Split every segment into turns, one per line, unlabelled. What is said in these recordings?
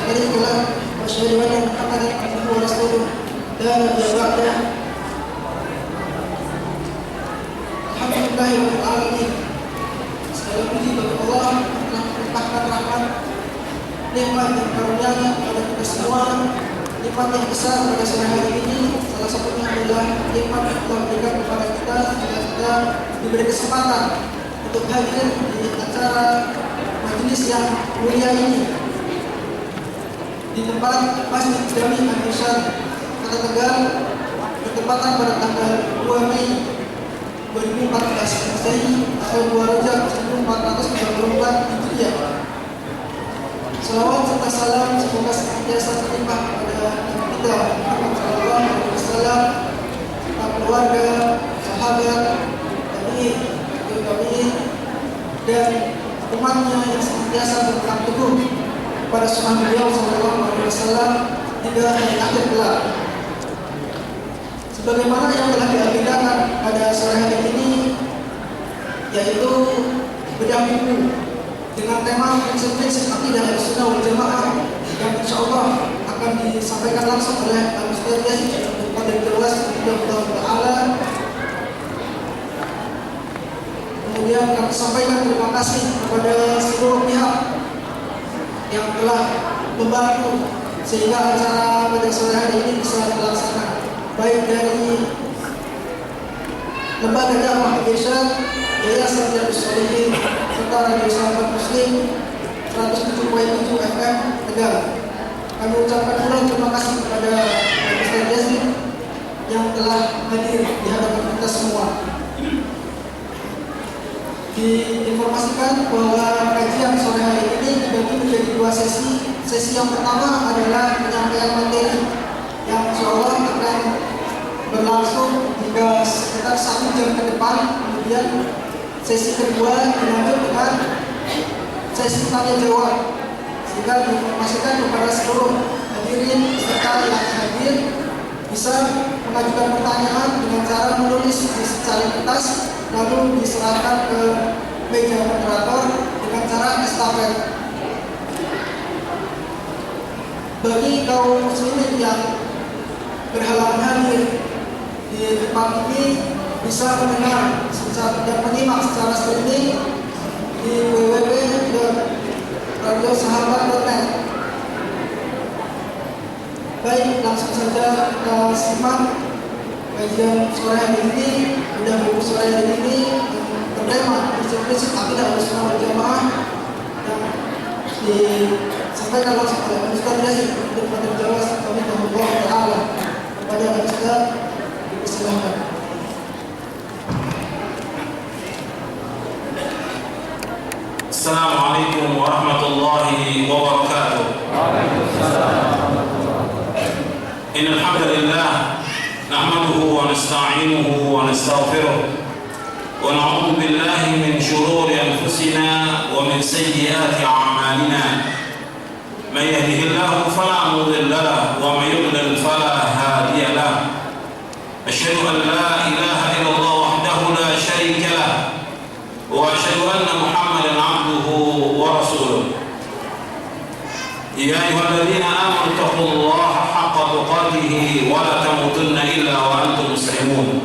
شريك له وأشهد أن محمدا عبده ورسوله لا نبي بعده. Alhamdulillah rabbil alamin. Segala puji bagi Allah yang telah melimpahkan rahmat, nikmat dan karunia-Nya kepada kita semua. Nikmat yang besar pada sore hari ini salah satunya adalah nikmat yang telah diberikan kepada kita jika kita diberi kesempatan untuk hadir di acara majelis yang mulia ini di tempat Masjid Jami Al-Irsyad Kota Tegal, bertepatan pada tanggal 2 Mei 2014 Masehi atau 2 Rajab 1444 Hijriah. Salawat serta salam semoga senantiasa terlimpah kepada kita Muhammad sallallahu alaihi wasallam, keluarga, sahabat, tabi'in dan umatnya yang senantiasa berpegang teguh pada sunnah beliau sallallahu alaihi wasallam hingga hari akhir kelak. Sebagaimana yang telah diagendakan pada sore hari ini, yaitu bedah buku dengan tema prinsip-prinsip akidah Ahlussunnah wal Jamaah yang insyaallah akan disampaikan langsung oleh Al-Ustaz Yazid Qadir Jawas Rahimahullah Ta'ala. Kemudian kami sampaikan terima kasih kepada seluruh pihak yang telah membantu sehingga acara pada sore hari ini bisa terlaksana, baik dari Lembaga Dakwah Indonesia, Yayasan Riyadhus Shalihin, serta Radio Sahabat Muslim 107.7 FM Tegal. Kami ucapkan pula terima kasih kepada Ustaz Yazid yang telah hadir di hadapan kita semua. Diinformasikan bahwa kajian sore hari ini dibagi menjadi 2 sesi. Sesi yang pertama adalah penyampaian materi yang insyaallah akan berlangsung hingga sekitar 1 jam ke depan. Kemudian sesi kedua dilanjut dengan sesi tanya jawab, sehingga diinformasikan kepada seluruh hadirin serta yang hadir bisa mengajukan pertanyaan dengan cara menulis di secari kertas lalu diserahkan ke meja moderator dengan cara estafet. Bagi kaum muslimin yang berhalangan hadir di tempat ini bisa mendengar dan menyimak secara streaming di www.radiosahabat.net. Baik, langsung saja kita simak kajian sore hari ini. Bedah buku sore hari ini bertema prinsip-prinsip akidah Ahlussunnah wal Jamaah yang disampaikan langsung oleh Ustaz Yazid Qadir Jawas Rahimahullah Ta'ala. Kepada Ustaz dipersilahkan.
Assalamualaikum warahmatullahi wabarakatuh. Innal hamdalillah nahmaduhu wa nasta'inuhu wa nastaghfiruh wa na'udzu billahi min shururi anfusina wa min sayyiati a'malina. May yahdihillahu fala mudilla lahu wa may yudlil fala hadiya lahu. Asyhadu an la ilaha illallah wahdahu la syarika lahu wa asyhadu anna Muhammadan 'abduhu wa rasuluh. Ya ayyuhalladzina amanu taqullaha haqqa tuqatih wa la tamutunna illa wa antum muslimun.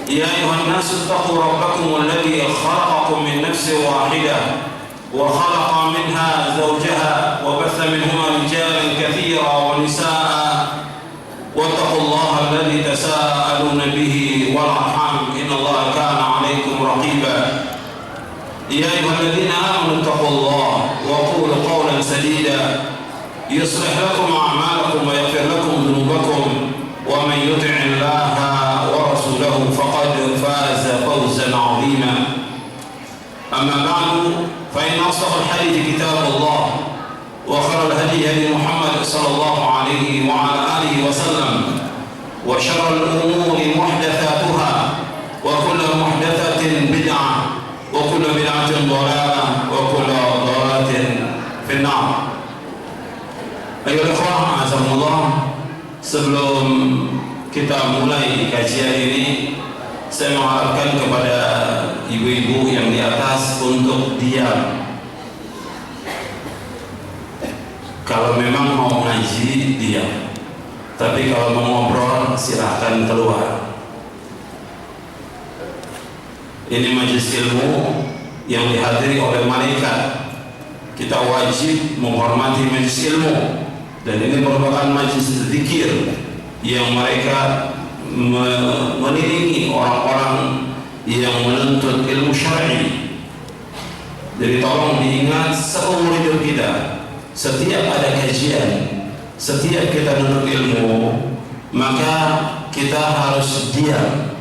Ya ayyuhan nasu taqu rabbakum alladhi khalaqakum min nafsin wahidah wa khalaqa minha zawjaha wa batha minhuma rijalan katsiran wa nisaa'a wattaqullaha alladhi tasaaluna bihi wal arham innallaha kana 'alaykum raqiba. Ya ayyuhalladzina amanu taqullaha wa qulu qawlan sadida yuslih lakum a'malakum wa yaghfir lakum dhunubakum wa man yuti'illaha wa rasulahu faqad faza fawzan 'azima. Amma ba'du, fa inna asdaqal hadithi kitabullah wa khairal hadi hadi Muhammad sallallahu alaihi wa ala alihi wa sallam wa syarrul umuri muhdatsatuha wa kullu muhdatsatin bid'ah wa kullu bid'atin dhalalah wa kullu dhalalatin fin nar. Ayo ikhwan, azamullah, sebelum kita mulai kajian ini, saya mengharapkan kepada ibu-ibu yang di atas untuk diam. Kalau memang mau ngaji diam, tapi kalau mau ngobrol silahkan keluar. Ini majelis ilmu yang dihadiri oleh malaikat. Kita wajib menghormati majelis ilmu, dan ini merupakan majelis zikir yang mereka mengiringi orang-orang yang menuntut ilmu syar'i. Jadi tolong diingat seumur hidup kita, setiap ada kajian, setiap kita menuntut ilmu, maka kita harus diam.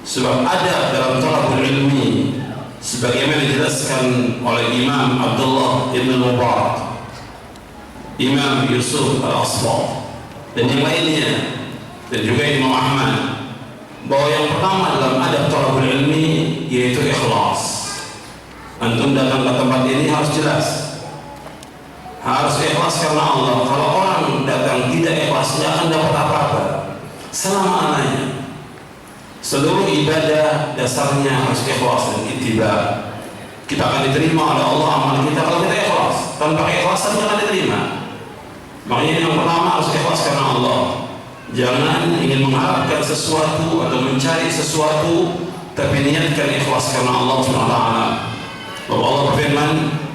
Sebab ada dalam talabul ilmi, sebagaimana dijelaskan oleh Imam Abdullah ibn Mubarak, Imam Yusuf al-Asbagh, dan yang lainnya, dan juga Imam Ahmad, bahwa yang pertama dalam adab talabul ilmi yaitu ikhlas. Antum datang ke tempat ini harus jelas, harus ikhlas karena Allah. Kalau orang datang tidak ikhlas, tidak akan dapat apa-apa selama-lamanya. Seluruh ibadah dasarnya harus ikhlas dan ittiba. Kita akan diterima oleh Allah amal kita kalau kita ikhlas. Tanpa ikhlasan tidak akan diterima. Makanya yang pertama harus ikhlas karena Allah. Jangan ingin mengharapkan sesuatu atau mencari sesuatu, tapi niatkan ikhlas karena Allah SWT. Bahwa Allah berfirman,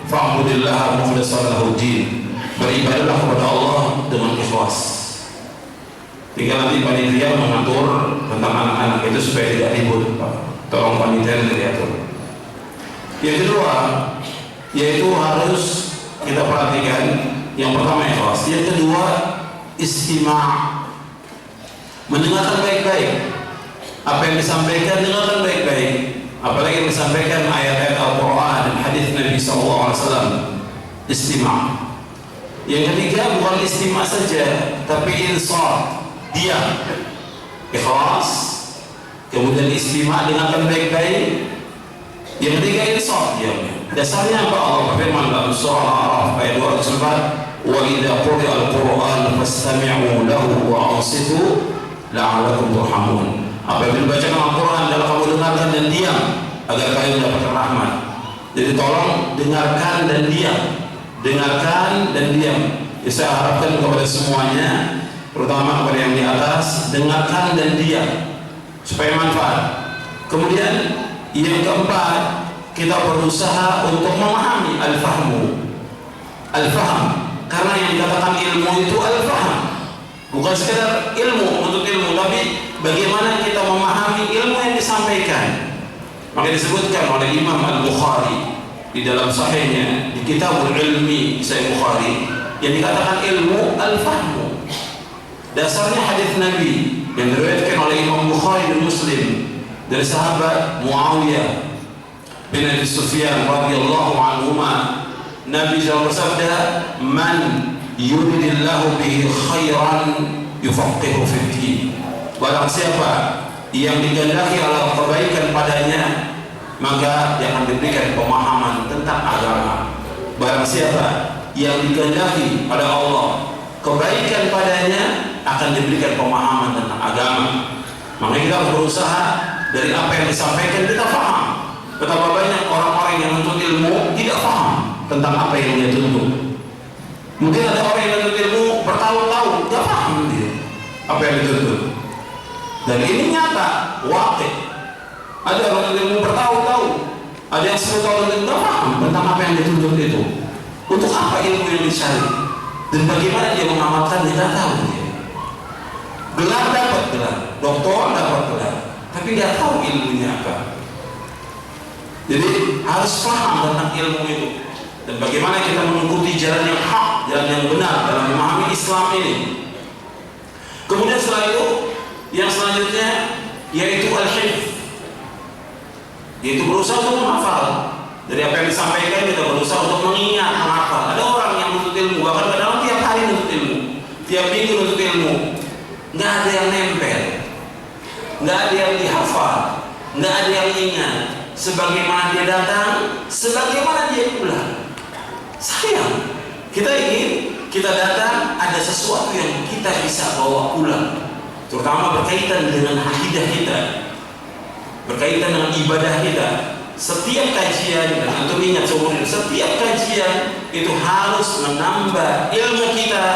"Fa'budillaha mukhlishan lahud-din." Beribadahlah kepada Allah dengan ikhlas. Tinggal nanti panitia mengatur tentang anak-anak itu supaya tidak ribut. Tolong panitia diatur. Yang kedua, yaitu harus kita perhatikan. Yang pertama ikhlas. Yang kedua, istima'. Mendengarkan baik-baik. Apa yang disampaikan, dengarkan baik-baik. Apalagi yang disampaikan ayat-ayat Al-Quran dan hadis Nabi SAW. Istima'. Yang ketiga, bukan istima' saja, tapi insaf. Diam, ikhlas, kemudian istima', dengarkan baik-baik. Yang ketiga insaf, diam. Dasarnya apa? Allah berfirman dalam surah Al-A'raf ayat 204, "Wa idza quri'a al-Qur'an fastami'u lahu wa ansitu la'allakum turhamun." Apabila dibacakan Al-Quran, adalah kamu dengarkan dan diam agar kalian mendapatkan rahmat. Jadi tolong dengarkan dan diam, dengarkan dan diam. Ya, saya harapkan kepada semuanya, terutama kepada yang di atas, dengarkan dan diam supaya manfaat. Kemudian yang keempat, kita berusaha untuk memahami al-fahmu. Al-faham, karena yang dikatakan ilmu itu al-faham, bukan sekedar ilmu untuk ilmu, tapi bagaimana kita memahami ilmu yang disampaikan. Maka disebutkan oleh Imam Al-Bukhari di dalam sahihnya, di Kitabul Ilmi Sahih Bukhari, yang dikatakan ilmu al-fahmu. Dasarnya hadis Nabi yang diriwayatkan oleh Imam Bukhari dan Muslim dari sahabat Muawiyah bin Abi Sufyan radhiyallahu anhuma. Nabi SAW bersabda, "Man yuridillahu bihi khairan yufaqihu fid din." Barang siapa yang dikehendaki Allah kebaikan padanya, maka dia akan diberikan pemahaman tentang agama. Barang siapa yang dikehendaki pada Allah kebaikan padanya, akan diberikan pemahaman tentang agama. Makanya kita harus berusaha dari apa yang disampaikan kita paham. Betapa banyak orang-orang yang menuntut ilmu tidak paham tentang apa yang dia tuntut. Mungkin ada orang yang menuntut ilmu bertahun-tahun tidak paham dia apa yang dituntut. Dan ini nyata, wakil. Ada orang yang ilmu bertahun-tahun, ada yang 10 tahun tidak paham tentang apa yang dituntut itu. Untuk apa ilmu yang dicari? Dan bagaimana dia mengamalkan, dia tidak tahu dia. Gelar dapat gelar, doktor dapat gelar, tapi tidak tahu ilmunya apa. Jadi harus paham tentang ilmu itu, dan bagaimana kita mengikuti jalan yang hak, jalan yang benar dalam memahami Islam ini. Kemudian setelah itu, yang selanjutnya yaitu al-hifz, yaitu berusaha untuk menghafal. Dari apa yang disampaikan kita berusaha untuk mengingat, menghafal. Ada orang yang menuntut ilmu, bahkan kadang tiap hari menuntut ilmu, tiap minggu menuntut ilmu, nggak ada yang nempel, nggak ada yang dihafal, nggak ada yang ingat. Sebagaimana dia datang, sebagaimana dia pulang. Sayang, kita ingin kita datang ada sesuatu yang kita bisa bawa pulang, terutama berkaitan dengan akidah kita, berkaitan dengan ibadah kita. Setiap kajian, dan antum ingat seumur hidup, setiap kajian kajian itu harus menambah ilmu kita,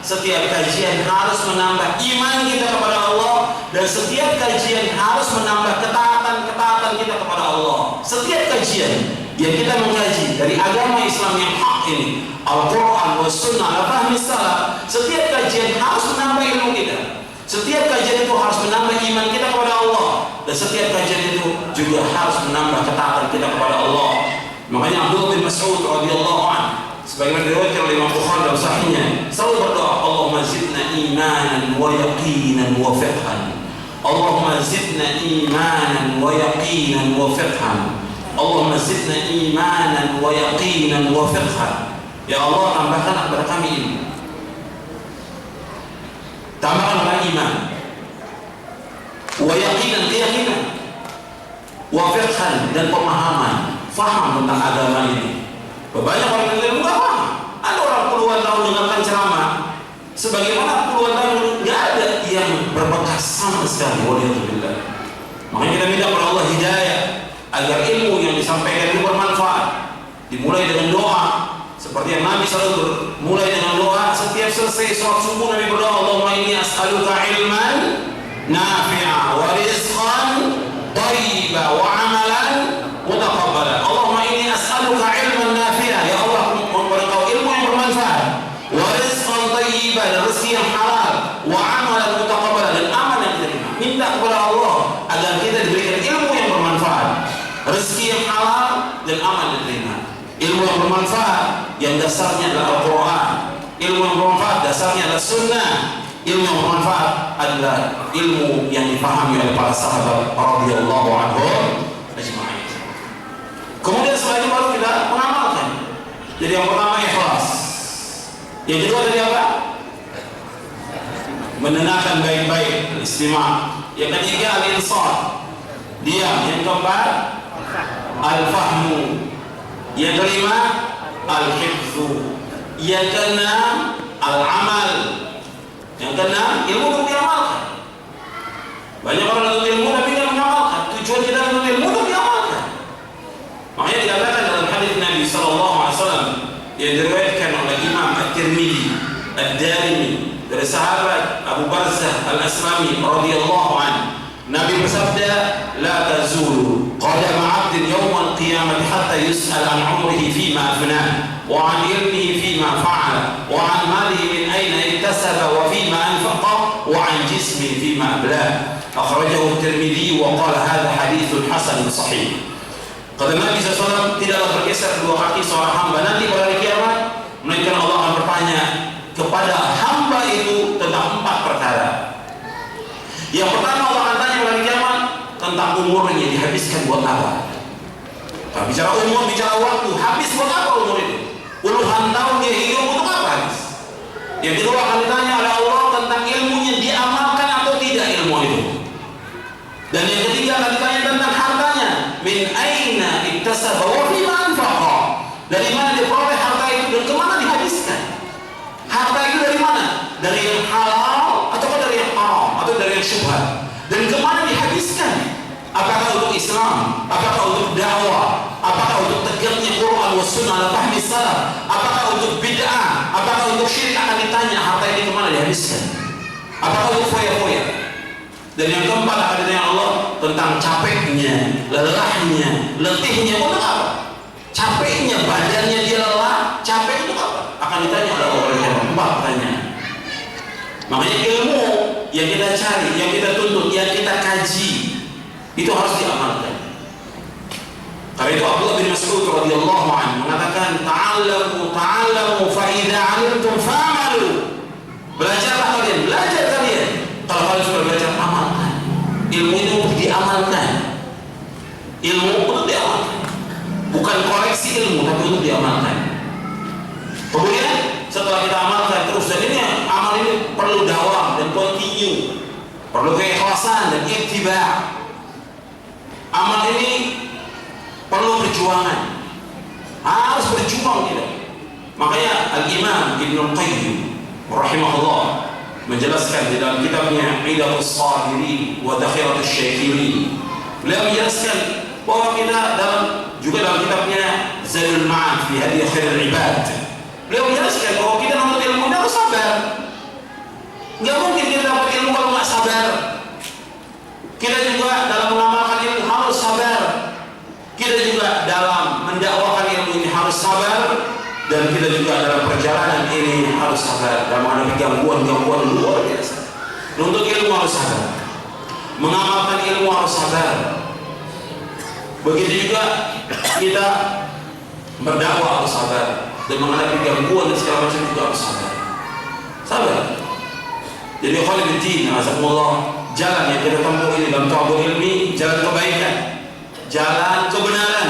setiap kajian harus menambah iman kita kepada Allah, dan setiap kajian harus menambah ketaatan kita kepada Allah. Setiap kajian yang kita mengkaji dari agama Islam yang hak ini, Al-Quran wa Sunnah ala fahmi salaf, setiap kajian harus menambah ilmu kita. Setiap kajian itu harus menambah iman kita kepada Allah, dan setiap kajian itu juga harus menambah ketaatan kita kepada Allah. Makanya Abdullah bin Mas'ud radhiyallahu anhu, sebagaimana diriwayatkan oleh Imam Bukhari dalam sahihnya, selalu berdoa, Allahumma zidna imanan wa yaqinan wa fiqhan. Allahumma zidna imanan wa yaqinan wa fiqhan. Allahumma zidna imanan wa yaqinan wa fiqhan. Ya Allah, tambahkan kepada kami ilmu, tambahkan kepada iman, wa yaqinan, keyakinan, wa fiqhan, dan pemahaman, faham tentang agama ini. Banyak orang yang nggak paham. Ada orang puluhan tahun dengarkan ceramah, sebagaimana puluhan tahun nggak ada yang berbekas sama sekali. Walhamdulillah. Makanya kita minta kepada Allah hidayah agar ilmu yang disampaikan itu bermanfaat. Dimulai dengan doa, seperti yang Nabi selalu mulai dengan doa setiap selesai sholat subuh. Nabi berdoa, Allahumma inni as'aluka ilman nafi'a wa rizqan thayyiba wa amalan mutaqabbala. Allahumma inni as'aluka ilman nafi'a, ya Allah, memberi Engkau ilmu yang bermanfaat, wa rizqan thayyiba, dan rezeki yang halal, wa amalan mutaqabbala, dan amal yang diterima. Minta kepada Allah agar kita diberikan ilmu yang bermanfaat, rezeki yang halal, dan amal yang diterima. Ilmu yang bermanfaat yang dasarnya adalah Al-Quran, ilmu yang bermanfaat dasarnya adalah Sunnah, ilmu yang bermanfaat adalah ilmu yang dipahami oleh para sahabat radhiyallahu anhum ajma'in. Kemudian setelah itu baru kita mengamalkan. Jadi yang pertama ikhlas, yang kedua tadi apa? Mendengarkan baik-baik, istima'. Yang ketiga al-insat, diam. Yang keempat al-fahmu. Yang kelima al-hifzu. Yang keenam al-amal. Yang keenam ilmu untuk diamalkan. Banyak orang untuk ilmu tapi tidak mengamalkan. Tujuan kita untuk ilmu untuk diamalkan. Makanya dikatakan dalam hadis Nabi SAW yang diriwayatkan oleh Imam At-Tirmidzi, Ad-Darimi, dari sahabat Abu Barzah Al-Aslami radhiyallahu anhu, Nabi bersabda, la tazulu qadama 'abdin yawmal qiyamati hatta yus'al an 'umrihi fima afnah wa 'an ilmihi fima fa'ala wa 'an malihi min ayna iktasaba wa fima anfaqa wa 'an jismihi fima ablah. Akhrajahu At-Tirmidzi wa qala hadha haditsun hasan sahih. Kata Nabi SAW, tidaklah bergeser kedua kaki seorang hamba nanti pada hari kiamat, melainkan Allah akan bertanya kepada hamba itu tentang 4 perkara. Yang pertama, Allah akan tanya pada hari kiamat tentang umurnya dihabiskan buat apa. Nah, bicara umur, bicara waktu, habis buat apa umur itu? Puluhan tahun dia hidup untuk apa habis? Yang kedua akan ditanya oleh Allah tentang ilmunya, diamalkan atau tidak ilmu itu. Dan yang ketiga akan ditanya tentang hartanya, min aina iktasaba wa fima anfaqa, dari mana dia peroleh harta itu dan kemana dihabiskan. Harta itu dari mana? Dari yang halal atau dari yang haram atau dari yang syubhat, dan kemana dihabiskan? Apakah untuk Islam? Apakah untuk dakwah? Apakah untuk tegaknya Quran wa Sunnah ala fahmi salaf? Apakah untuk bid'ah? Apakah untuk syirik? Akan ditanya harta ini kemana dihabiskan. Apakah untuk foya-foya? Dan yang keempat akan ditanya Allah tentang capeknya, lelahnya, letihnya untuk apa? Capeknya, badannya dia lelah, capek untuk apa? Akan ditanya oleh Allah. 4 pertanyaan. Makanya ilmu yang kita cari, yang kita tuntut, yang kita kaji, itu harus diamalkan. Karena itu Abdullah bin Mas'ud radhiyallahu anhu mengatakan, ta'allamu fa idza 'alimtum fa'malu. Belajarlah kalian, belajar kalian. Kalau kalian sudah belajar, amalkan. Ilmu itu untuk diamalkan. Ilmu untuk diamalkan. Bukan koleksi ilmu, tapi untuk diamalkan. Kemudian setelah kita amalkan terus, dan ini amal ini perlu dawam dan continue, perlu keikhlasan dan ittiba'. Amal ini perlu perjuangan, harus berjuang kita. Makanya Al-Imam Ibnu Qayyim rahimahullah menjelaskan di dalam kitabnya Idatus Sabirin wa Dakhiratus Syakirin, beliau menjelaskan bahwa kita juga dalam kitabnya Zadul Ma'ad fi Hadi Khairul Ibad. Beliau menjelaskan bahwa kita menuntut ilmu harus sabar. Nggak mungkin kita dapat ilmu kalau nggak sabar. Kita juga dalam mengamalkan ilmu harus sabar. Kita juga dalam mendakwakan ilmu ini harus sabar. Dan kita juga dalam perjalanan ini harus sabar dalam menghadapi gangguan-gangguan luar biasa. Menuntut ilmu harus sabar, mengamalkan ilmu harus sabar. Begitu juga kita berdakwah harus sabar, dan menghadapi gangguan dan segala macam juga harus sabar. Sabar. Jadi khalididdin, azakumullah, jalan yang kita tempuh ini dalam thalabul ilmi, jalan kebaikan, jalan kebenaran,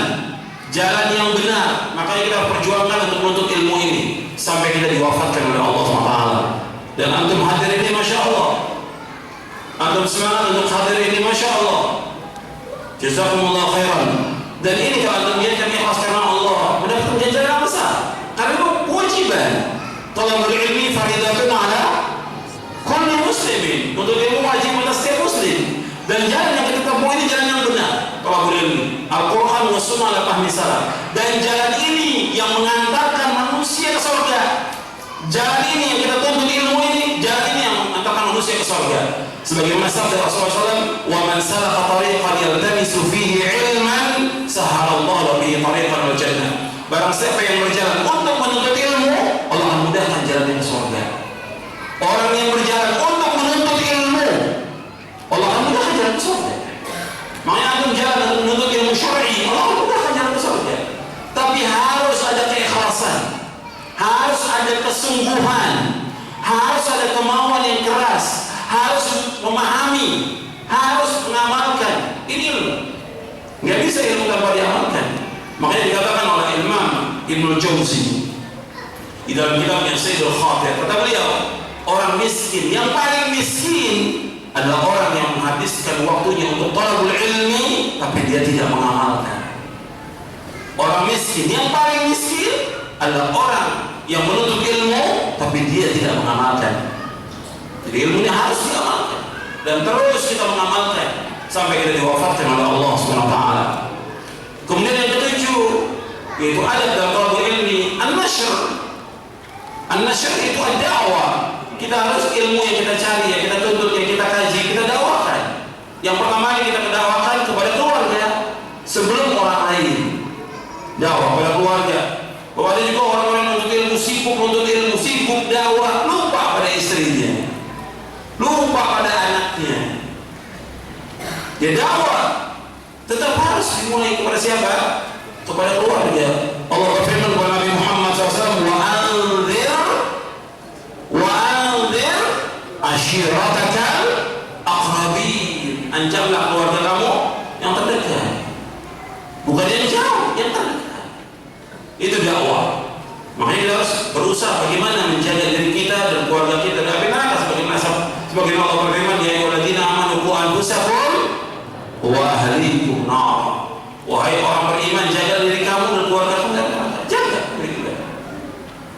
jalan yang benar. Makanya kita perjuangkan untuk menuntut ilmu ini sampai kita diwafatkan oleh Allah SWT. Dan antum hadir ini Masya Allah, antum semangat untuk hadir ini Masya Allah. Jazakumullah khairan. Dan ini kalau antum niatkan ikhlas karena Allah, mendapatkan ganjaran yang besar. Karena itu kewajiban. Thalabul ilmi fardhatun ala kulli muslimin. Untuk ilmu wajib atas setiap muslim. Dan jalan yang kita tempuh ini jalan yang benar. Thalabul ilmi, Al-Quran wa sunnah ala fahmi salaf. Dan jalan ini yang mengantarkan manusia ke surga. Jalan ini yang kita tuntut ilmu ini, jalan ini yang mengantarkan manusia ke surga. Sebagaimana sabda Rasulullah SAW, "Wa man salaka tariqan yaltamisu fihi ilman, sahalallahu bihi tariqan al jannah." Barang siapa yang berjalan untuk menuntut ilmu, Allah akan mudahkan jalannya ke surga. Orang yang berjalan untuk menuntut ilmu, Allah akan mudahkan jalan ke surga. Makanya antum jalan untuk menuntut ilmu syar'i, Allah akan mudahkan jalan ke surga. Tapi harus ada keikhlasan, harus ada kesungguhan, harus ada kemauan yang keras, harus memahami, harus mengamalkan. Ini ilmu. Nggak bisa ilmu tanpa diamalkan. Makanya dikatakan oleh Imam Ibnul Jauzi di dalam kitabnya Sayyidul Khatir, kata beliau, orang miskin yang paling miskin adalah orang yang menghabiskan waktunya untuk thalabul ilmi tapi dia tidak mengamalkan. Orang miskin yang paling miskin adalah orang yang menuntut ilmu tapi dia tidak mengamalkan. Jadi ilmunya harus diamalkan dan terus kita mengamalkan sampai kita diwafatkan oleh Allah Subhanahu wa taala. Kemudian yang ketujuh yaitu adab dalam thalabul ilmi, an-nashr. An-nashr itu ad-da'wah. Kita harus ilmu yang kita cari, yang kita tuntut, yang kita kaji, kita dakwakan. Yang pertama kita dakwakan kepada keluarga sebelum orang lain. Dakwah kepada keluarga. Bahwa ada juga orang-orang yang menuntut ilmu, sibuk dakwah, lupa pada istrinya, lupa pada anaknya. Ya dakwah tetap harus dimulai kepada siapa? Kepada keluarga. Allah berfirman kepada Nabi Muhammad SAW, wa anzir ashiratakal aqrabin. Ancamlah keluarga kamu yang terdekat, bukan yang jauh, yang terdekat. Itu dakwah. Makanya kita harus berusaha bagaimana menjaga diri kita dan keluarga kita dari neraka, sebagaimana Allah berfirman, ya ayyuhalladzina amanu qu anfusakum wa ahlikum nar. Wahai orang beriman, jaga diri kamu dan keluarga kamu dari neraka. Jaga diri kita.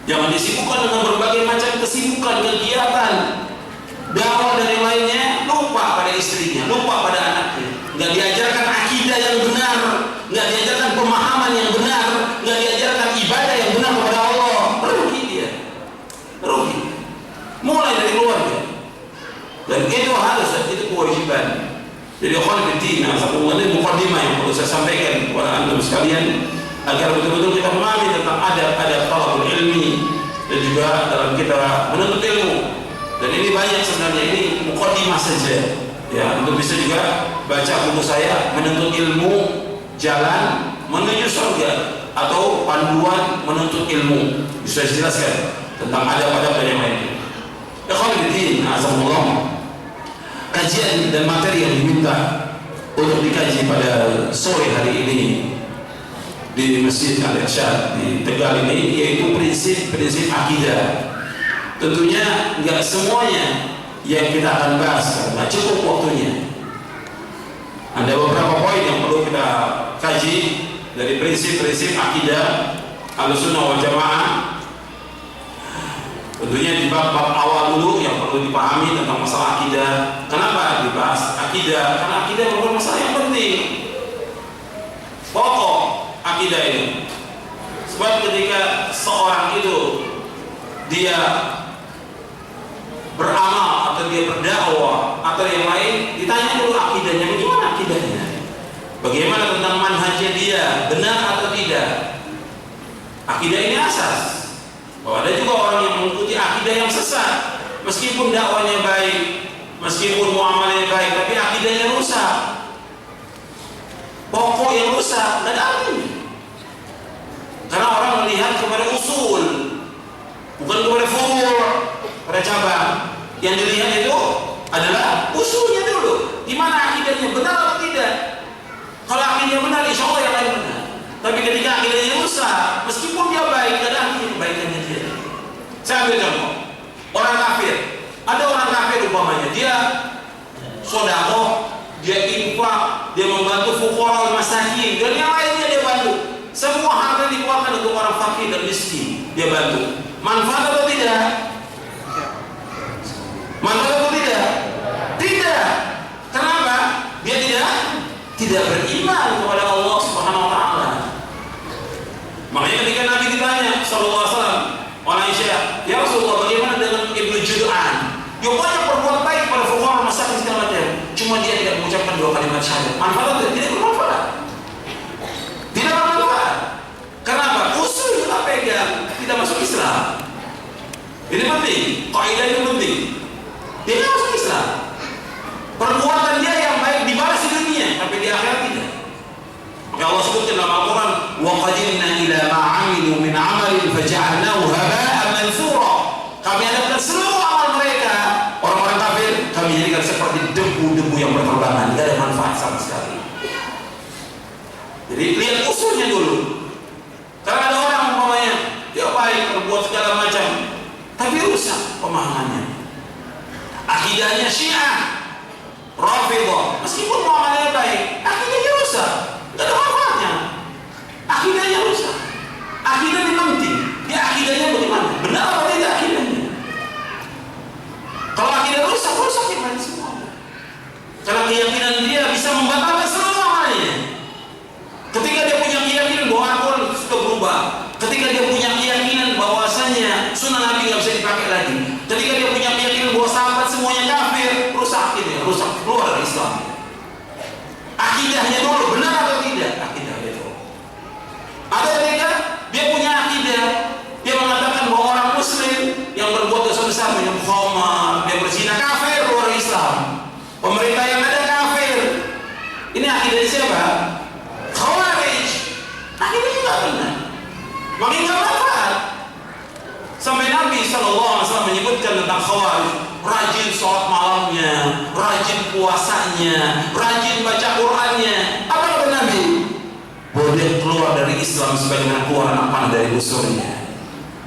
Jangan disibukkan dengan berbagai macam kesibukan, kegiatan, dakwah dan yang lainnya, lupa pada istrinya, lupa pada anaknya. Nggak diajarkan akidah yang benar, nggak diajarkan pemahaman yang benar, nggak diajarkan ibadah yang benar kepada Allah. Rugi dia, rugi. Mulai dari keluarga. Dan itu harus, itu kewajiban. Jadi khalididdin, ini muqaddimah yang perlu saya sampaikan kepada antum sekalian agar betul-betul kita memahami tentang adab-adab thalabul ilmi dan juga dalam kita menuntut ilmu. Dan ini banyak sebenarnya, ini muqaddimah saja. Ya, untuk bisa juga baca buku saya, Menuntut Ilmu Jalan Menuju Surga atau Panduan Menuntut Ilmu. Bisa dijelaskan tentang adab-adab dan yang lainnya. Ya khalididdin, azakumullah. Kajian dan materi yang diminta untuk dikaji pada sore hari ini di Masjid Al-Irsyad di Tegal ini yaitu prinsip-prinsip akidah. Tentunya nggak semuanya yang kita akan bahas, nggak cukup waktunya. Ada beberapa poin yang perlu kita kaji dari prinsip-prinsip akidah Ahlussunnah wal Jamaah. Tentunya di bab-bab awal dulu yang perlu dipahami tentang masalah akidah. Kenapa dibahas akidah? Karena akidah merupakan masalah yang penting, pokok akidah ini. Sebab ketika seorang itu dia beramal atau dia berdakwah atau yang lain, ditanya dulu akidahnya, bagaimana akidahnya, bagaimana tentang manhajnya dia, benar atau tidak. Akidah ini asas. Bahwa ada juga orang yang mengikuti akidah yang sesat, meskipun dakwanya baik, meskipun muamalahnya baik, tapi akidahnya rusak. Pokok yang rusak, tidak ada artinya. Karena orang melihat kepada usul, bukan kepada furu', pada cabang. Yang dilihat itu adalah usulnya dulu. Di mana akidahnya, benar atau tidak? Kalau akidahnya benar, insya Allah yang lain benar. Tapi ketika akidahnya rusak, meskipun dia baik, tidak ada artinya kebaikannya dia. Saya ambil contoh, orang kafir. Ada orang kafir umpamanya, dia sedekah, dia infak, dia membantu fuqara masakin, dan yang lainnya dia bantu. Semua harta dikeluarkan untuk orang fakir dan miskin, dia bantu. Manfaat atau tidak? Manfaat atau tidak? Tidak. Kenapa? Dia tidak beriman kepada Allah Subhanahu wa taala. Makanya ketika Nabi ditanya sallallahu alaihi wasallam, oleh Aisyah, "Ya Rasulullah, bagaimana dengan Ibnu Jud'an? Dia banyak berbuat baik pada fuqara masakin segala macam. Cuma dia tidak mengucapkan 2 kalimat syahadat. Manfaat atau tidak bermanfaat? Tidak bermanfaat. Kenapa? Usul kita pegang, tidak masuk Islam. Ini penting, kaidah itu penting. Dia tidak masuk Islam. Perbuatan dia yang baik dibalas di dunia, tapi di akhirat tidak. Maka Allah sebutkan dalam Al-Quran, wa qadimna ila ma 'amilu min 'amalin faja'alnahu haba'an mansura. Kami adakan seluruh amal mereka, orang-orang kafir, kami jadikan seperti debu-debu yang berterbangan, tidak ada manfaat sama sekali. Jadi lihat usulnya dulu. Karena ada orang umpamanya dia baik, berbuat segala macam, tapi rusak pemahamannya. Akidahnya Syiah, Rafidhah, meskipun muamalahnya baik, akidahnya rusak, tidak ada manfaatnya. Akidahnya rusak. Akidah ini penting. Dia akidahnya bagaimana? Benar atau tidak akidahnya? Kalau akidah rusak, rusak yang lain semua. Karena keyakinan dia bisa membatalkan seluruh amalnya. Ketika dia punya keyakinan bahwa Al-Quran sudah berubah, ketika dia punya keyakinan bahwasanya sunnah Nabi nggak bisa dipakai lagi, ketika dia punya keyakinan bahwa sahabat semuanya kafir, rusak akidahnya, rusak, keluar dari Islam. Akidahnya dulu benar atau tidak? Akidah itu. Ada ketika dia punya akidah, dia mengatakan bahwa orang Muslim yang berbuat dosa besar, minum khamar, dia berzina, kafir, keluar dari Islam. Pemerintah yang ada kafir. Ini akidah siapa? Khawarij. Akidahnya nggak benar. Makin nggak manfaat. Sampai Nabi SAW menyebutkan tentang Khawarij, rajin sholat malamnya, rajin puasanya, rajin baca Qur'annya. Apa kata Nabi? Boleh keluar dari Islam sebagaimana keluar anak panah dari busurnya.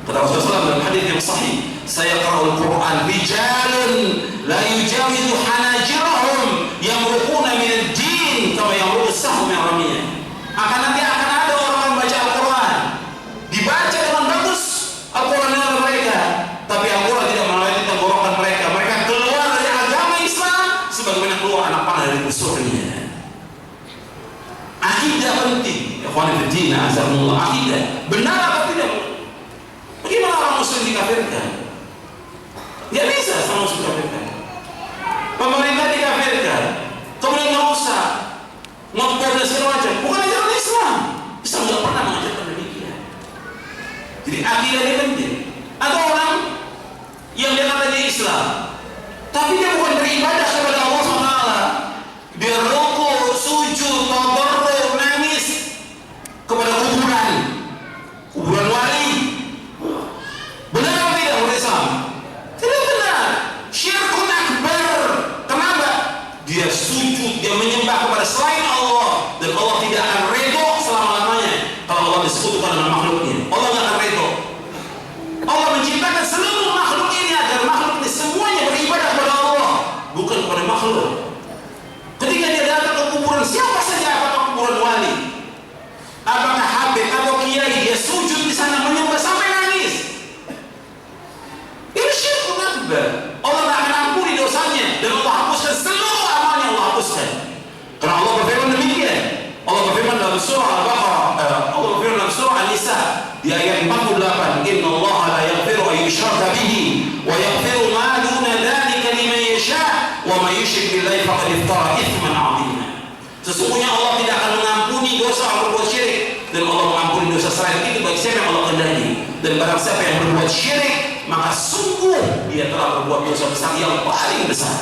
Kata Rasulullah dalam hadis yang sahih, saya qara'ul Qur'an rijalun la yujawizu hanajirahum yamruquna min ad-din kama yamruqu as-sahmu min ramiyah. Akan ada orang yang baca Al-Quran, dibaca dengan bagus Al-Quran oleh mereka, tapi Al-Quran tidak melewati tenggorokan mereka. Mereka keluar dari agama Islam sebagaimana keluar anak panah dari busurnya. Akidah penting. Ikhwan fillah, azamullah, akidah. Benar atau tidak? Bagaimana orang Muslim dikafirkan? Tidak bisa orang Muslim dikafirkan. Pemerintah dikafirkan, kemudian merusak, ngopor dan segala macam. Bukan ajaran Islam. Islam tidak pernah mengajarkan demikian. Jadi akidah ini penting. Ada orang yang dia kata dia Islam, tapi dia bukan beribadah kepada Allah SWT. Dia rukuk, sujud, tadarruk, nangis kepada kuburan wali. Benar atau tidak menurut Islam? Tidak benar. Syirkun akbar. Kenapa? Dia sujud, dia menyembah kepada selain Allah, dan Allah tidak akan redha selama-lamanya kalau Allah disekutukan dengan makhluknya. Allah tidak akan redha. Allah menciptakan seluruh makhluk ini agar makhluk ini semuanya beribadah kepada Allah, bukan kepada makhluk. Ketika dia datang ke kuburan siapa saja, apakah kuburan wali, apakah habib atau kiai, dia sujud di sana menyembah sampai nangis. Ini syirkun akbar. Allah tidak akan ampuni dosanya, dan Allah hapuskan seluruh amalnya. Allah hapuskan. Karena Allah berfirman demikian. Allah berfirman dalam surah Al-Baqarah, Allah berfirman dalam surah An-Nisa di 178, innallaha la yaghfiru an yushraka bihi wa yaghfiru ma duna dzalika liman yasha wa may yushrik billahi faqad iftara itsman 'azima. Sesungguhnya Allah tidak akan mengampuni dosa orang berbuat syirik, dan Allah mengampuni dosa selain itu bagi siapa yang Allah kehendaki. Dan barang siapa yang berbuat syirik, maka sungguh dia telah berbuat dosa besar yang paling besar.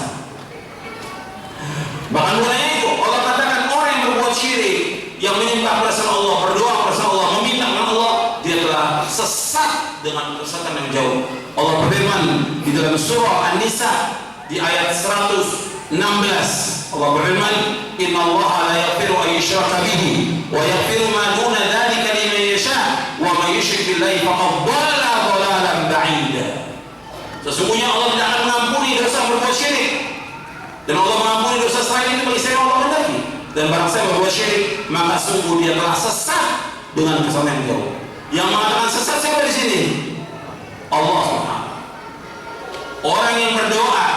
Bahkan bukan itu, Allah katakan orang yang berbuat syirik, yang menyembah kepada selain Allah, berdoa kepada selain Allah, meminta kepada Allah, dia telah sesat dengan kesesatan yang jauh. Allah berfirman di dalam surah An-Nisa di ayat 116. Allah berfirman, innallaha la yaghfiru an yushraka bihi wa yaghfiru ma duna dzalika liman yasha wa may yushrik billahi faqad dhalla dhalalan ba'ida. Sesungguhnya Allah tidak akan mengampuni dosa berbuat syirik, dan Allah mengampuni dosa selain itu bagi siapa Allah kehendaki. Dan barang siapa berbuat syirik, maka sungguh dia telah sesat dengan kesesatan yang jauh. Yang mengatakan sesat siapa di sini? Allah SWT. Orang yang berdoa,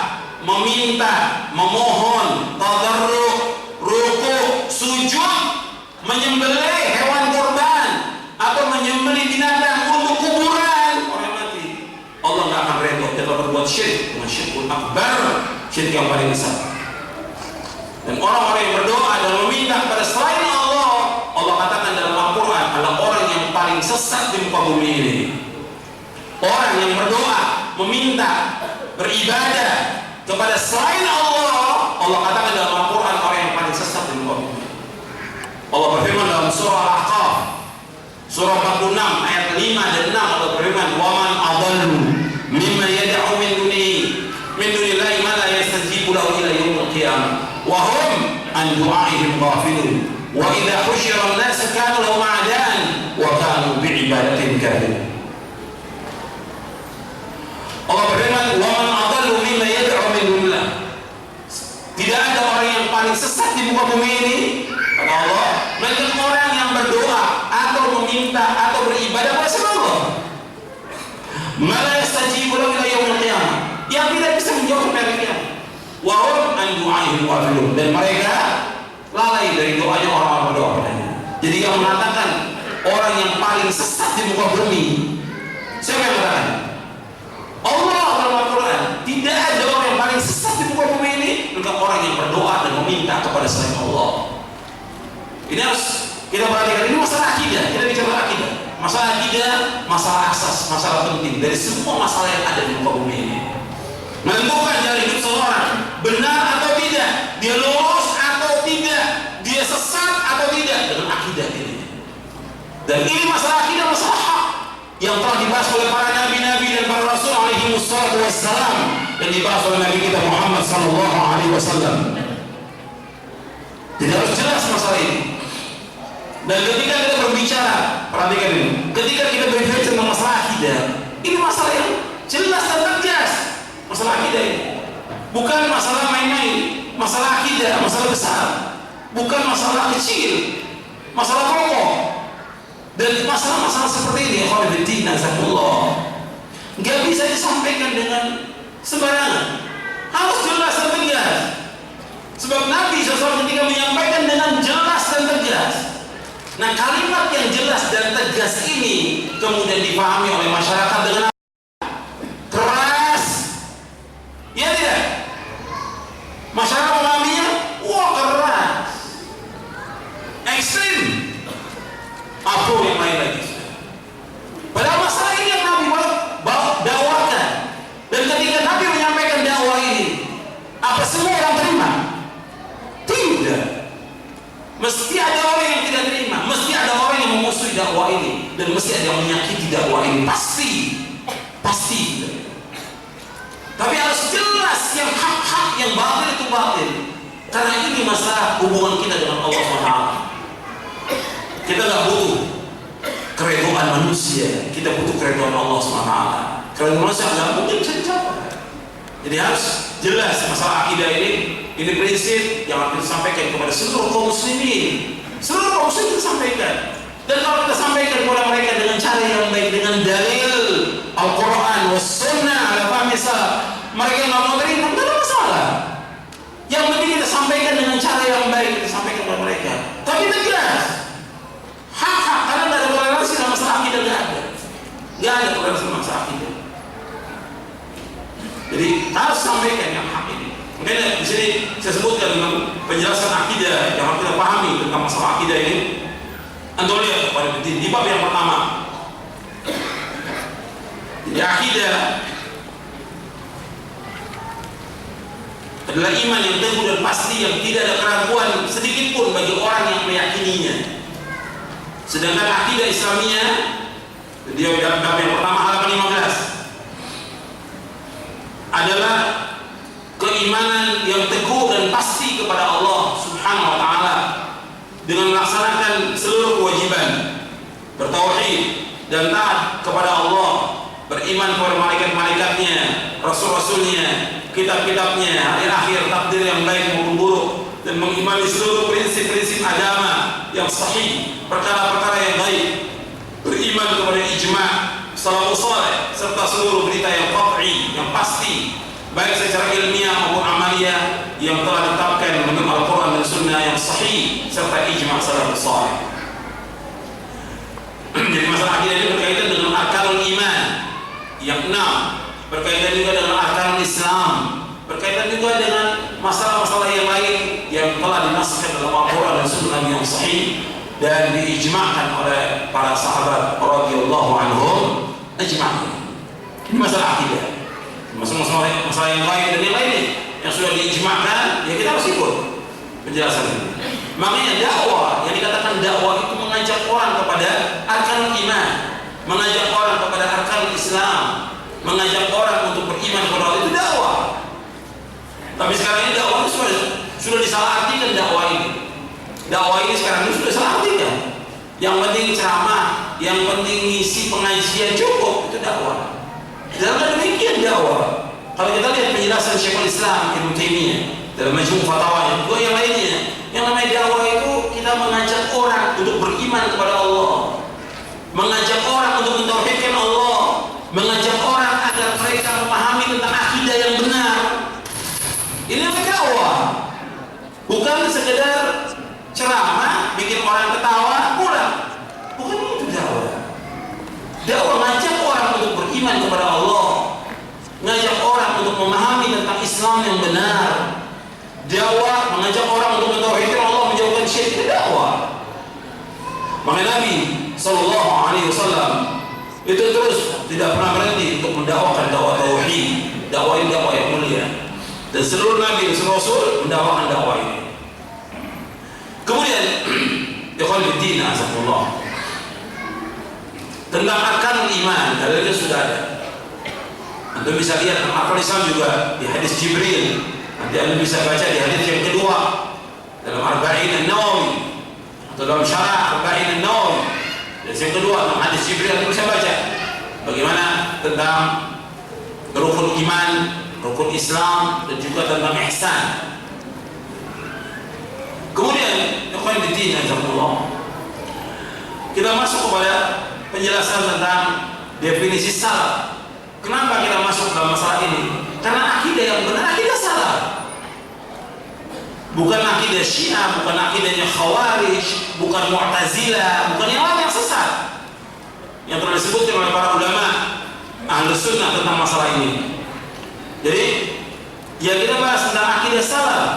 meminta, memohon, tadarruk, rukuk, sujud, menyembelih hewan kurban atau menyembelih binatang untuk kuburan orang mati, Allah nggak akan redha. Dia telah berbuat syirik dengan syirkul akbar, syirik yang paling besar. Dan orang-orang yang berdoa dan meminta kepada selain Allah, Allah katakan dalam Al-Quran adalah orang yang paling sesat di muka bumi ini. Orang yang berdoa, meminta, beribadah kepada selain Allah, Allah katakan dalam Al-Quran orang yang paling sesat di muka bumi. Allah berfirman dalam surah Al-Ahqaf surah 46 ayat 5 dan 6, Allah berfirman, wa man adallu mimma yad'u min dunillahi ma la yastajibu lahu ila yaumil qiyamah wa hum an du'aihim ghafilun wa idza husyira an-nas kanu lahum a'daan wa kanu bi'ibadatihim kafirin. Allah berfirman, wa man adallu mimma yad'u min dunillah. Tidak ada orang yang paling sesat di muka bumi ini, kata Allah, melainkan orang yang berdoa atau meminta atau beribadah kepada selain Allah. Ma la yastajibu lahu ila yaumil qiyamah, yang tidak bisa menjawab sampai hari kiamat. Wa hum an du'aihim ghafilun, dan mereka lalai dari doanya orang-orang berdoa padanya. Jadi yang mengatakan orang yang paling sesat di muka bumi, siapa yang mengatakan? Allah dalam Al-Quran. Tidak ada orang yang paling sesat di muka bumi ini melainkan orang yang berdoa dan meminta kepada selain Allah. Ini harus kita perhatikan. Ini masalah akidah. Kita bicara akidah. Masalah akidah, masalah asas, masalah penting dari semua masalah yang ada di muka bumi ini. Menentukan jalan hidup seseorang benar atau tidak, dia lurus atau tidak, dia sesat atau tidak, dengan akidah ini. Dan ini masalah akidah, masalah hak yang telah dibahas oleh para nabi-nabi dan para rasul alaihi wassalam, dan dibahas oleh Nabi kita Muhammad sallallahu alaihi wasallam. Jadi harus jelas masalah ini. Dan ketika kita berbicara, perhatikan ini, ketika kita berbicara tentang masalah akidah, ini masalah yang jelas dan tegas. Masalah akidah ini bukan masalah main-main. Masalah akidah, masalah besar, bukan masalah kecil, masalah pokok. Dan masalah-masalah seperti ini, nggak bisa disampaikan dengan sembarangan. Harus jelas dan tegas. Sebab Nabi SAW ketika menyampaikan dengan jelas dan tegas. Nah, kalimat yang jelas dan tegas ini kemudian dipahami oleh masyarakat dengan keras. Ya tidak? Masyarakat memahaminya, wah keras, ekstrim, apa yang lain lagi. Padahal masalah ini yang Nabi dakwakan. Dan ketika Nabi menyampaikan dakwah ini, apa semua orang terima? Tidak. Mesti ada orang yang tidak terima, mesti ada orang yang memusuhi dakwah ini, dan mesti ada yang menyakiti dakwah ini. Pasti. Tapi harus jelas yang hak-hak, yang batil itu batil. Karena ini masalah hubungan kita dengan Allah SWT. Kita nggak butuh keredoan manusia, kita butuh keredoan Allah SWT. Keredoan manusia nggak mungkin bisa dicapai. Jadi harus jelas masalah akidah ini prinsip yang harus disampaikan kepada seluruh kaum muslimin. Seluruh kaum muslimin kita sampaikan. Dan kalau kita sampaikan kepada mereka dengan cara yang baik, dengan dalil Al-Quran was Sunnah ala fahmi salaf, mereka nggak mau terima, tidak ada masalah. Yang penting kita sampaikan dengan cara yang baik, kita sampaikan kepada mereka. Tapi tegas, hak-hak, karena tidak ada toleransi dalam masalah akidah, tidak ada. Nggak ada pembahasan masalah akidah. Jadi harus sampaikan yang hak ini. Makanya di sini saya sebutkan dengan penjelasan akidah yang harus kita pahami tentang masalah akidah ini. Anda lihat pada di bab yang pertama. Jadi akidah adalah iman yang teguh dan pasti yang tidak ada keraguan sedikit pun bagi orang yang meyakininya. Sedangkan akidah Islamiyah dia bab yang pertama halaman 15 adalah keimanan yang teguh dan pasti kepada Allah Subhanahu wa taala dengan melaksanakan seluruh kewajiban, bertauhid dan taat kepada Allah, beriman kepada malaikat-malaikatnya, rasul-rasulnya, kitab-kitabnya, hari akhir, takdir yang baik maupun buruk, dan mengimani seluruh prinsip-prinsip agama yang sahih, perkara-perkara yang baik, beriman kepada ijma', salafus saleh, serta seluruh berita yang qat'i, yang pasti, baik secara ilmiah maupun amaliyah yang telah ditetapkan menurut Al-Quran dan Sunnah yang sahih, serta ijma' salafus saleh. Jadi masalah akidah ini berkaitan dengan arkanul iman yang 6, berkaitan juga dengan arkanul Islam, berkaitan juga dengan masalah-masalah yang lain yang telah dinaskhkan dalam Al-Quran dan Sunnah yang sahih dan diijma'kan oleh para sahabat radhiyallahu anhum ajma'in. Ini masalah akidah. Masalah yang lain dan yang lainnya yang sudah diijma'kan, ya kita harus ikut penjelasan ini. Makanya dakwah, yang dikatakan dakwah itu mengajak orang kepada arkanul iman, mengajak orang kepada arkanul Islam, mengajak orang untuk beriman kepada Allah, itu dakwah. Tapi sekarang ini dakwah itu sudah disalahartikan dakwah ini. Dakwah ini sekarang ini sudah salah artikan. Yang penting ceramah, yang penting ngisi pengajian cukup, itu dakwah. Dalam demikian dakwah. Kalau kita lihat penjelasan Syekhul Islam Ibnu Taimiyah dalam Majmu' Fatawanya, juga yang lainnya, yang namanya dakwah itu kita mengajak orang untuk beriman kepada Allah, mengajak orang untuk mentauhidkan Allah, mengajak orang agar mereka memahami tentang akidah yang benar. Ini namanya dakwah. Bukan sekedar ceramah, bikin orang ketawa, pulang. Bukan itu dakwah. Dakwah ngajak orang untuk beriman kepada Allah, ngajak orang untuk memahami tentang Islam yang benar. Dakwah mengajak orang untuk mentauhidkan Allah, menjauhkan syirik, itu dakwah. Maka Nabi sallallahu alaihi wasallam itu terus tidak pernah berhenti untuk mendakwakan dakwah tauhid, dakwah ini dakwah yang mulia. Dan seluruh nabi dan seluruh rasul mendakwakan dakwah ini. Kemudian ikhwan fillah azzakumullah, tentang arkanul iman, dalilnya sudah ada. Anda bisa lihat dalam Al-Quran Islam juga di hadis Jibril. Nanti Anda bisa baca di hadis yang kedua dalam Arba'in An-Nawawi atau dalam Syarah Arba'in An-Nawawi. Dan yang kedua dalam hadis Jibril Anda bisa baca bagaimana tentang rukun iman, rukun Islam, dan juga tentang ihsan. Kemudian ikhwan fillah azzakumullah, kita masuk kepada penjelasan tentang definisi salaf. Kenapa kita masuk dalam masalah ini? Karena akidah yang benar, akidah salaf. Bukan akidah Syiah, bukan akidahnya Khawarij, bukan Mu'tazilah, bukan yang lain yang sesat, yang telah disebutkan oleh para ulama Ahlus Sunnah tentang masalah ini. Jadi, yang kita bahas tentang akidah salaf,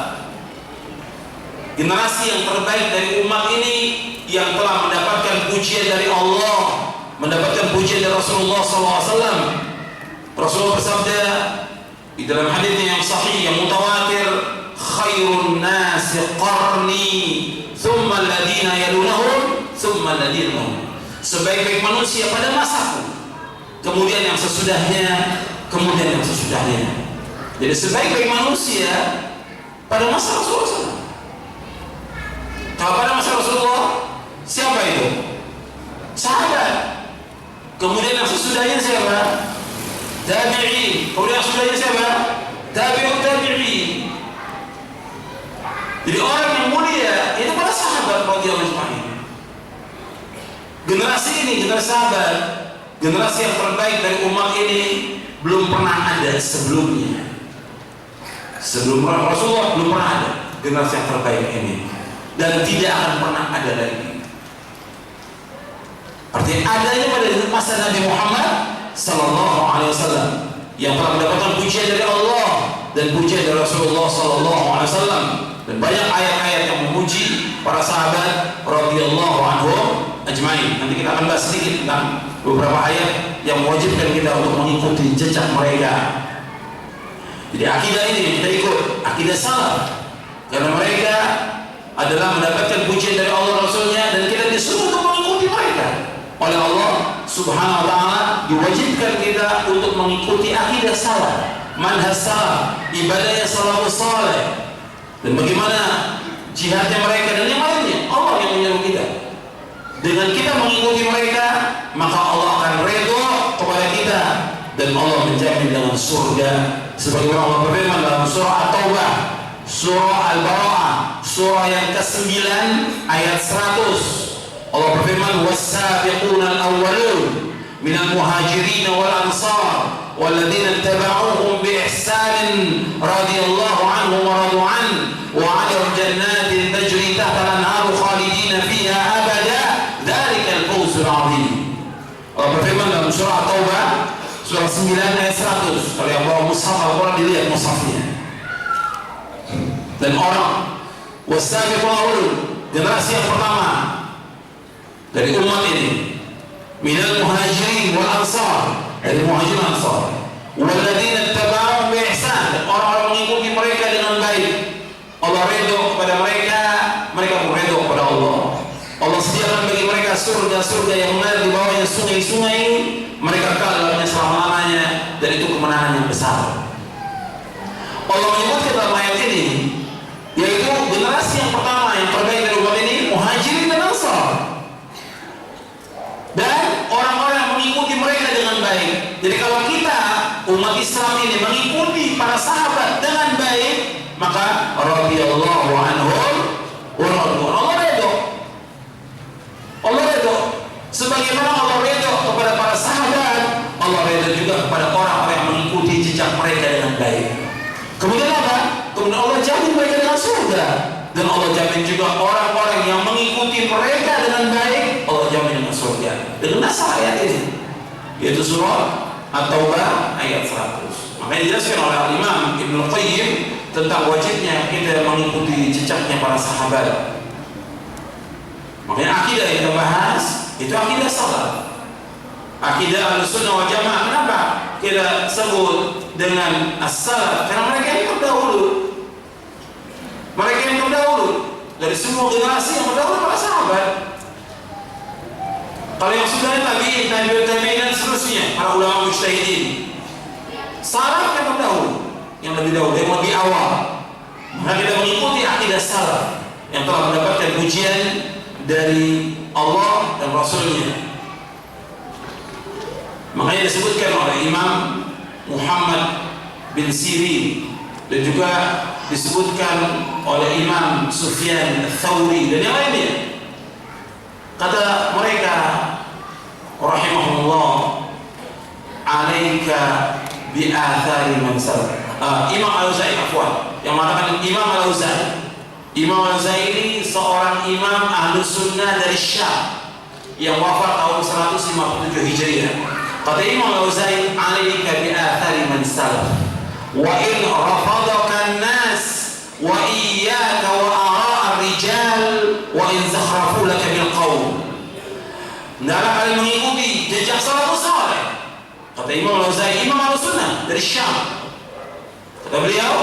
generasi yang terbaik dari umat ini yang telah mendapatkan pujian dari Allah, mendapatkan pujian dari Rasulullah SAW. Rasulullah bersabda di dalam hadisnya yang sahih, yang mutawatir, khairun nasi qarni, thumma alladhina yalunahum, thumma alladhina lahum. Sebaik-baik manusia pada masaku, kemudian yang sesudahnya, kemudian yang sesudahnya. Jadi sebaik-baik manusia pada masa Rasulullah SAW. Kalau pada masa Rasulullah, siapa itu? Sahabat. Kemudian yang sesudahnya siapa? Tabi'in. Kemudian yang sesudahnya siapa? Tabi'ut tabi'in. Jadi orang yang mulia itu pada sahabat radhiyallahu anhum. Generasi ini, generasi sahabat, generasi yang terbaik dari umat ini belum pernah ada sebelumnya. Sebelum Rasulullah belum pernah ada generasi yang terbaik ini, dan tidak akan pernah ada lagi. Artinya adanya pada masa Nabi Muhammad sallallahu alaihi wasallam yang telah mendapatkan pujian dari Allah dan pujian dari Rasulullah sallallahu alaihi wasallam, dan banyak ayat-ayat yang memuji para sahabat radhiyallahu anhum ajmain. Nanti kita akan bahas sedikit tentang beberapa ayat yang mewajibkan kita untuk mengikuti jejak mereka. Jadi akidah ini kita ikut, akidah salaf, karena mereka adalah mendapatkan pujian dari Allah Rasulnya, dan kita disuruh untuk mengikuti mereka. Oleh Allah Subhanahu wa ta'ala diwajibkan kita untuk mengikuti akidah salaf, manhaj salaf, ibadahnya salafus saleh, dan bagaimana jihadnya mereka dan yang lainnya. Allah yang menyuruh kita. Dengan kita mengikuti mereka, maka Allah akan redha kepada kita, dan Allah menjamin dengan surga. Sebagaimana Allah berfirman dalam surah At-Taubah, surah Al-Bara'ah, surah yang ke-9 ayat 100. Allah berfirman, was-sabiquna al-awwalun minal muhajirin wal ansar walladzina ittaba'uuhum bi ihsanin radhiyallahu anhum wa radu an wa 'alal jannatin tajri tahtaha al-anharu khalidina fiha abada dzalikal fawzul 'adzim. Allah berfirman dalam surah At-Taubah surah 9 ayat 100. Kalau yang bawa mushaf Al-Quran dilihat mushafnya. Dan orang was-sabiqul awwalun, generasi yang pertama dari umat ini, minal muhajirin wal ansar, dari muhajirin ansar, walladzina ittaba'uhum bi ihsan, dan orang-orang mengikuti mereka dengan baik. Allah ridho kepada mereka, mereka pun ridho kepada Allah. Allah sediakan bagi mereka surga-surga yang mengalir di bawahnya sungai-sungai, mereka kekal dalamnya selama-lamanya, dan itu kemenangan yang besar. Allah menyebutkan dalam ayat ini, yaitu generasi yang pertama yang terbaik dari umat ini, muhajirin dan ansar, dan orang-orang yang mengikuti mereka dengan baik. Jadi kalau kita umat Islam ini mengikuti para sahabat dengan baik, maka radhiyallahu anhum wa radu an. Allah redha. Allah redha. Sebagaimana Allah redha kepada para sahabat, Allah redha juga kepada orang-orang yang mengikuti jejak mereka dengan baik. Kemudian apa? Kemudian Allah jamin mereka dengan surga, dan Allah jamin juga orang-orang yang mengikuti mereka dengan baik, Allah jamin dengan surga. Dengan nasar ayat ini, yaitu surah At-Taubah ayat 100. Makanya dijelaskan oleh Imam Ibnu Qayyim tentang wajibnya kita mengikuti jejaknya para sahabat. Makanya akidah yang kita bahas itu akidah salaf, akidah Ahlussunnah wal Jamaah. Kenapa kita sebut dengan as-salaf? Karena mereka yang terdahulu, mereka yang terdahulu dari semua generasi yang terdahulu para sahabat. Kalau yang sudah tabi'in, tabi'in dan seterusnya, para ulama mujtahidin, salaf yang terdahulu, yang lebih dahulu, yang lebih awal. Maka kita mengikuti akidah salaf yang telah mendapatkan pujian dari Allah dan Rasulnya. Makanya disebutkan oleh Imam Muhammad bin Sirin, dan juga disebutkan oleh Imam Sufyan Ats-Tsauri dan yang lainnya. Kata mereka rahimahullah, alaika bi athari man salaf. Imam Al-Auza'i, afwan, yang mengatakan Imam Al-Auza'i. Imam Al-Auza'i ini seorang imam Ahlus Sunnah dari Syam yang wafat tahun 157 Hijriah. Kata Imam Al-Auza'i, alaika bi athari man salaf wa in rafadaka an-nas wa iyyaka wa ara' ar-rijal wa in zakhrafu laka bil qawl. Hendaklah kalian mengikuti jejak salafus saleh. Kata Imam Al-Auza'i, Imam Al-Sunnah dari Syam. Kata beliau,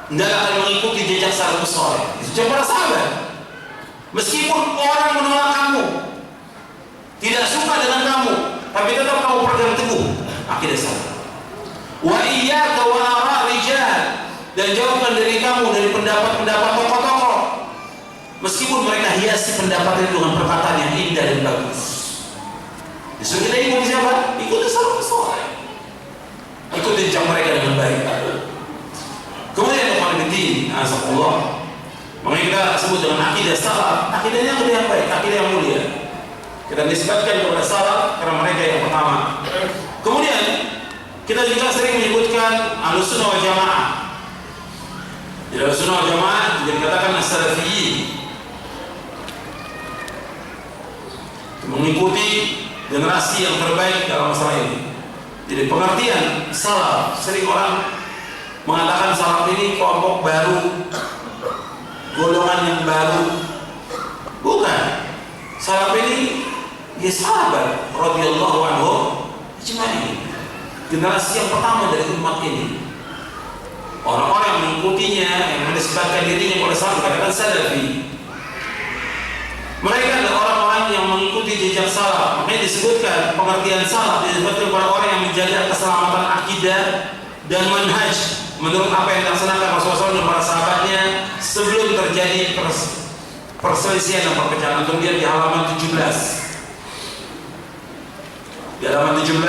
hendaklah kalian mengikuti jejak salafus saleh. Itu para sahabat. Meskipun orang menolak kamu, tidak suka dengan kamu, tapi tetap kamu pegang teguh akidah salaf. Wa iyyaka wa ara' rijal, dan jauhkan dari kamu dari pendapat-pendapat tokoh-tokoh, meskipun mereka hiasi pendapatnya dengan perkataan yang indah dan bagus. Disuruh kita ikuti siapa? Ikuti salafus saleh, ikuti jejak mereka dengan baik. Kemudian Allah, makanya kita sebut dengan akidah salaf, akidahnya yang baik, akidah yang mulia. Kita nisbatkan kepada salaf karena mereka yang pertama. Kemudian kita juga sering menyebutkan Ahlussunnah wal Jamaah. Di Ahlussunnah wal Jamaah juga dikatakan as-salafiyyin. mengikuti generasi yang terbaik dalam masalah ini. Jadi pengertian salaf, sering orang mengatakan salaf ini kelompok baru, golongan yang baru. Bukan. Salaf ini ya sahabat radhiyallahu anhu ajma'in, generasi yang pertama dari umat ini. Orang-orang yang mengikutinya, yang menisbatkan dirinya kepada salaf dikatakan salafi. Mereka adalah orang-orang yang mengikuti jejak salaf. Makanya disebutkan pengertian salaf disebutkan kepada orang yang menjaga keselamatan akidah dan manhaj menurut apa yang dilaksanakan Rasulullah SAW dan para sahabatnya sebelum terjadi perselisihan dan perpecahan. Kemudian di halaman 17. Di halaman 17,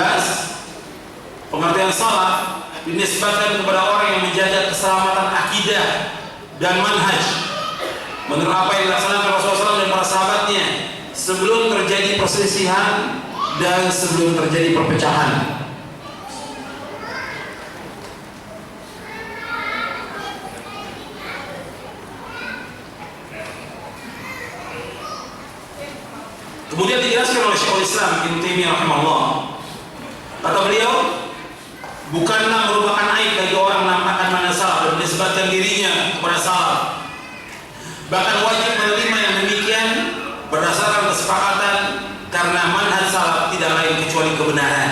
pengertian salaf dinisbatkan kepada orang yang menjaga keselamatan akidah dan manhaj menurut apa yang dilaksanakan Rasulullah SAW dan para sahabatnya sebelum terjadi perselisihan dan sebelum terjadi perpecahan. Kemudian dijelaskan oleh Syekhul Islam Ibnu Taimiyah rahimahullah. Kata beliau, bukanlah merupakan aib bagi orang menampakkan mana salaf dan menisbatkan dirinya kepada salaf. Bahkan wajib menerima yang demikian berdasarkan kesepakatan karena manhaj salaf tidak lain kecuali kebenaran.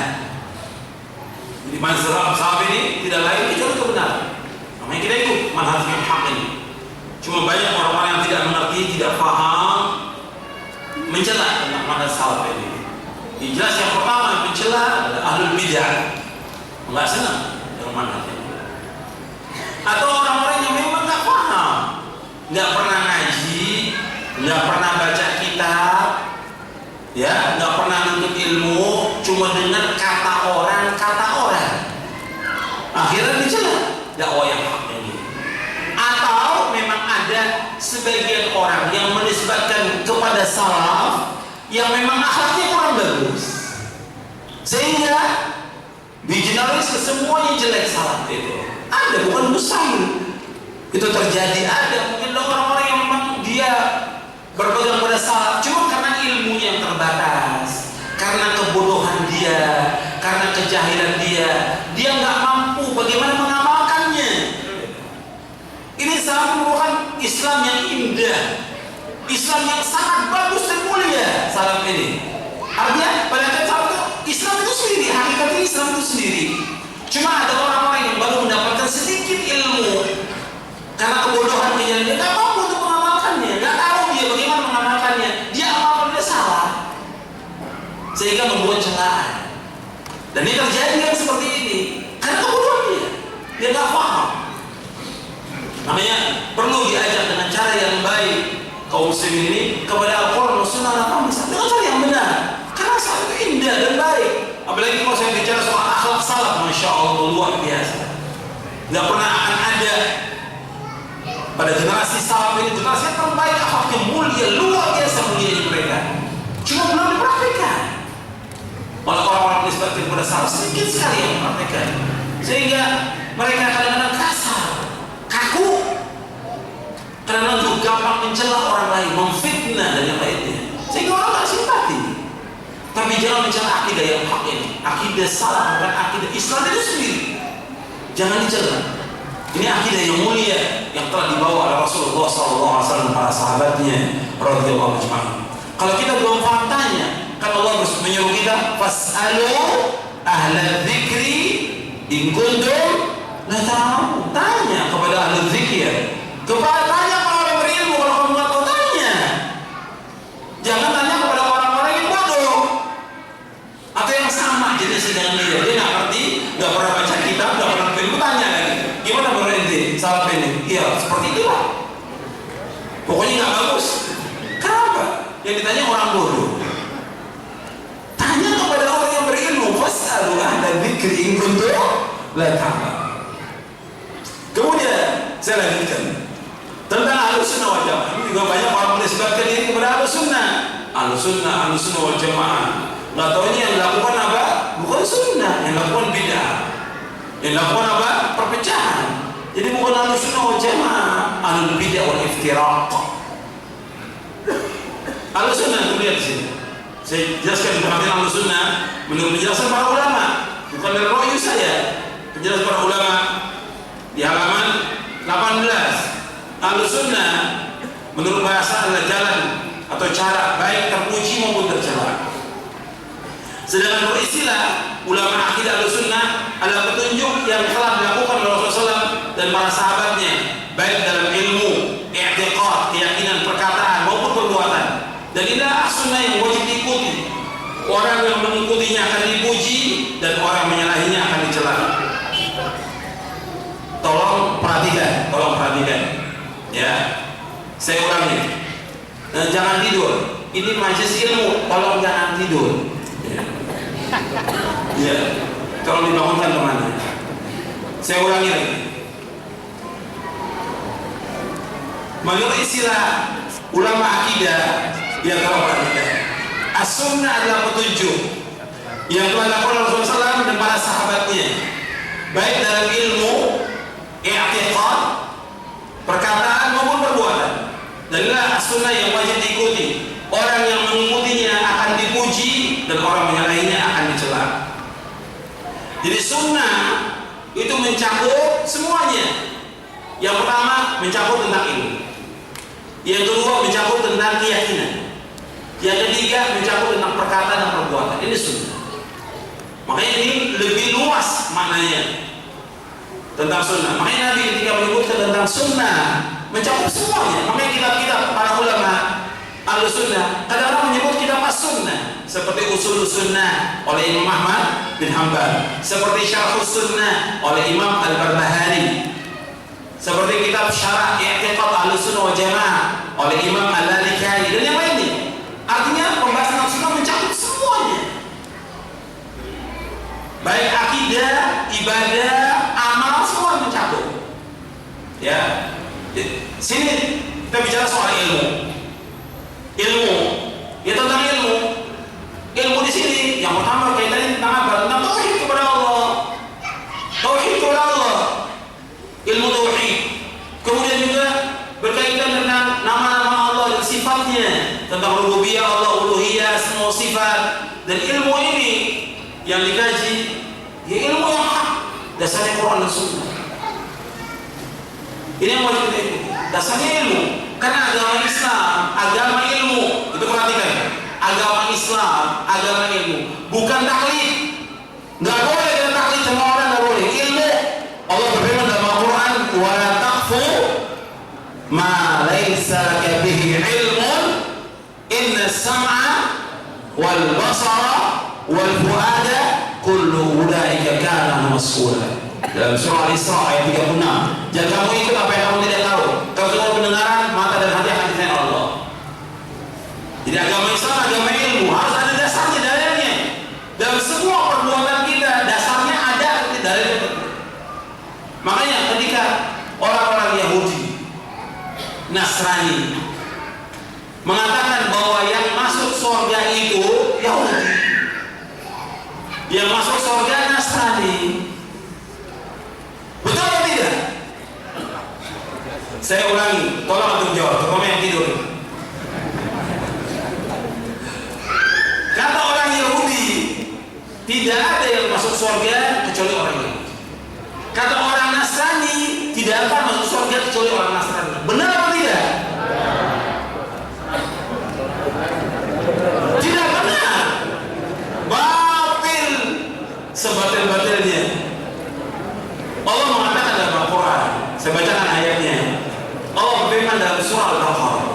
Jadi manhaj salaf ini tidak lain kecuali kebenaran. Namanya kita ikut manhaj yang hak ini. Cuma banyak orang-orang yang tidak mengerti, tidak paham, mencela tentang manhaj salaf ini. Jelas yang pertama mencela adalah ahlul bidah, nggak senang dengan manhaj ini. Atau orang-orang yang memang nggak paham, nggak pernah ngaji, nggak pernah baca kitab, ya, nggak pernah nuntut ilmu, cuma dengar kata orang, akhirnya dicela dakwah yang hak ini. Atau memang ada sebagian orang yang menisbatkan kepada salaf yang memang akhlaknya kurang bagus, sehingga digeneralis ke semuanya jelek salaf itu. Ada, bukan mustahil itu terjadi. Ada mungkin orang-orang yang memang dia berpegang pada salaf cuma karena ilmunya yang terbatas, karena kebodohan dia, karena kejahilan dia nggak mampu bagaimana mengamalkannya. Ini salaf merupakan Islam yang indah, Islam yang sangat bagus dan mulia. Salaf ini artinya pada saat itu Islam itu sendiri, hakikatnya Islam itu sendiri. Cuma ada orang-orang yang baru mendapatkan sedikit ilmu karena kebodohan dia nggak mampu untuk mengamalkannya, nggak tahu dia bagaimana mengamalkannya, dia amalkan dia salah, sehingga membuat celaan. Dan ini terjadi kan seperti ini karena kebodohan dia nggak paham. Namanya perlu diajak dengan cara yang baik kaum muslimin ini kepada Al-Quran dan Sunnah dengan cara yang benar, karena salaf itu indah dan baik. Apalagi kalau saya bicara soal akhlak salaf, masya Allah luar biasa. Nggak pernah akan ada pada generasi salaf ini, generasi yang terbaik, akhlaknya mulia, luar biasa mulia mereka. Cuma belum dipraktikkan. Malah orang-orang nisbatkan kepada salaf sedikit sekali yang mempraktikkan, sehingga mereka kadang-kadang kasar, kaku, kadang-kadang juga gampang mencela orang lain, memfitnah dan yang lainnya, sehingga orang tak simpati. Tapi jangan mencela akidah yang hak ini. Akidah salah bukan akidah Islam itu sendiri. Jangan dicela. Ini akidah yang mulia yang telah dibawa oleh Rasulullah SAW dan para sahabatnya radhiyallahu anhum. Kalau kita belum paham tanya, kan Allah menyuruh kita fas'alu ahla dzikri in kuntum la ta'lamun. Tanya kepada ahli dzikir. Tanya para orang berilmu kalau kamu nggak tahu, tanya. Jangan tanya kepada orang-orang yang bodoh atau yang sama jenisnya dengan dia nggak ngerti, nggak pernah baca kitab, nggak pernah ilmu, tanya lagi. Gimana menurut ente salaf ini? Iya, seperti itulah. Pokoknya nggak bagus. Kenapa? Yang ditanya orang bodoh. Tanya kepada orang yang berilmu. Fas'alu ahla dzikri in kuntum la ta'lamun. Kemudian saya lanjutkan tentang Ahlus Sunnah wal Jamaah. Ini juga banyak orang menisbatkan diri kepada Ahlus Sunnah. Ahlus Sunnah wal Jamaah. Nggak tahu ini yang dilakukan apa? Bukan sunnah, yang dilakukan bid'ah. Yang dilakukan apa? Perpecahan. Jadi bukan Ahlus Sunnah wal Jamaah, Ahlul Bid'ah wal Iftiraq. Ahlus Sunnah kemudian di sini. Saya jelaskan pengertian Ahlussunnah menurut penjelasan para ulama, bukan dari royu saya. Penjelasan para ulama di halaman 18. Ahlussunnah menurut bahasa adalah jalan atau cara baik terpuji maupun tercela. Sedangkan beristilah ulama akidah Ahlussunnah adalah petunjuk yang telah dilakukan oleh Rasulullah SAW dan para sahabatnya, baik dalam ilmu, i'tiqad, keyakinan, perkataan maupun perbuatan. Dan inilah as-sunnah yang wajib diikuti. Orang yang mengikutinya akan dipuji dan orang menyalahinya akan dicela. Tolong perhatikan. Ya, saya ulangi. Jangan tidur. Ini majelis ilmu, tolong jangan tidur. Ya, tolong dibangunkan temannya. Saya ulangi lagi. Menurut istilah ulama akidah yang telah perhatikan, as-sunnah adalah petunjuk yang telah dilakukan oleh Rasulullah SAW dan para sahabatnya, baik dalam ilmu, i'tiqad, perkataan maupun perbuatan. Dan inilah as-sunnah yang wajib diikuti. Orang yang mengikutinya akan dipuji dan orang menyalahinya akan dicela. Jadi sunnah itu mencakup semuanya. Yang pertama mencakup tentang ilmu, yang kedua mencakup tentang keyakinan, yang ketiga mencakup tentang perkataan dan perbuatan. Ini sunnah. Makanya ini lebih luas maknanya tentang sunnah. Makanya Nabi ketika menyebutkan tentang sunnah mencakup semuanya. Makanya kitab-kitab para ulama Ahlussunnah kadang-kadang menyebut kitab as-sunnah, seperti Ushul Sunnah oleh Imam Ahmad bin Hanbal, seperti Syarhus Sunnah oleh Imam Al-Barbahari, seperti kitab Syarah I'tiqad Ahlussunnah wal Jamaah oleh Imam Al-Lalikai dan yang lainnya. Artinya pembahasan sunnah mencakup semuanya, baik akidah, ibadah, amal, semua mencakup. Ya, sini kita bicara soal ilmu. Ya tentang ilmu di sini yang pertama kaitannya tentang apa? Tentang tauhid kepada Allah. Ilmu tauhid. Kemudian juga berkaitan dengan nama-nama Allah dan sifatnya, tentang rububiyah Allah, uluhiyah, semua sifat. Dan ilmu ini yang dikaji, ya ilmu yang hak, dasarnya Quran dan Sunnah. Ini yang wajib kita ikuti. Dasarnya ilmu. Karena agama Islam, agama ilmu. Itu perhatikan. Agama Islam, agama ilmu, bukan taklid. Nggak boleh kita taklid sama orang, nggak boleh. Ilmu. Allah berfirman dalam Al-Quran, wa la taqfu ma laysa laka bihi ilmun inna as-sam'a wal basara wal fuada kullu ulaika kana mas'ula. Dalam surah Al-Isra ayat 36. Jangan kamu ikut apa yang kamu tidak tahu. Kau semua pendengaran, mata dan hati akan ditanya Allah. Jadi agama Islam, agama ilmu, harus ada dasarnya, dalilnya. Dalam semua perbuatan kita, dasarnya ada dalilnya. Makanya ketika orang-orang Yahudi, Nasrani mengatakan bahwa yang masuk surga itu Yahudi, yang masuk surga Nasrani, betul atau tidak? Saya ulangi, tolong untuk jawab, terutama yang tidur. Kata orang Yahudi, tidak ada yang masuk surga kecuali orang Yahudi. Kata orang Nasrani, tidak akan masuk surga kecuali orang Nasrani. Benar atau tidak? Tidak benar. Batil sebatil-batilnya. Allah mengatakan dalam Al-Quran, saya bacakan ayatnya. Allah berfirman dalam surah Al-Baqarah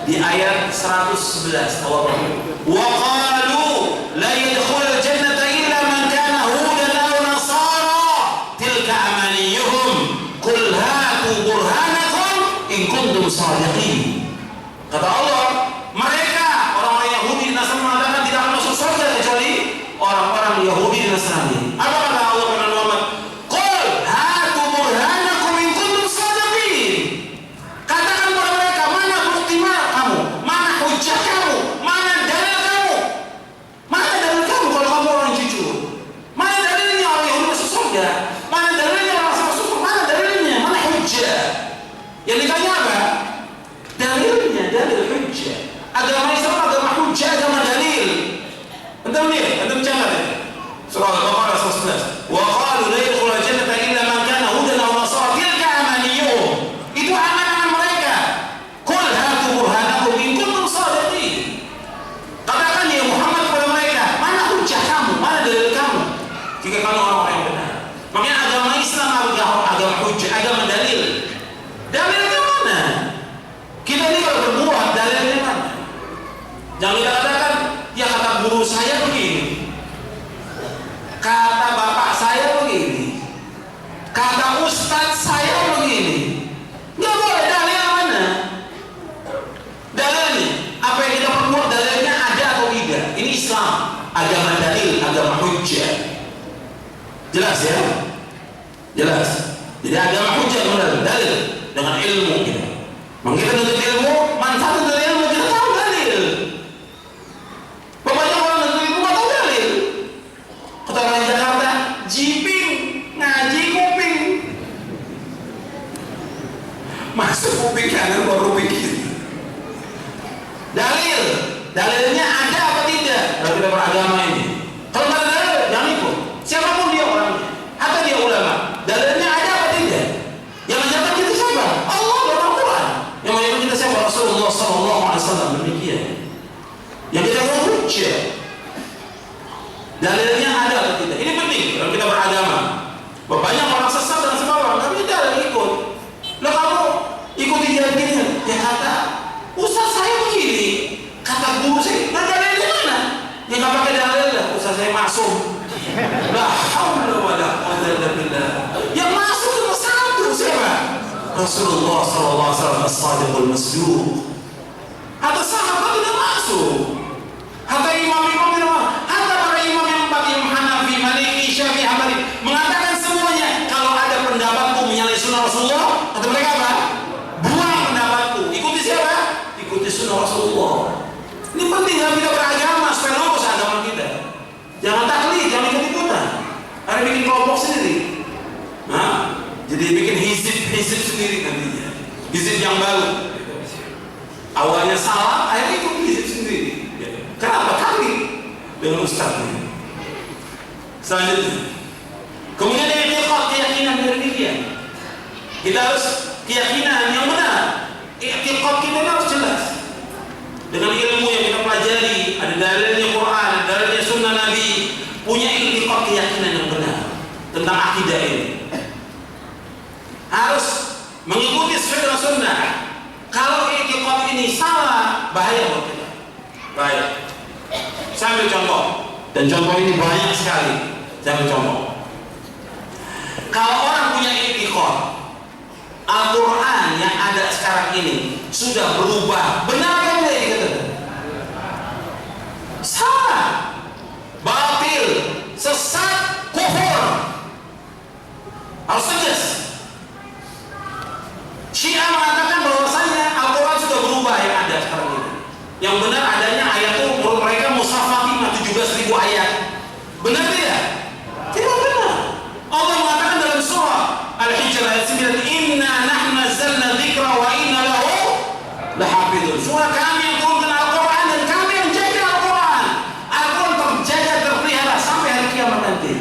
di ayat 111. Allah berfirman, wa qalu la yadkhulul jannata illa man kana hudan aw nasara tilka amaniyuhum qul hatu burhanakum in kuntum shadiqin. Kata Allah, mereka orang-orang Yahudi dan Nasrani mengatakan tidak akan masuk surga kecuali orang-orang Yahudi dan Nasrani. Apa kata Allah kepada Muhammad? Qul hatu burhanakum in kuntum shadiqin. Katakan kepada mereka, mana bukti kamu, mana hujah kamu, mana dalil kamu, mana dalil kamu kalau kamu orang jujur, mana dalilnya orang Yahudi masuk surga, mana dalilnya orang masuk surga, mana dalilnya, mana hujah. Yang ditanya apa? Dalilnya, dalil hujah. Agama Islam agama hujah, agama dalil. jika kamu orang-orang yang benar. Makanya agama Islam agama hujjah, agama dalil. Dalilnya mana? Kita ini kalau berbuat, dalilnya mana? Jangan kita katakan, ya kata guru saya begini, kata bapak saya begini, kata ustadz saya begini. Nggak boleh. Dalil mana? Dalilnya apa yang kita perbuat, dalilnya ada atau tidak? Ini Islam, agama dalil, agama hujjah. Jelas ya? Jelas. Jadi agama hujjah dengan dalil, dengan ilmu kita. Maka kita nuntut ilmu, manfaat dari ilmu kita tahu dalil. Pokoknya orang nuntut ilmu nggak tahu dalil. Kata orang Jakarta, jiping, ngaji kuping. Masuk kuping kanan baru pikir. Dalil, dalilnya ada apa tidak? Kalau kita beragama ini. Kalau nggak ada dalil, jangan ikut. Siapapun dia orangnya, atau dia ulama, dalilnya ada apa tidak? Yang menjawab kita siapa? Allah dan Al-Quran. Yang menjawab kita siapa? Rasulullah SAW. Demikian. Yang kita hujjah, dalilnya ada atau tidak? Ini penting kalau kita beragama. Banyak orang sesat dan sebagainya, tapi kita ada ikut. Lah kamu ikuti jalan gini, ya kata ustaz saya begini, kata guru saya. Nah dalilnya mana? Ya nggak pakai dalil lah, ustaz saya masuk. La haula wala quwwata illa billah. Yang masuk cuma satu, siapa? Rasulullah SAW, as-sadiqul masduq. Hatta sahabat tidak masuk, hatta imam-imam tidak masuk, hatta para imam yang empat, Imam Hanafi, Maliki, Syafi'i, Hambali mengatakan semuanya kalau ada pendapatku menyalahi sunnah Rasulullah, kata mereka apa? Buang pendapatku, ikuti siapa? Ikuti sunnah Rasulullah. Ini penting dalam kita beragama supaya lurus agama kita. Jangan taklid, jangan ikut-ikutan. Ada bikin kelompok sendiri. Nah, jadi bikin hizib sendiri nantinya. Hizib yang baru. Awalnya salah, akhirnya ikut hizib sendiri. Kenapa? Taklid dengan ustaznya. Selanjutnya, kemudian keyakinan dari demikian. Kita harus keyakinan yang benar. I'tiqad kita harus jelas. Dengan ilmu yang kita pelajari, ada dalilnya Quran, ada dalilnya Sunnah Nabi, punya i'tiqad keyakinan yang benar tentang akidah ini. Harus mengikuti sesuai dengan Sunnah. Kalau i'tiqad ini salah, bahaya buat kita. Bahaya. Saya ambil contoh, dan contoh ini banyak sekali. Saya ambil contoh. Kalau orang punya i'tiqad Al-Quran yang ada sekarang ini sudah berubah, benar kan tidak dikatakan? Salah, batil, sesat, kufur. Harus tegas. Syiah mengatakan bahwasanya Al-Quran sudah berubah yang ada sekarang ini. Yang benar adanya ayat itu menurut mereka mushaf Fatimah 17.000 ayat. Benar tidak? Tidak benar. Allah mengatakan dalam surah Al-Hijr ayat 9, Inna nahnu nazzalna dzikra wa inna lahu lahafidun. Surah kami yang turunkan Al-Quran dan kami yang jaga Al-Quran. Al-Quran terjaga, terpelihara sampai hari kiamat nanti.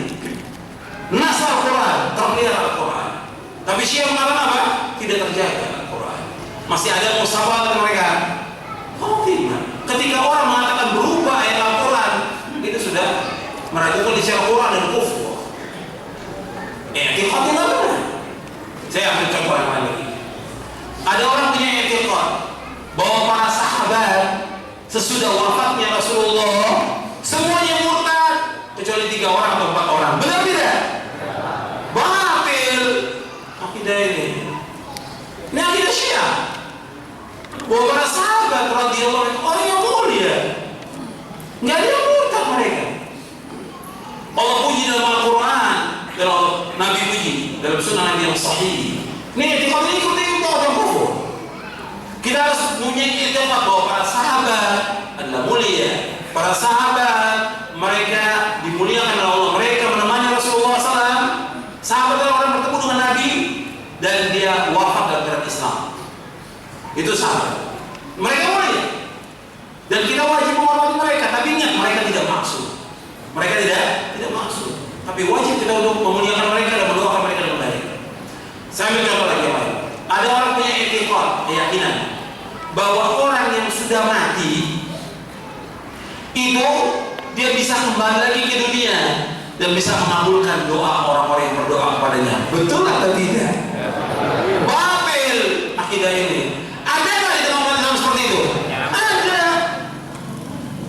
Nas Al-Quran, terpelihara Al-Quran. Tapi Syiah mengatakan apa? Tidak terjaga Al-Quran. Masih ada musabah mereka. Ketika orang mengatakan berubah ayat Al-Quran, itu sudah meragukan isi Al-Quran dan kufur. I'tiqad tidak benar. Saya ambil contoh yang lain lagi. Ada orang punya i'tiqad bahwa para sahabat sesudah wafatnya Rasulullah semuanya murtad kecuali 3 orang atau 4 orang. Benar tidak? Batil akidah ini. Ini akidah Syiah. Bahwa para sahabat radhiyallahu anhum orang yang mulia, nggak ada yang murtad mereka. Allah puji dalam Al-Quran, dalam Nabi puji dalam sunnah Nabi yang sahih. Ini i'tiqad ini ikuti orang kufur. Kita harus punya i'tiqad bahwa para sahabat adalah mulia. Para sahabat mereka dimuliakan oleh Allah. Mereka menemani Rasulullah SAW. Sahabat adalah orang bertemu dengan Nabi dan dia wafat dalam keadaan Islam. Itu sahabat. Mereka mulia. Dan kita wajib menghormati mereka. Tapi ingat, mereka tidak maksud. Mereka tidak maksud. Tapi wajib kita untuk memuliakan mereka dan mendoakan mereka dengan baik. Saya ambil contoh lagi yang lain. Ada orang punya i'tiqad, keyakinan bahwa orang yang sudah mati itu dia bisa kembali lagi ke dunia dan bisa mengabulkan doa orang-orang yang berdoa kepadanya. Betul atau tidak? Batil akidah ini. Ada nggak di tengah umat Islam seperti itu? Ada.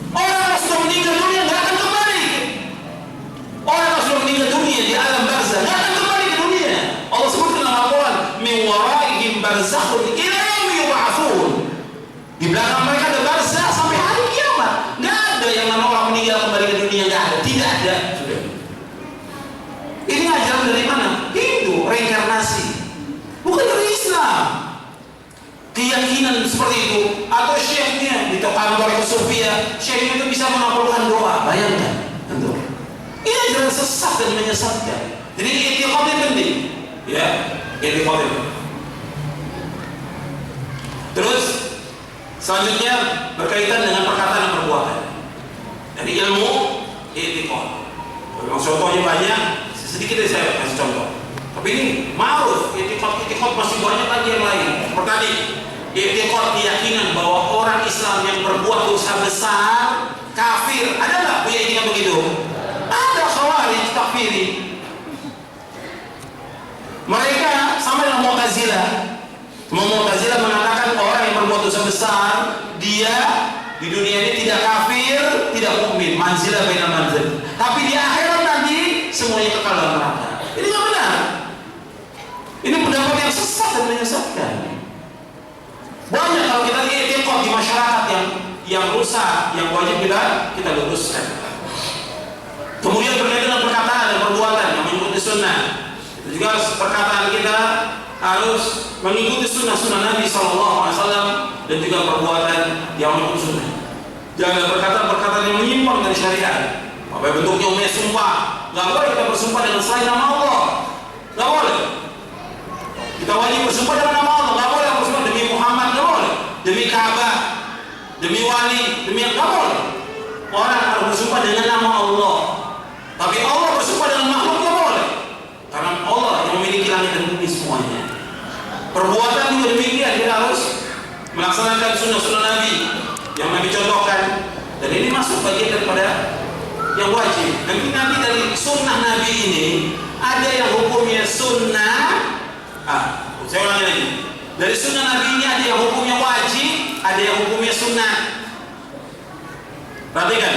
Orang yang sudah meninggal dunia nggak akan kembali. Orang yang sudah meninggal dunia di alam barzakh nggak akan kembali ke dunia. Allah sebutkan dalam Al-Quran, min waraihim barzakhun ila yaumi yub'atsun. Di belakang mereka ada barzakh sampai hari kiamat. Nggak ada yang namanya orang meninggal kembali ke dunia, nggak ada. Tidak ada. Sudah. Ini ajaran dari mana? Hindu, reinkarnasi. Bukan dari Islam. Keyakinan seperti itu, atau syekhnya di kantor Sofia, syekhnya itu bisa mengabulkan doa. Bayangkan, tentu. Ini ajaran sesat dan menyesatkan. Jadi i'tiqad ini penting, ya, i'tiqad ini. Terus selanjutnya berkaitan dengan perkataan dan perbuatan. Jadi ilmu, i'tiqad. Memang contohnya banyak, sedikit dari saya kasih contoh. Tapi ini ma'ruf, i'tiqad masih banyak lagi yang lain. Seperti tadi, i'tiqad keyakinan bahwa orang Islam yang berbuat dosa besar kafir. Ada nggak keyakinan begitu? Ada. Khawarij takfiri. Mereka sama dengan Mu'tazilah. Mu'tazilah mengatakan orang yang berbuat dosa besar, dia di dunia ini tidak kafir, tidak mukmin, manzilah bainal manzil. Tapi di akhirat nanti semuanya kekal dalam neraka. Ini nggak benar. Ini pendapat yang sesat dan menyesatkan. Banyak kalau kita lihat i'tiqad di masyarakat yang rusak, yang wajib kita luruskan. Kemudian berkaitan dengan perkataan dan perbuatan yang mengikuti sunnah. Itu juga perkataan kita harus mengikuti sunnah Nabi SAW dan juga perbuatan yang mengikuti sunnah. Jangan perkataan-perkataan yang menyimpang dari syariat. Apa bentuknya umumnya sumpah? Gak boleh kita bersumpah dengan selain nama Allah. Gak boleh. Kita wajib bersumpah dengan nama Allah. Gak boleh bersumpah demi Muhammad. Gak boleh. Demi Ka'bah, demi wali, demi yang gak boleh. Orang harus bersumpah dengan nama Allah. Tapi Allah bersumpah dengan makhluk gak boleh. Karena Allah yang memiliki langit dan bumi semuanya. Perbuatan juga demikian. Kita harus melaksanakan sunnah Nabi yang Nabi contohkan. Dan ini masuk bagian daripada yang wajib. Nanti dari sunnah Nabi ini ada yang hukumnya sunnah. Saya ulangi lagi. Dari sunnah Nabi ini ada yang hukumnya wajib, ada yang hukumnya sunnah. Perhatikan.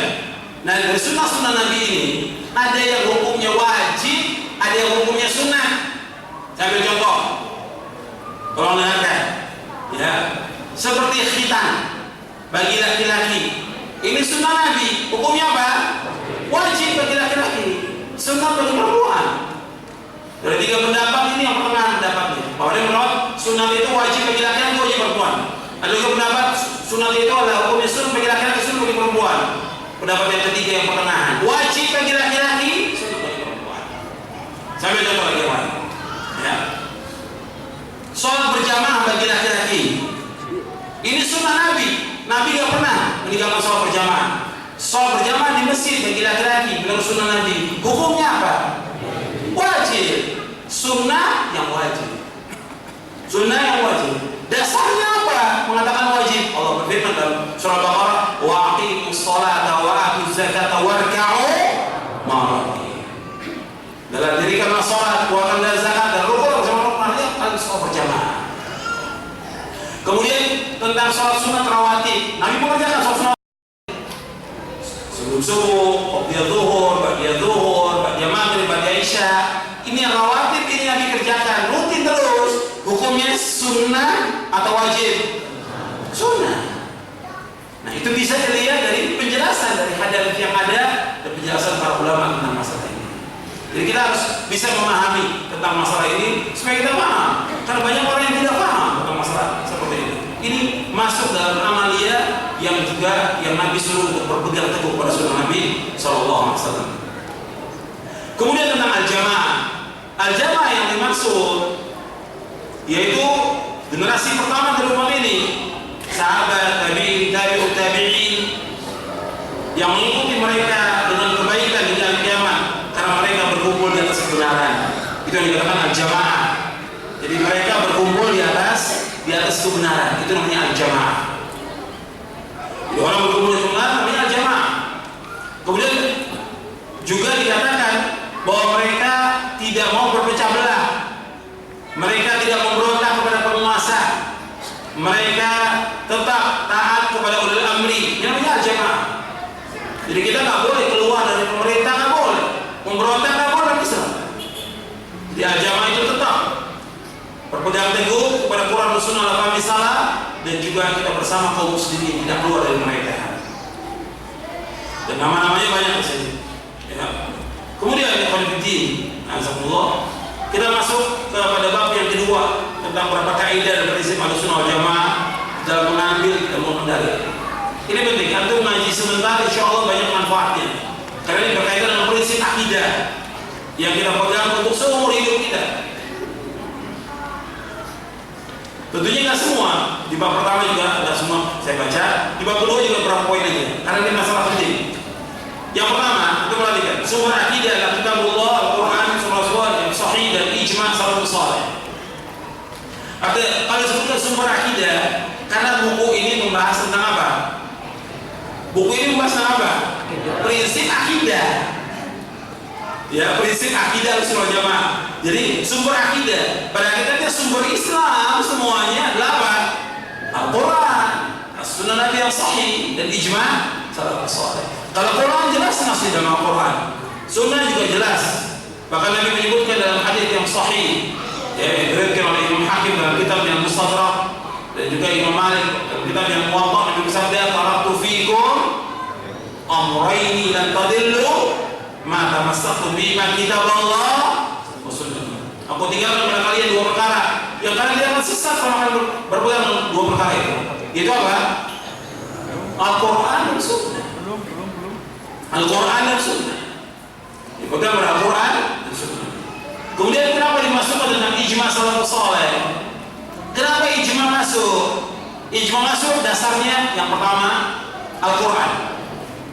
Nah, dari sunnah Nabi ini ada yang hukumnya wajib, ada yang hukumnya sunnah. Saya ambil contoh. Tolong dengarkan. Ya, seperti khitan bagi laki-laki. Ini sunnah Nabi. Hukumnya apa? Wajib bagi laki-laki, sunnah bagi perempuan. Dari tiga pendapat ini yang pertengahan pendapatnya. Bahwa dia menolak sunnah itu wajib bagi laki-laki, wajib perempuan. Ada juga pendapat sunnah itu adalah hukumnya sunnah bagi laki-laki, sunnah bagi perempuan. Pendapat yang ketiga yang pertengahan, wajib bagi laki-laki, sunnah bagi perempuan. Saya ambil contoh lagi yang lain. Ya. Sholat berjamaah bagi laki-laki. Ini sunnah Nabi. Nabi gak pernah meninggalkan sholat berjamaah. Sholat berjamaah di masjid bagi laki-laki menurut sunnah Nabi. Hukumnya apa? Wajib. Sunnah yang wajib. Sunnah yang wajib. Dasarnya apa? Mengatakan wajib. Allah berfirman dalam surah Al-Baqarah, wa aqimus sholata wa atuz zakata warka'u ma'ar-raki'in. Dalam dirikanlah sholat, keluarkanlah zakat dan rukun bersama rukun kalian sholat berjamaah. Kemudian tentang sholat sunat rawatib, Nabi mengerjakan sholat sunat sebelum subuh, ba'da zuhur, ba'da maghrib, ba'da isya. Ini yang rawatib, ini yang dikerjakan rutin terus. Hukumnya sunnah atau wajib? Sunnah. Nah, itu bisa dilihat dari penjelasan dari hadis yang ada dan penjelasan para ulama tentang masalah ini. Jadi kita harus bisa memahami tentang masalah ini supaya kita paham. Karena banyak orang yang tidak paham tentang masalah seperti ini. Ini masuk dalam amalia yang juga yang Nabi suruh untuk berpegang teguh pada sunnah Nabi SAW. Kemudian tentang al-jamaah. Al-jamaah yang dimaksud yaitu generasi pertama dari umat ini, sahabat, tabi'in, tabi'ut tabi'in, yang mengikuti mereka dengan kebaikan hingga kiamat karena mereka berkumpul di atas kebenaran. Itu yang dikatakan al-jamaah. Jadi mereka berkumpul di atas kebenaran. Itu namanya al-jamaah. Jadi orang berkumpul di kebenaran namanya al-jamaah. Kemudian juga dikatakan mereka tetap taat kepada ulil amri. Ini namanya al-jamaah. Jadi kita nggak boleh keluar dari pemerintah, nggak boleh memberontak, nggak boleh bisa. Jadi al-jamaah itu tetap berpegang teguh kepada Quran dan Sunnah al fahmi salah, dan juga kita bersama kaum muslimin tidak keluar dari mereka. Dan nama-namanya banyak di sini. Ya. Kemudian kita masuk kepada bab yang kedua tentang beberapa kaidah dan prinsip Ahlussunnah wal Jamaah dalam mengambil ilmu dalil. Ini penting, antum ngaji sebentar insyaallah banyak manfaatnya. Karena ini berkaitan dengan prinsip akidah yang kita pegang untuk seumur hidup kita. Tentunya nggak semua. Di bab pertama juga nggak semua saya baca. Di bab kedua juga beberapa poin aja. Karena ini masalah penting. Yang pertama, itu perhatikan sumber akidah adalah kitabullah, Al-Quran, Rasulullah yang sahih dan ijma' salafus saleh. Kalau disebutkan sumber akidah, karena buku ini membahas tentang apa? Buku ini membahas tentang apa? Prinsip akidah. Ya, prinsip akidah Ahlussunnah wal Jamaah. Jadi sumber akidah, pada hakikatnya sumber Islam semuanya adalah apa? Al-Quran, As-Sunnah Nabi yang sahih dan ijma' salafus saleh. Kalau Quran jelas nasi dalam Al-Quran, Sunnah juga jelas. Bahkan Nabi menyebutkan dalam hadis yang sahih, ya, diriwayatkan oleh Imam Hakim dalam kitab yang Mustadrak dan juga Imam Malik dalam kitab yang Muwatta, Nabi bersabda, "Taraktu fiikum amrayni lan tadillu ma tamassaktum bima kitaballah wa sunnah." Aku tinggalkan kepada kalian dua perkara yang kalian tidak akan sesat kalau kalian berpegang dua perkara itu. Itu apa? Al-Quran dan Sunnah. Al-Quran dan Sunnah. Dipegang pada Al-Quran dan Sunnah. Kemudian kenapa dimasukkan dengan ijma' salafus saleh? Kenapa ijma' masuk? Ijma' masuk dasarnya yang pertama Al-Quran.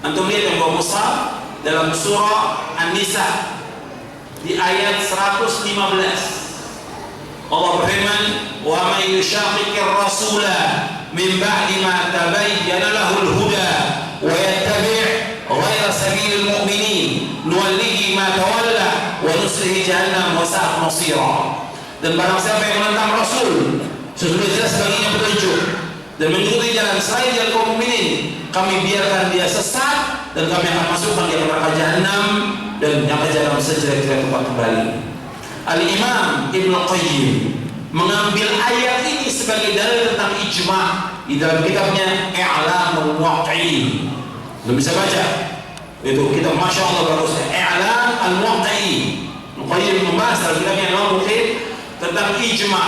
Antum lihat yang bawa mushaf dalam surah An-Nisa di ayat 115. Allah berfirman, "Wa may yushaqiqir rasula min ba'di ma tabayyana lahul huda wa yattabi' ghayra sabilil mu'minin nuwallihi ma tawalla wa nuslihi jahannam wa sa'at masira." Dan barang siapa yang menentang Rasul sesudah jelas baginya petunjuk dan mengikuti jalan selain jalan kaum mukminin, kami biarkan dia sesat dan kami akan masukkan dia ke neraka jahanam dan neraka jahanam sejelek-jelek tempat kembali. Al-Imam Ibnu Qayyim mengambil ayat ini sebagai dalil tentang ijma' di dalam kitabnya I'lamul Muwaqqi'in. Belum bisa baca? Itu kitab Masya Allah bagusnya, I'lam al-Muwaqqi'in. Ibnu Qayyim membahas dalam kitabnya I'lamul Muwaqqi'in tentang ijma'.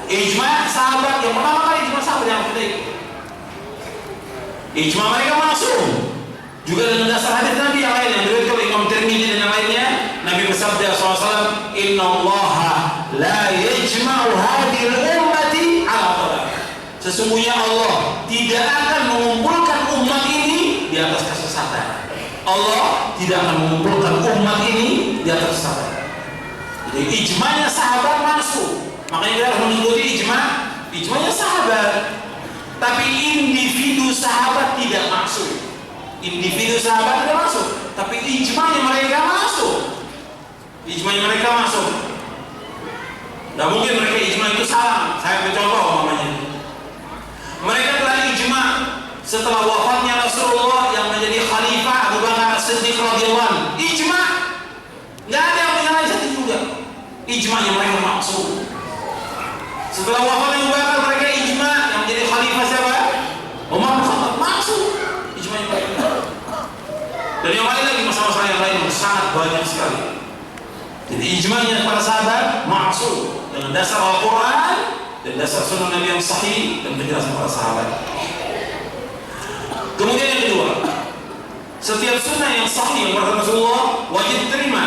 Ijma' sahabat yang pertama kali ijma' sahabat yang kita ikut. Ijma' mereka masuk juga dengan dasar hadis Nabi yang lain yang diriwayatkan oleh Imam Tirmidzi dan yang lainnya. Nabi bersabda SAW, "Inna Allaha la yajma'u hadhil ummati ala dhalah." Sesungguhnya Allah tidak akan mengumpulkan umat ini di atas kesesatan. Allah tidak akan mengumpulkan umat ini di atas kesesatan. Jadi ijma'nya sahabat masuk. Makanya kita harus mengikuti ijma'nya sahabat. Tapi individu sahabat tidak masuk. Individu sahabat tidak masuk, tapi ijma'nya mereka masuk. Ijma'nya mereka masuk. Tidak mungkin mereka ijma' itu salah. Saya mencontoh umpamanya. Mereka telah ijma' setelah wafatnya Rasulullah yang menjadi khalifah Abu Bakar As-Siddiq radhiyallahu anhu. Ijma'. Nggak ada yang menyalahi satu juga. Ijma'nya mereka masuk. Setelah wafatnya Abu Bakar mereka ijma' yang menjadi khalifah siapa? Umar bin Khattab masuk. Ijma'nya mereka. Dan yang lain lagi masalah-masalah yang lain sangat banyak sekali. Jadi ijma'nya para sahabat masuk dengan dasar Al-Quran dan dasar Sunnah Nabi yang sahih dan penjelasan para sahabat. Kemudian yang kedua, setiap sunnah yang sahih yang berkata Rasulullah wajib diterima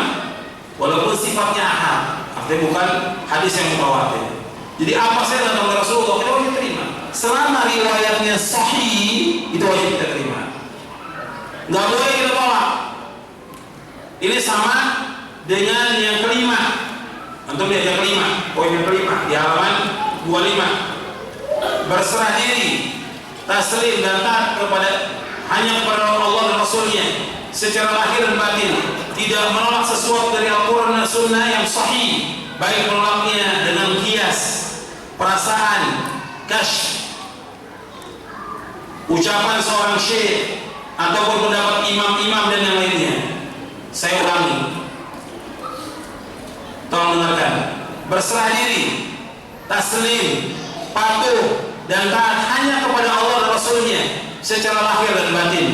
walaupun sifatnya ahad, artinya bukan hadis yang mutawatir. Jadi apa saya datang dari Rasulullah kita wajib terima. Selama riwayatnya sahih itu wajib kita terima. Nggak boleh kita tolak. Ini sama dengan yang kelima. Antum lihat yang kelima, poin yang kelima di halaman 25. Berserah diri, taslim dan taat hanya kepada Allah dan Rasulnya secara lahir dan batin, tidak menolak sesuatu dari Al-Quran dan Sunnah yang sahih, baik menolaknya dengan kias, perasaan, kasyf. Ucapan seorang syekh ataupun pendapat imam-imam dan yang lainnya. Saya ulangi, tolong dengarkan. Berserah diri, taslim, patuh dan taat hanya kepada Allah dan Rasulnya secara lahir dan batin.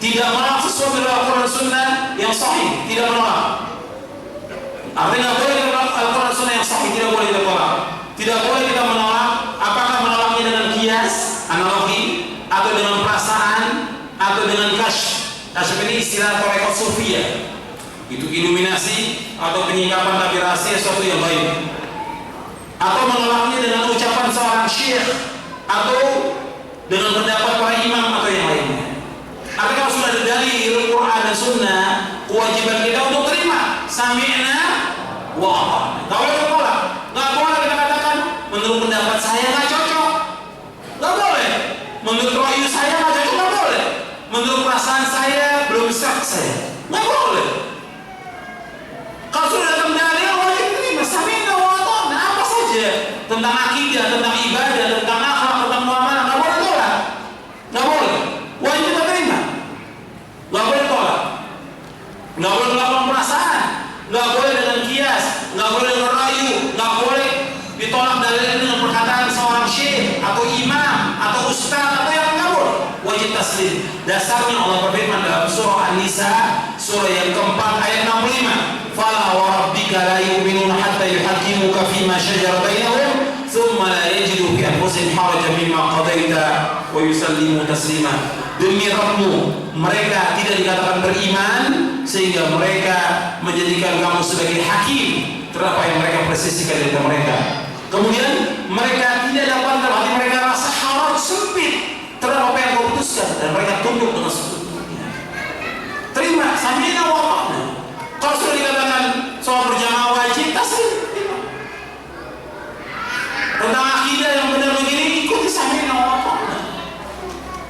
Tidak menolak sesuatu dari Al-Quran Sunnah yang sahih, tidak menolak. Artinya boleh menolak Al-Quran Sunnah yang sahih, tidak boleh kita tolak. Tidak boleh kita menolak. Apakah menolaknya dengan kias, analogi, atau dengan perasaan, atau dengan kasyf. Kasyf ini istilah tarekat sufiyah. Itu iluminasi atau penyikapan tapi rahasia sesuatu yang baik. Atau menolaknya dengan ucapan seorang syekh atau dengan pendapat para imam atau yang lainnya. Tapi kalau sudah ada dalil Quran dan Sunnah, kewajiban kita untuk terima. Sami'na wa ata'na. Gak boleh menolak. Gak boleh kita katakan menurut pendapat saya gak cocok. Gak boleh. Menurut rayu saya gak cocok, gak boleh. Menurut perasaan saya belum syak saya. Gak boleh. Kalau sudah datang dalil wajib terima. Sami'na wa ata'na. Apa saja tentang akidah, tentang ibadah, tentang akhlak, tentang muamalah, gak boleh tolak. Gak boleh. Wajib kita terima. Gak boleh tolak. Gak boleh melakukan perasaan. Gak boleh dengan kias. Gak boleh dengan rayu. Gak boleh ditolak dalilnya dengan perkataan seorang syekh atau imam atau ustaz atau yang gak boleh. Wajib taslim. Dasarnya Allah berfirman dalam surah An-Nisa surah yang keempat ayat 65. Fala wa rabbika la yu'minuna hatta yuhaqqimuka fima shajara bainahum thumma la yajidu fi anfusihim harajan mimma qadaita wa yusallimu taslima. Demi Rabbmu, mereka tidak dikatakan beriman sehingga mereka menjadikan kamu sebagai hakim terhadap apa yang mereka presisikan dari mereka. Kemudian mereka tidak dapat dalam hati mereka rasa haraj sempit terhadap apa yang kau putuskan dan mereka tunduk dengan sepenuhnya. Terima, sami'na wa ata'na. Kalau sudah dikatakan soal berjamaah wajib, taslim. Tentang akidah yang benar begini, ikuti sami'na wa ata'na.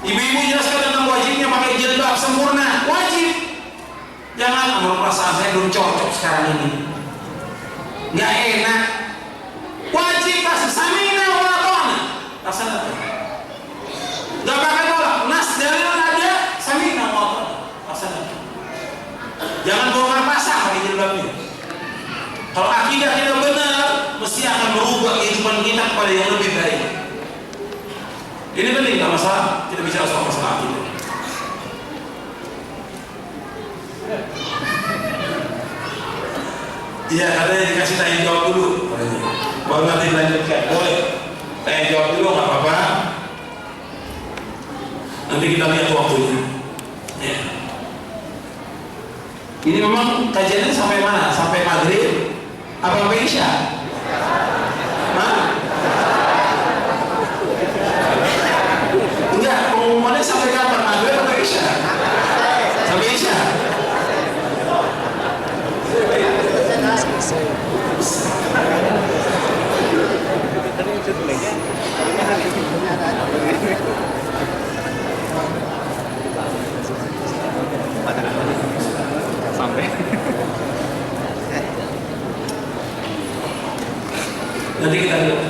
Ibu-ibu jelaskan tentang wajibnya pakai jilbab sempurna, wajib. Jangan menurut perasaan saya belum cocok sekarang ini, nggak enak. Wajib pasti sami'na wa ata'na. Laksanakan. Nggak pakai tolak. Nas dalil ada, sami'na wa ata'na. Laksanakan. Jangan bongkar pasang pakai jilbabnya. Kalau akidah tidak benar, mesti akan merubah kehidupan kita kepada yang lebih baik. Ini penting, tak masalah. Kita bicara soal masalah akidah. Iya, katanya dikasih tanya jawab dulu. Baru nanti dilanjutkan. Boleh. Tanya jawab dulu, nggak apa-apa. Nanti kita lihat waktunya. Ya. Ini memang kajiannya sampai mana? Sampai maghrib? Apa sampai isya? Hah? Enggak, pengumumannya sampai kapan? Maghrib atau isya? Sampai isya?
Sampai
nanti kita lihat.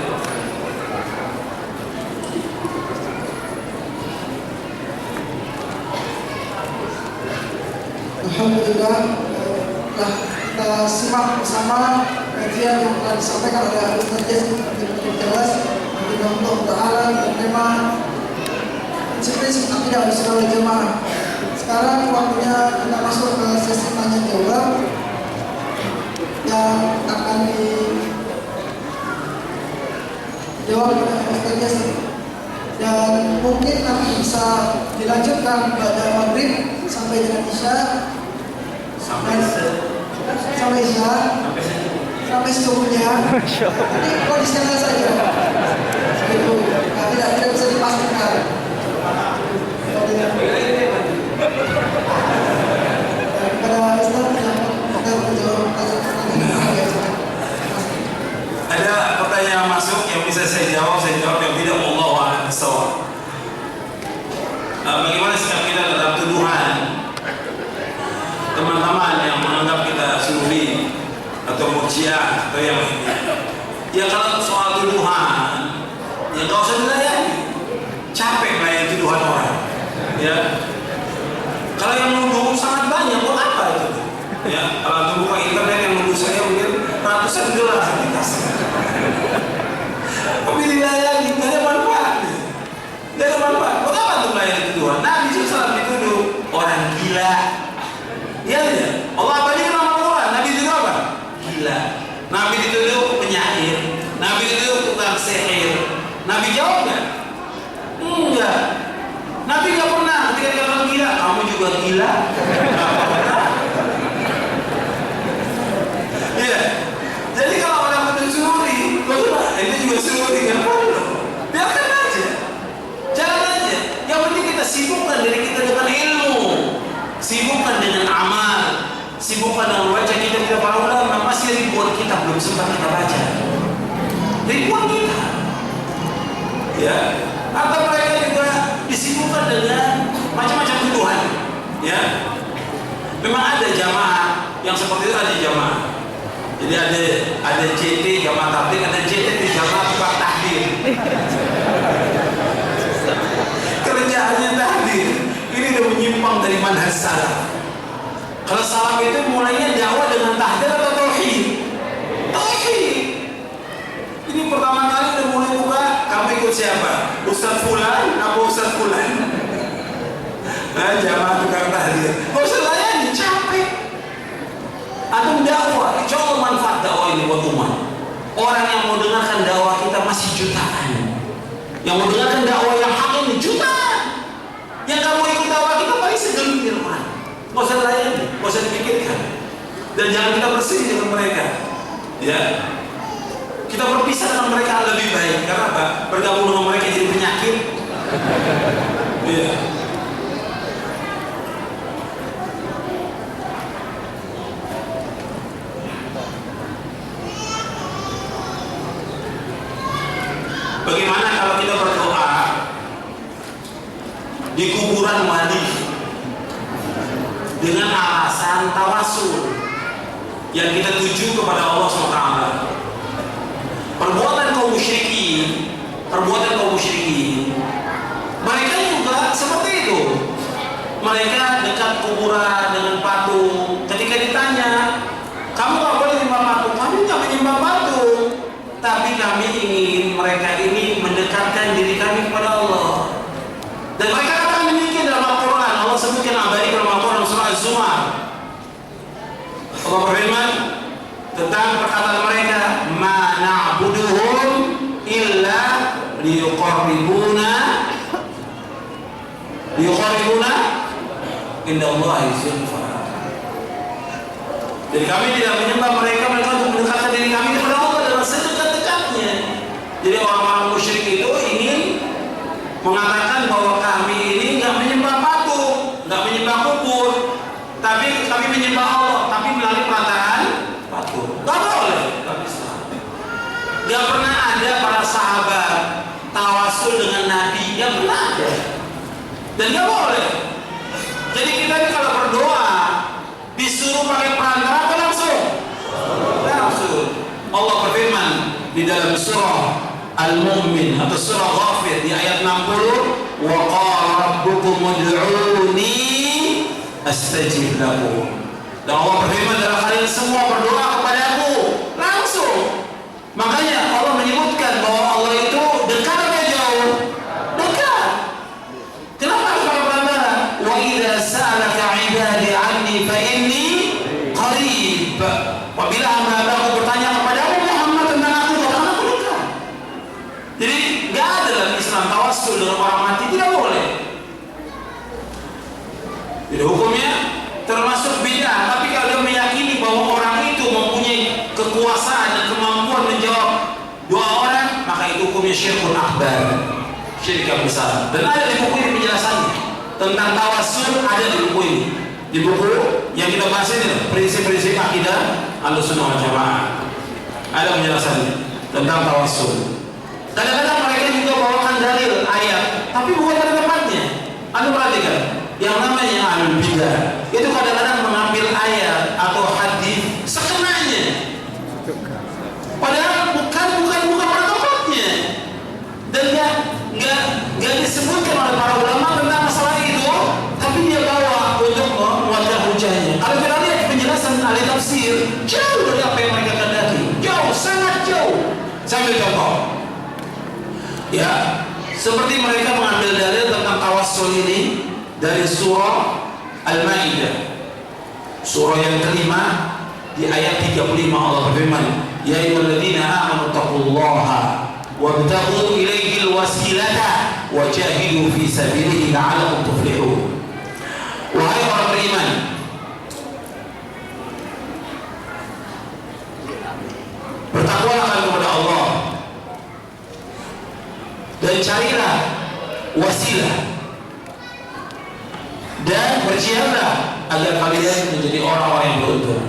Alhamdulillah, kita simak bersama kajian yang telah disampaikan oleh Ustaz Jazim jelas dengan Allah Ta'ala dan tema prinsip akidah Ahlussunnah wal Jamaah. Sekarang waktunya kita masuk ke sesi tanya jawab yang akan dijawab oleh Ustaz Jazim, dan mungkin nanti bisa dilanjutkan pada maghrib sampai dengan isya. Sampai isya, sampai subuhnya. Jadi kondisinya saja. Itu tidak bisa dipastikan. Kepada Ustaz yang kita menjawab
Ada pertanyaan masuk yang bisa saya jawab yang tidak. Wallahu a'lam bishawab. Bagaimana sikap kita terhadap tuduhan teman-teman yang menganggap kita sufi atau murjiah atau yang lainnya? Ya, kalau soal tuduhan ya nggak usah dilayani. Capek melayani tuduhan orang. Ya. Kalau yang nuduh sangat banyak, buat apa itu? Ya, kalau tuh buka internet yang nuduh saya mungkin ratusan gelas dikasih. Tapi dilayani, nggak ada manfaat. Nggak ada manfaat. Buat apa tuh melayani tuduhan? Nabi SAW dituduh orang gila. Iya ya. Allah apa aja nama orang? Nabi dituduh apa? Gila. Nabi dituduh penyair. Nabi dituduh tukang sihir. Nabi jawab nggak? Enggak. Nabi nggak pernah ketika dikatakan gila, kamu juga gila. Iya. Jadi kalau orang mencuri, ini juga suri kan? Biarkan aja, jalan aja. Yang penting kita sibukkan diri kita dengan ilmu, sibukkan dengan amal, sibukkan dengan baca kitab para ulama. Masih ribuan kitab belum sempat kita baca. Ribuan kitab. Ya. Atau mereka juga disibukkan dengan macam-macam tuduhan. Ya. Memang ada jamaah yang seperti itu, ada jamaah. Jadi ada JT jamaah tabligh, ada JT jamaah tukang tahdir. Kerjaannya tahdir. Ini udah menyimpang dari manhaj salaf. Kalau salaf itu mulainya dakwah dengan tahdir atau tauhid? Tauhid. Ini pertama kali udah mulai buka, kamu ikut siapa? Ustaz Fulan apa Ustaz Fulan? Nah, jamaah tukang tahdir. Gak usah layani, capek. Antum dakwah, insya Allah manfaat dakwah ini buat umat. Orang yang mau dengarkan dakwah kita masih jutaan. Yang mau dengarkan dakwah yang hak ini jutaan. Yang kamu ikut dakwah kita paling segelintir orang. Gak usah layani, gak usah dipikirkan. Dan jangan kita bersedih dengan mereka. Ya. Kita berpisah dengan mereka lebih baik. Karena apa? Bergabung dengan mereka jadi penyakit. Iya. Bagaimana kalau kita berdoa di kuburan wali dengan alasan tawasul yang kita tuju kepada Allah SWT? Perbuatan kaum musyrikin, mereka juga seperti itu. Mereka dekat kuburan dengan patung. Ketika ditanya, kamu nggak boleh menyembah patung, kami nggak menyembah patung, tapi kami ingin mereka ini mendekatkan diri kami kepada Allah. Dan mereka katakan demikian dalam Al-Quran. Allah sebutkan abadi dalam Al-Quran surah Az-Zumar. Allah berfirman tentang perkataan mereka, ma na'buduhum illa liyuqarribuna indallahi zulfa. Jadi kami tidak menyembah mereka untuk mendekatkan diri kami kepada Allah dengan sedekat-dekatnya. Jadi orang-orang musyrik itu ingin mengatakan bahwa kami ini nggak menyembah patung, nggak menyembah kubur, tapi kami menyembah Allah, tapi melalui perkataan patung. Nggak boleh, nggak bisa. Nggak pernah ada para sahabat tawasul dengan Nabi, nggak pernah ada. Dan nggak boleh. Jadi kita ini kalau berdoa disuruh pakai perantara atau langsung? Langsung. Allah berfirman di dalam surah Al-Mu'min atau surah Ghafir di ayat 60, wa qala rabbukum ud'uni astajib lakum. Dan Allah berfirman dalam hal ini semua berdoa kepadaku langsung. Makanya Allah menyebutkan bahwa Allah itu dekat atau jauh? Dekat. Kenapa harus pakai perantara? Wa idza sa'alaka 'ibadi 'anni fa inni qarib. Apabila hamba-hambaku bertanya kepadamu Muhammad tentang aku, katakan aku dekat. Jadi nggak ada dalam Islam tawassul dengan orang mati, tidak boleh. Jadi hukumnya termasuk bid'ah. Tapi kalau dia meyakini bahwa orang itu mempunyai kekuasaan dan kemampuan menjawab doa orang, maka itu hukumnya syirkun akbar, syirik yang besar. Dan ada di buku ini penjelasannya tentang tawassul, ada di buku ini. Di buku yang kita bahas ini, prinsip-prinsip akidah Ahlussunnah wal Jamaah, ada penjelasannya tentang tawassul. Kadang-kadang mereka juga bawakan dalil ayat, tapi bukan pada tempatnya. Anda perhatikan, yang namanya ahlul bidah itu kadang-kadang mengambil ayat atau hadis sekenanya, padahal bukan pada tempatnya. Dan jauh dari apa yang mereka kehendaki, jauh, sangat jauh. Saya ambil contoh, ya, seperti mereka mengambil dalil tentang tawassul ini dari surah Al-Maidah, surah yang kelima di ayat 35. Allah berfirman, ya ayyuhalladzina amanu taqullaha wabtaghu ilaihi alwasilata wajahidu fi sabilihi la'allakum tuflihun. Wahai orang beriman, bertakwalah kepada Allah dan carilah wasilah dan berjihadlah agar kalian menjadi orang-orang yang beruntung.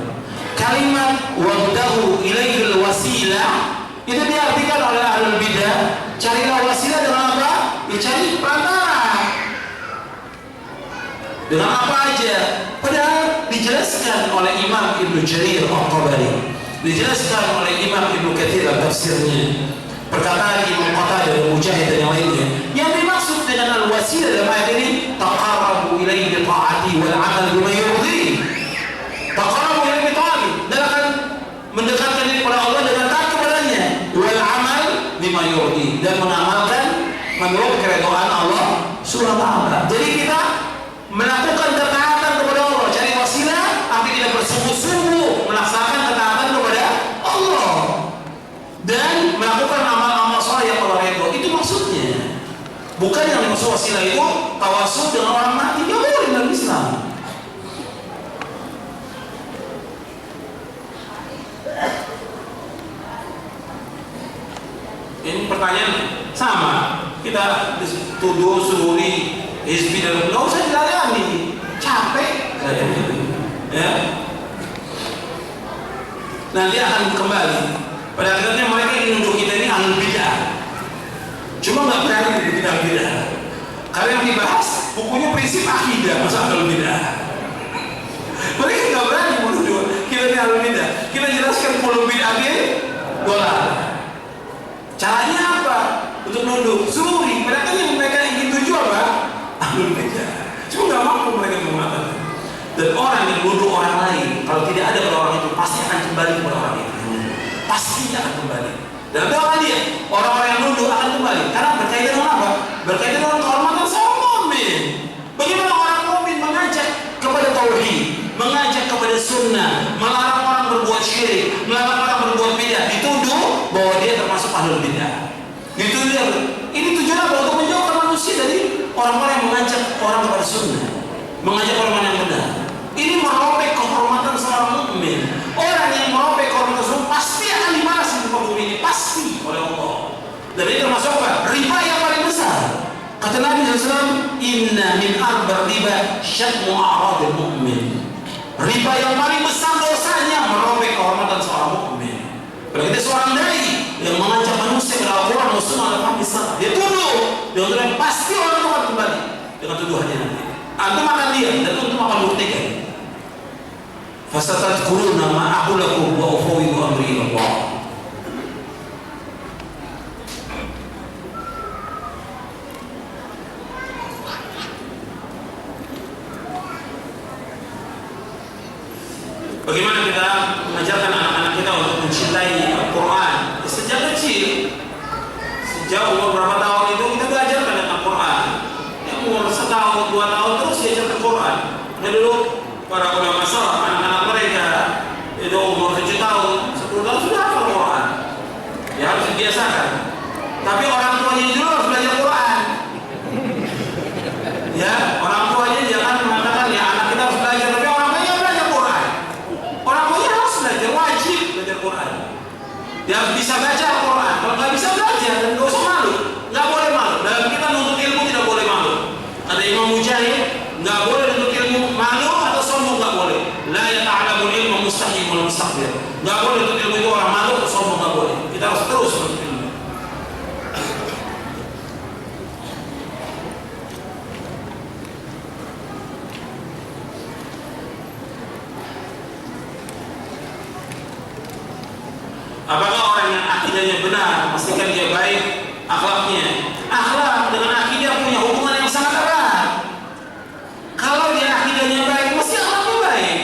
Kalimat wabtaghu ilaihil wasilah itu diartikan oleh ahlul bidah, carilah wasilah dengan apa? Dicari perantara. Dengan apa aja? Padahal dijelaskan oleh Imam Ibnu Jarir Al-Tabari, dijelaskan oleh Imam Ibnu Katsir tafsirnya, perkataan Imam Qatadah dan Mujahid dan yang lainnya. Yang dimaksud dengan al-wasilah dalam ayat ini, taqarrabu ilaihi bi ta'ati wal 'amal bima yurdi. Taqarrabu ilaihi bi ta'ati, dan akan mendekatkan diri kepada Allah dengan taat kepadanya, wal 'amal bima yurdi, dan mengamalkan menurut keridhaan Allah Subhanahu wa taala. Jadi kita melakukan ketaatan kepada Allah, cari wasilah, tapi kita bersungguh-sungguh melaksanakan ketaatan kepada Allah dan melakukan amal-amal saleh yang Allah ridho. Itu maksudnya. Bukan yang dimaksud wasilah itu tawasul dengan orang mati, nggak boleh dalam Islam. Ini pertanyaan sama. Kita dituduh sururi hizbi dan nggak usah dilayani, capek, ya. Nanti akan kembali. Pada akhirnya mereka ingin nuduh kita ini ahlul bidah, cuma nggak berani nuduh kita ahlul bidah. Karena yang dibahas bukunya prinsip akidah, masa ahlul bidah. Mereka nggak berani menuduh kita ini ahlul bidah. Kita jelaskan ahlul bidah dolar. Caranya apa? Untuk nuduh suri. Mereka yang mereka ingin tuju apa? Ahlul bidah. Cuma nggak mampu mereka mengatakan. Dan orang yang nuduh orang lain, kalau tidak ada pada orang itu, pasti akan kembali kepada orang itu. Pasti akan kembali. Dan doakan dia, orang-orang yang nuduh akan kembali. Karena berkaitan dengan apa? Berkaitan dengan kehormatan seorang mukmin. Bagaimana orang mukmin mengajak kepada tauhid, mengajak kepada sunnah, melarang orang berbuat syirik, melarang orang berbuat bidah, dituduh bahwa dia termasuk ahlul bidah. Itu dia. Ini tujuan apa? Untuk menjauhkan manusia dari orang-orang yang mengajak orang kepada sunnah, mengajak orang yang benar. Ini merobek kehormatan seorang mukmin. Orang yang merobek kehormatan seorang pasti akan dibalas di muka bumi ini, pasti oleh Allah. Dan ini termasuk apa? Riba yang paling besar. Kata Nabi SAW, inna min arba riba syatmu a'radil mu'min. Riba yang paling besar dosanya merobek kehormatan seorang mukmin. Berarti seorang dai yang mengajak manusia ke Al-Quran, Sunnah dan hadis, dia tuduh, dia tuduh, pasti orang itu akan kembali dengan tuduhannya nanti. Antum akan lihat dan antum akan buktikan. Fasatadkuruna ma aqulu lakum wa ufawwidu amri ila Allah. Bagaimana kita mengajarkan anak-anak kita untuk mencintai Al-Quran? Sejak kecil, sejak umur berapa tahun itu kita belajarkan tentang Al-Quran. Yang umur 1 tahun, 2 tahun terus diajarkan Al-Quran. Dan dulu para ulama salaf, anak-anak mereka itu umur 7 tahun, 10 tahun sudah hafal Al-Quran. Ya harus dibiasakan. Tapi orang tuanya dulu harus belajar Quran. Ya, orang tuanya jangan mengatakan ya anak kita harus belajar, tapi orang tuanya belajar Quran. Orang tuanya harus belajar, wajib belajar Quran. Dia harus bisa baca Al-Quran. Kalau nggak bisa belajar, dan nggak usah malu, nggak boleh malu. Dalam kita nuntut ilmu tidak boleh malu. Kata Imam Mujahid, nggak boleh nuntut ilmu malu atau sombong, nggak boleh. La yata'allamul ilma mustahyi wal mustakbir. Nggak boleh nuntut ilmu itu orang malu atau sombong, nggak boleh. Kita harus terus nuntut ilmu. Apakah orang yang akidahnya benar, pastikan dia baik akhlaknya? Akhlak dengan akidah punya hubungan yang sangat erat. Kalau dia akidahnya baik, mesti akhlaknya baik.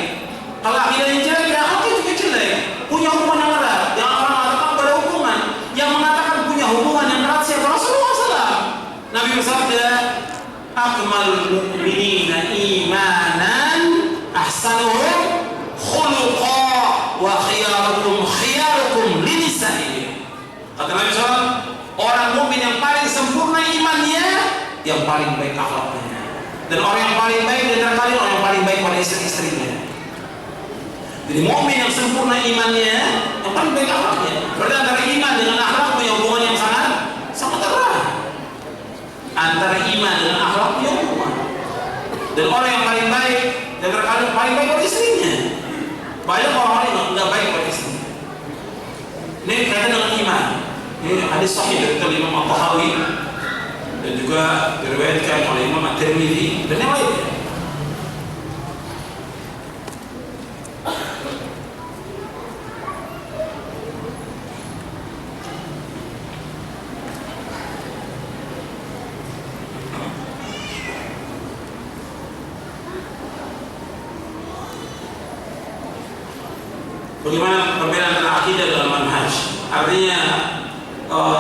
Kalau akidahnya jelek, ya akhlaknya juga jelek. wa khiyarukum linisa'ihim. Kata Nabi SAW, orang mukmin yang paling sempurna imannya, yang paling baik akhlaknya. Dan orang yang paling baik di antara kalian orang yang paling baik pada istri-istrinya. Jadi mukmin yang sempurna imannya, yang paling baik akhlaknya. Berarti antara iman dengan akhlak punya hubungan yang sangat erat. Antara iman dengan akhlak punya hubungan. Dan orang yang paling baik di antara kalian paling baik pada istrinya. Banyak orang yang nggak baik pada istrinya. Ini kaitan dengan iman. Ini hadis sahih dari Imam At-Tahawi dan juga diriwayatkan oleh Imam At-Tirmidzi dan yang lainnya. Bagaimana perbedaan antara akidah dengan manhaj? Artinya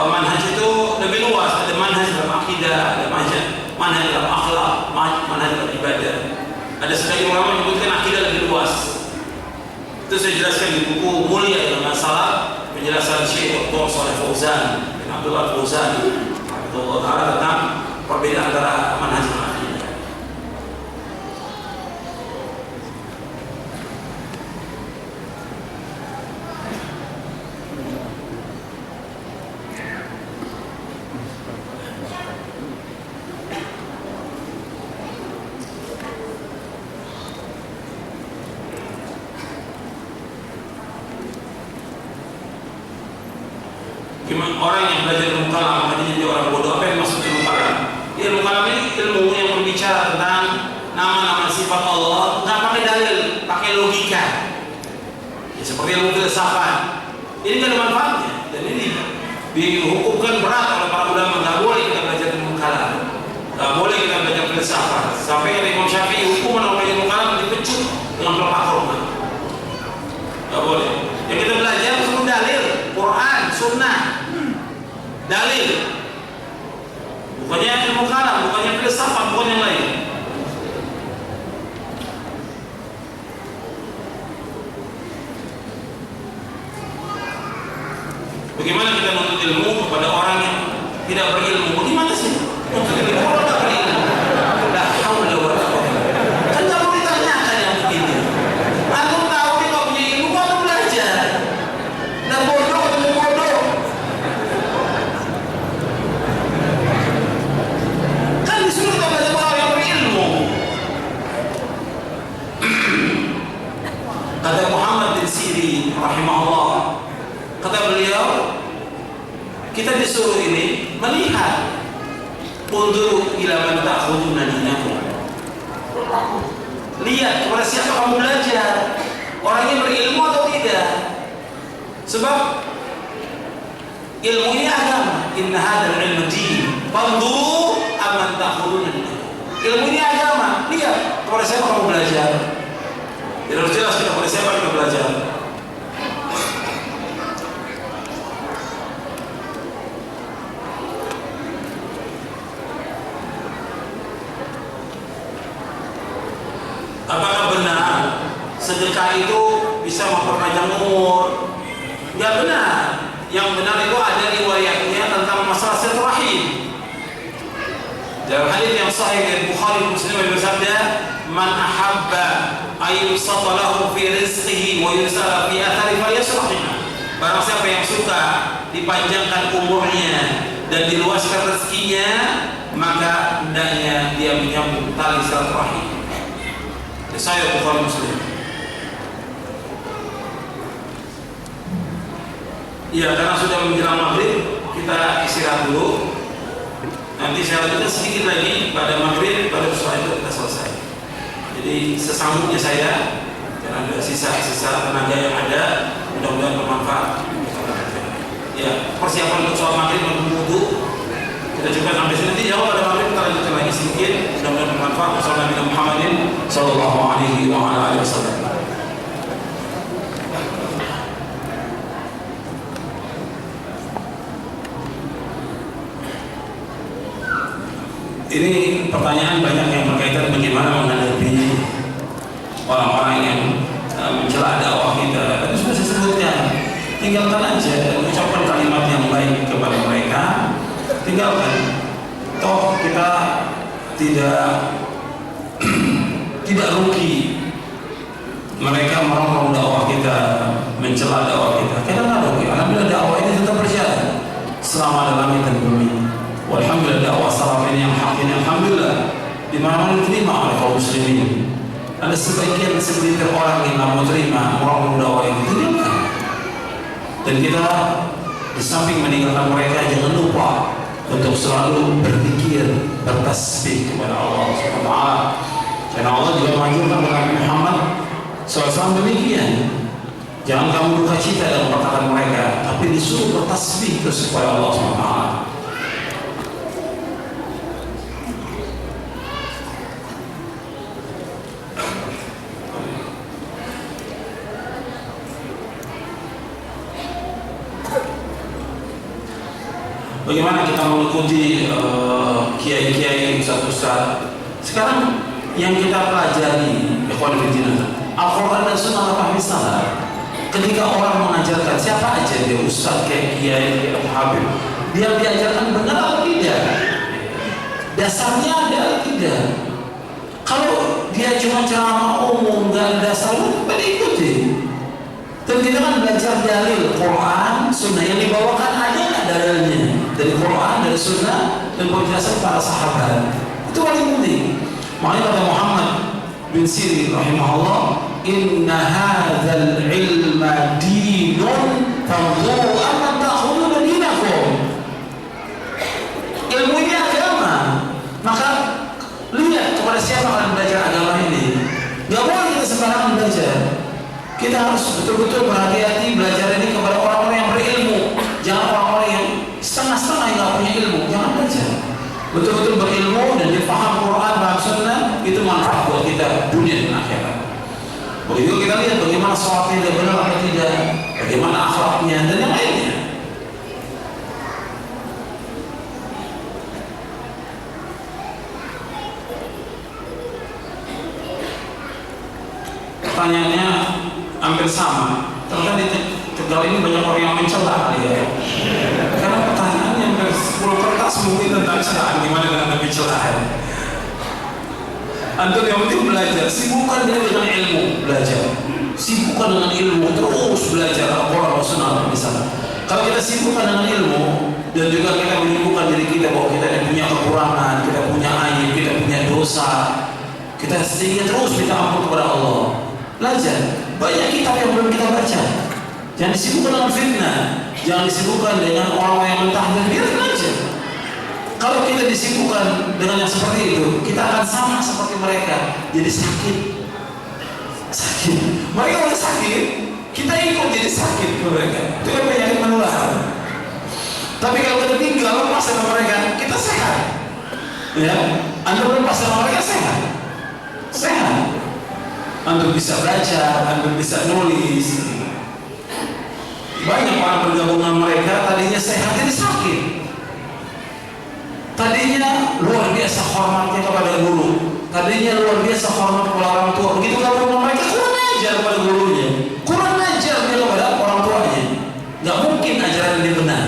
manhaj itu lebih luas. Ada manhaj dalam akidah, ada manhaj dalam akhlak, manhaj dalam ibadah. Ada sebagian ulama menyebutkan akidah lebih luas. Itu saya jelaskan di buku Mulia dalam Masalah, penjelasan Syekh Dr. Shalih Fauzan bin Abdullah Fauzan tentang perbedaan antara manhaj dan akidah. Orang yang belajar ilmu kalam artinya dia orang bodoh. Apa yang maksud ilmu kalam? Ilmu kalam ini ilmu yang berbicara tentang nama-nama sifat Allah, nggak pakai dalil, pakai logika. Ya, seperti ilmu filsafat. Ini nggak ada manfaatnya. Dan ini dihukumkan berat oleh para ulama. Nggak boleh kita belajar ilmu kalam, nggak boleh kita belajar filsafat. Sampai kata Imam Syafi'i, hukuman orang belajar ilmu kalam dipecut dengan pelepah korban. Nggak boleh. Yang kita belajar semua dalil, Quran, Sunnah. Dalil, bukannya ilmu kalam, bukannya filsafat, bukan yang lain. Bagaimana kita menuntut ilmu kepada orang yang tidak berilmu? Bagaimana sih menuntut ilmu kalau tidak berilmu? La haula wa la quwwata. Kan kamu ditanyakan yang begini. Aku tahu dia nggak punya ilmu, kamu belajar. Dan bodoh. Kata Muhammad bin Sirin rahimahullah, kata beliau, kita disuruh ini melihat undur ila man ta'khuduna dinakum. Lihat kepada siapa kamu belajar, orangnya berilmu atau tidak. Sebab ilmu ini agama. Inna hadzal ilma din. Fanzuru amman ta'khuduna dinakum. Ilmu ini agama. Lihat kepada siapa kamu belajar. Jadi harus jelas kita pada siapa kita belajar. Apakah benar sedekah itu bisa memperpanjang umur? Tidak benar. Yang benar itu ada riwayatnya tentang masalah silaturahim. Dalam hadis yang sahih dari Bukhari Muslim bersabda, "Man ahabba ayyusata lahu fi rizqihi wa yusala fi athari falyasrahina." Barang siapa yang suka dipanjangkan umurnya dan diluaskan rezekinya, maka hendaknya dia menyambung tali silaturahim. Saya Bukhari Muslim. Ya, karena sudah menjelang maghrib, kita istirahat dulu. Nanti saya lanjutkan sedikit lagi pada maghrib, pada setelah itu kita selesai. Jadi sesanggupnya saya, dan ada sisa-sisa tenaga yang ada, mudah-mudahan bermanfaat. Ya, persiapan untuk sholat maghrib dan wudu kita coba sampai sini. Nanti jauh pada maghrib kita lanjutkan lagi sedikit, mudah-mudahan bermanfaat. Wassalamualaikum Muhammadin sallallahu alaihi wa ala alihi wasallam. Ini pertanyaan banyak yang berkaitan bagaimana menghadapi orang-orang yang mencela dakwah kita. Dan sudah tinggalkan aja, ucapkan kalimat yang baik kepada mereka, tinggalkan. Toh kita tidak rugi mereka merongrong dakwah kita, mencela dakwah kita. Kita nggak rugi. Alhamdulillah dakwah ini tetap berjalan selama ada langit dan bumi. Walhamdulillah dakwah salaf ini yang hak ini, alhamdulillah di mana diterima oleh kaum muslimin. Ada sebagian segelintir orang yang nggak mau terima merongrong dakwah ini, tinggalkan. Dan kita di samping meninggalkan mereka, jangan lupa untuk selalu berzikir, bertasbih kepada Allah Subhanahu wa taala. Karena Allah juga menganjurkan kepada Nabi Muhammad SAW demikian. Jangan kamu duka cita dalam perkataan mereka, tapi disuruh bertasbih terus kepada Allah Subhanahu wa taala. Bagaimana kita mengikuti kiai-kiai, ustaz-ustaz? Sekarang yang kita pelajari, ikhwan fillah, Al-Quran dan Sunnah apa misalnya? Ketika orang mengajarkan siapa aja dia, ustaz, kiai, habib, dia diajarkan benar atau tidak? Dasarnya ada atau tidak? Kalau dia cuma ceramah umum nggak ada dasar, kita ikuti. Dan kita kan belajar dalil Quran, Sunnah yang dibawakan ada nggak dalilnya dari Quran, dari Sunnah dan penjelasan para sahabat. Itu paling penting. Makanya kata Muhammad bin Sirin rahimahullah, inna hadzal ilma dinun fanzuru amma ta'khuduna dinakum. Ilmu ini agama, maka lihat kepada siapa kalian belajar agama ini. Gak boleh kita sembarangan belajar. Kita harus betul-betul berhati-hati belajar ini kepada orang-orang yang berilmu. Jangan orang-orang yang setengah-setengah yang gak punya ilmu. Jangan belajar. Betul-betul berilmu dan difaham Quran dan Sunnah, itu manfaat buat kita dunia dan akhirat. Begitu kita lihat bagaimana sholatnya dia benar atau tidak, bagaimana akhlaknya dan yang lainnya. Pertanyaannya hampir sama. Ternyata di Tegal ini banyak orang yang mencela ya. Karena pertanyaannya hampir 10 kertas mungkin tentang celaan, gimana dengan Nabi celaan. Antum yang penting belajar, sibukkan diri dengan ilmu, belajar. Sibukkan dengan ilmu, terus belajar Al-Quran dan Sunnah misalnya. Kalau kita sibukkan dengan ilmu dan juga kita menyibukkan diri kita bahwa kita punya kekurangan, kita punya aib, kita punya dosa, kita sehingga terus minta ampun kepada Allah. Belajar. Banyak kitab yang belum kita baca. Jangan disibukkan dengan fitnah, jangan disibukkan dengan orang-orang yang mentahdir. Biar belajar. Kalau kita disibukkan dengan yang seperti itu, kita akan sama seperti mereka, jadi sakit. Mereka udah sakit, kita ikut jadi sakit mereka. Itu kan penyakit menular. Tapi kalau kita tinggal lepas sama mereka, kita sehat. Ya, Anda lepas sama mereka sehat. Anda bisa baca, Anda bisa nulis. Banyak orang bergabung dengan mereka, tadinya sehat jadi sakit. Tadinya luar biasa hormatnya kepada guru, tadinya luar biasa hormat kepada orang tua. Begitu gabung dengan mereka, kurang ajar kepada gurunya, kurang ajar dia kepada orang tuanya. Gak mungkin ajaran ini benar.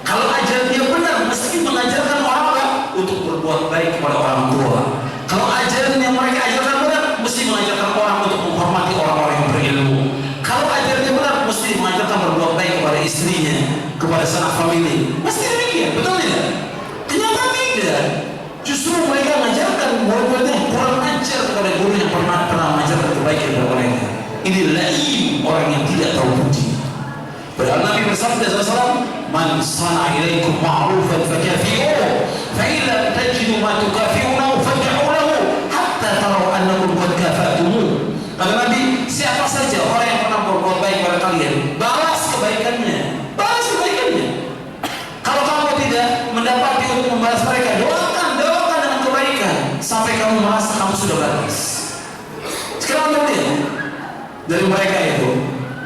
Kalau ajaran dia benar, mesti mengajarkan orang untuk berbuat baik kepada orang tua. Kalau ajaran yang mereka ajarkan benar, mesti mengajarkan orang untuk menghormati orang-orang yang berilmu. Kalau ajarannya benar, mesti mengajarkan berbuat baik kepada istrinya, kepada sanak famili. Mesti demikian, betul tidak? Kenapa tidak? Justru mereka mengajarkan murid-muridnya kurang ajar kepada guru yang pernah mengajarkan kebaikan kepada mereka. Ini lain orang yang tidak tahu budi. Padahal Nabi bersabda SAW, "Man sana ilaikum ma'rufan fakafi'uhu, fa idza tajidu ma tukafi'unahu fad'u lahu hatta taraw annakum qad kafa'tumuh." Kata Nabi, siapa saja orang yang pernah berbuat baik pada kalian, balas kebaikannya. Kalau kamu tidak mendapati untuk membalas mereka, doakan dengan kebaikan sampai kamu merasa kamu sudah balas. Sekarang anda lihat dari mereka itu,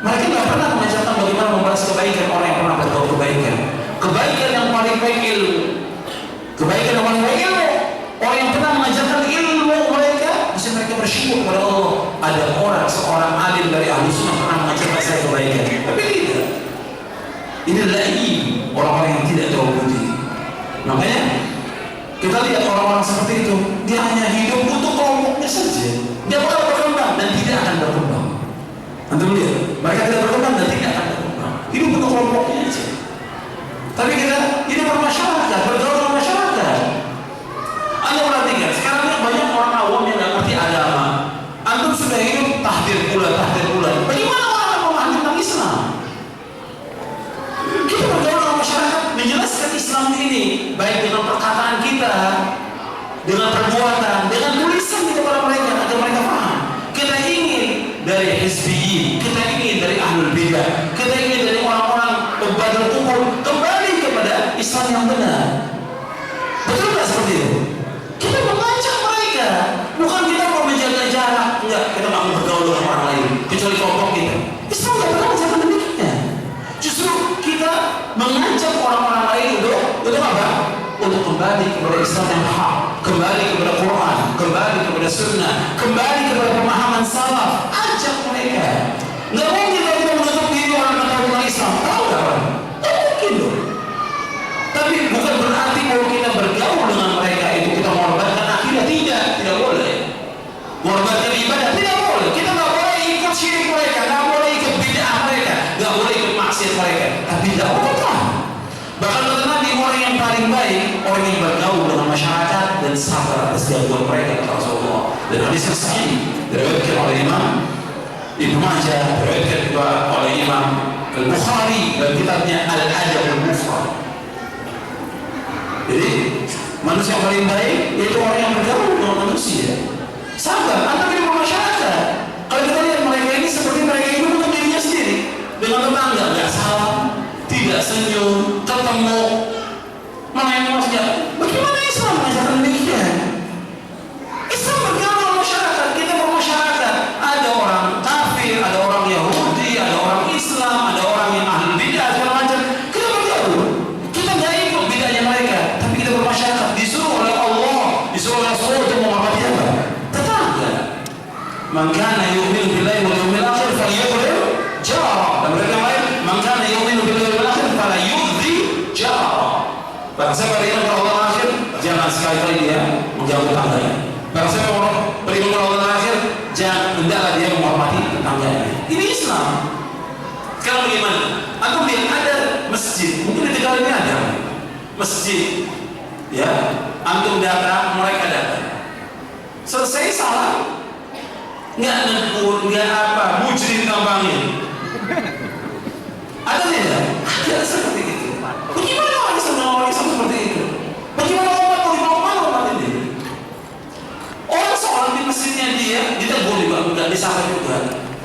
mereka nggak pernah mengajarkan bagaimana membalas kebaikan orang yang pernah berbuat kebaikan. Kebaikan yang paling baik ilmu. Kebaikan yang paling baik ilmu. Orang yang pernah mengajarkan ilmu mereka, mesti mereka bersyukur kepada Allah. Ada seorang alim dari ahli sunnah pernah mengajarkan saya kebaikan. Tapi tidak.
Ini lain orang-orang yang tidak tahu budi. Makanya kita lihat orang-orang seperti itu, dia hanya hidup untuk kelompoknya saja. Dia bakal berkembang dan tidak akan berkembang. Antum lihat, mereka tidak berkembang dan tidak akan berkembang. Hidup untuk kelompoknya saja. Tapi kita ini bermasyarakat, bergaul dengan masyarakat. Anda perhatikan, sekarang ini banyak orang awam yang tidak ngerti agama. Antum sudah hidup tahdir bulan. Bagaimana orang akan memahami tentang Islam? Kita bergaul dengan masyarakat, menjelaskan Islam ini, baik dengan perkataan kita, dengan perbuatan, dengan tulisan kita kepada mereka agar mereka paham. Kita ingin dari hizbiyin, kita ingin dari ahlul bidah, kita ingin dari orang-orang pembadal umur kembali kepada Islam yang benar. Betul nggak seperti itu? Kita mengajak mereka, bukan kita mau menjaga jarak. Enggak, kita nggak mau bergaul dengan orang lain kecuali kelompok kita. Islam nggak pernah menjaga demikian. Justru kita mengajak orang-orang lain untuk apa? Untuk kembali kepada Islam yang hak, kembali kepada Quran, kembali kepada Sunnah, kembali kepada pemahaman salaf. Ajak mereka. Nggak mungkin kita menutup diri orang yang tahu tentang Islam. Tahu nggak orang? Nggak mungkin dong. Tapi bukan berarti kalau kita bergaul dengan mereka itu kita mengorbankan akidah. Tidak boleh. Mengorbankan ibadah tidak boleh. Kita nggak boleh ikut syirik mereka, nggak boleh ikut bid'ah mereka, nggak boleh ikut maksiat mereka. Tapi tidak boleh. Bahkan kata Nabi, orang yang paling baik orang yang bergaul dengan masyarakat dan sabar atas gangguan mereka, kata Rasulullah. Dan hadis yang sahih diriwayatkan oleh Imam Ibnu Majah, diriwayatkan juga oleh Imam Al-Bukhari dalam kitabnya Al-Adab Al-Mufrad. Jadi manusia yang paling baik yaitu orang yang bergaul dengan manusia. Sabar, Anda hidup masyarakat. Kalau kita lihat mereka ini seperti mereka hidup untuk dirinya sendiri, dengan tetangga nggak salam, tidak senyum, ketemu, main masjid. Bagaimana Islam mengajarkan demikian? Islam bergaul dengan masyarakat, kita bermasyarakat. Ada orang kafir, ada orang Yahudi, ada orang Islam, ada orang yang ahli bidah segala macam. Kita bergaul. Kita nggak ikut bidahnya mereka, tapi kita bermasyarakat. Disuruh oleh Allah, disuruh oleh Rasulullah untuk menghormati apa? Tetangga. Man kana yu'minu billahi wal yawmil akhir falyukrim jarah. Dan mereka lain, man kana yu'minu billahi wal akhir fala yu'dhi jarah. Barang siapa beriman kepada Allah akhir, jangan sekali-kali dia mengganggu tetangganya. Barang siapa beriman kepada Allah akhir, jangan hendaklah dia menghormati tetangganya. Ini Islam. Sekarang bagaimana? Aku lihat ada masjid, mungkin di Tegal ini ada masjid, ya. Antum datang, mereka datang. Selesai salam, nggak negur, nggak apa, mujrim gampangnya. Ada tidak? Ada seperti itu. Bagaimana orang Islam seperti itu? Bagaimana umat mau dibawa kemana umat ini? Orang sholat di masjidnya dia ditegur juga, nggak disapa juga.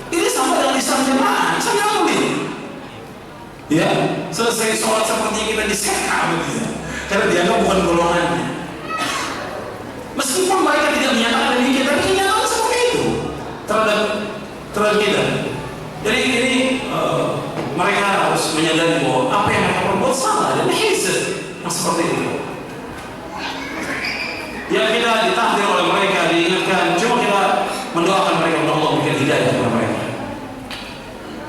Ini sama dengan Islam jemaah, sama boleh. Ya, selesai sholat sepertinya kita disekap begitu. Karena dianggap bukan golongannya. Meskipun mereka tidak menyatakan demikian, tapi kenyataan seperti itu terhadap kita. Jadi ini mereka harus menyadari bahwa apa yang mereka perbuat salah dan hizb yang seperti itu. Yang kita ditahdir oleh mereka, diingatkan, cuma kita mendoakan mereka untuk Allah memberikan hidayah kepada mereka.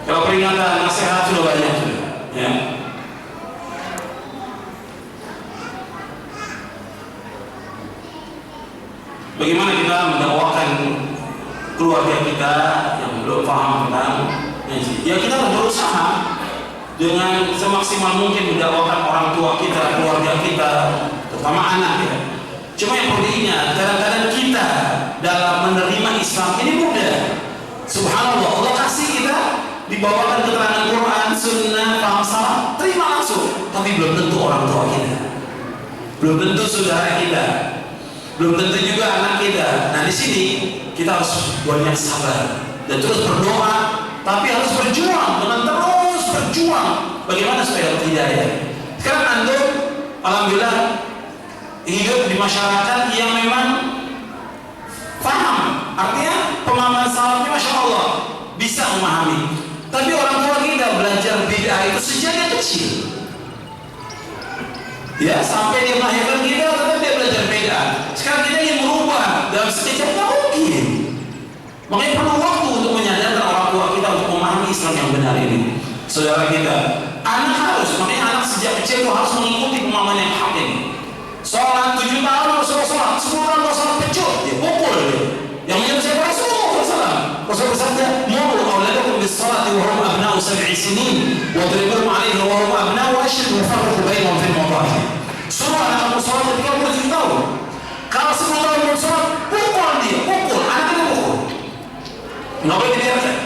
Kalau peringatan, nasihat sudah banyak sudah, ya. Bagaimana kita mendakwakan keluarga kita yang belum paham tentang ngaji? Ya kita harus berusaha dengan semaksimal mungkin mendakwakan orang tua kita, keluarga kita, terutama anak ya. Cuma yang perlu diingat, kadang-kadang kita dalam menerima Islam ini mudah. Subhanallah, Allah kasih kita dibawakan keterangan Quran, Sunnah, paham salah, terima langsung. Tapi belum tentu orang tua kita, belum tentu saudara kita, belum tentu juga anak kita. Nah di sini kita harus banyak sabar dan terus berdoa, tapi harus berjuang dengan terus berjuang. Bagaimana supaya dapat hidayah? Sekarang antum, alhamdulillah hidup di masyarakat yang memang paham, artinya pemahaman salafnya masya Allah bisa memahami. Tapi orang tua kita belajar bid'ah itu sejak dia kecil. Ya, sampai dia melahirkan kita, tetap dia belajar bid'ah. Sekarang kita ingin merubah dalam sekejap, nggak mungkin. Makanya perlu waktu untuk menyadarkan orang tua kita untuk memahami memahami Islam yang benar ini. Saudara kita, anak harus, makanya anak sejak kecil itu harus mengikuti pemahaman yang hak ini. Sholat 7 tahun harus sholat, 10 tahun harus sholat pecut, dia pukul dia. Yang menyelesaikan Rasulullah. Rasulullah bersabda, "Muru awladakum bis-shalati wa hum abna'u 7 sinin, wa dribuhum 'alaiha wa hum abna'u 10 wa farriqu bainahum fil madaji." Suruh anak kamu sholat ketika umur 7 tahun. Kalau 10 tahun belum sholat, pukul dia, pukul, anak itu pukul. Nggak boleh dibiarkan.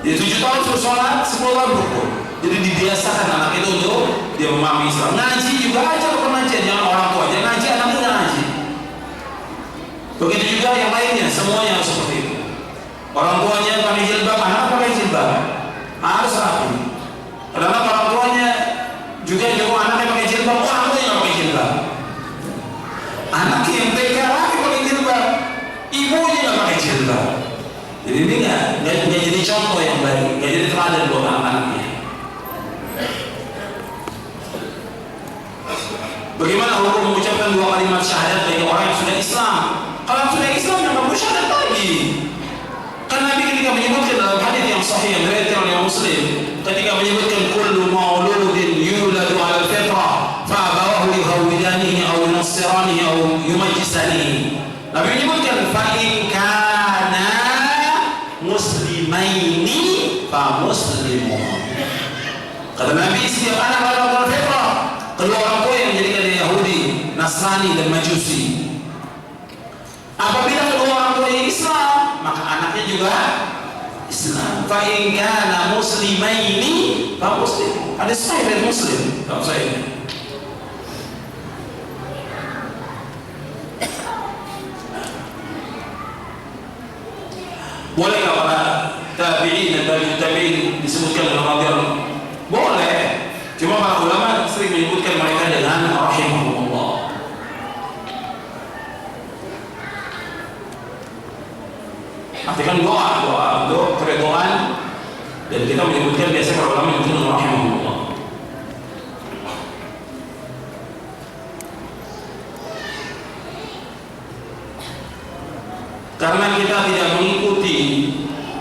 Jadi 7 tahun suruh sholat, 10 tahun pukul. Jadi dibiasakan anak itu untuk dia memahami Islam. Ngaji juga aja ke pengajian, jangan orang tua aja ngaji, anaknya nggak ngaji. Begitu juga yang lainnya, semuanya harus seperti itu. Orang tuanya pakai jilbab, anak pakai jilbab, harus rapi. Karena orang tuanya juga nyuruh anaknya pakai jilbab, orang tuanya nggak pakai jilbab. Anak yang TK lagi pakai jilbab, ibunya nggak pakai jilbab. Jadi ini nggak jadi contoh yang baik, nggak jadi teladan buat anak-anaknya. Bagaimana hukum mengucapkan 2 kalimat syahadat bagi orang yang sudah Islam? Kalau sudah Islam yang perlu syahadat lagi. Kan Nabi ketika menyebutkan dalam hadis yang sahih yang diriwayatkan oleh Muslim, ketika menyebutkan kullu mauludin yuladu 'ala al-fitrah fa abawahu yuhawwidanihi aw yunassiranihi aw yumajjisanihi. Nabi menyebutkan fa in kana muslimaini fa muslimun. Kata Nabi, setiap anak adalah fitrah. Kedua orang tua yang menjadikan dia Yahudi, Nasrani dan Majusi. Apabila kedua orang tua yang Islam, maka anaknya juga Islam. Fa in kana muslimaini fa muslim. Ada sahih dari Muslim. Tahu saya. Bolehkah para tabi'in dan tabi'in disebutkan dalam radhiyallahu? Boleh. Cuma para ulama sering menyebutkan mereka dengan rahimahullah. Artikan doa untuk keridhaan, dan kita menyebutkan biasa para ulama menyebutkan dengan rahimahullah. Karena kita tidak mengikuti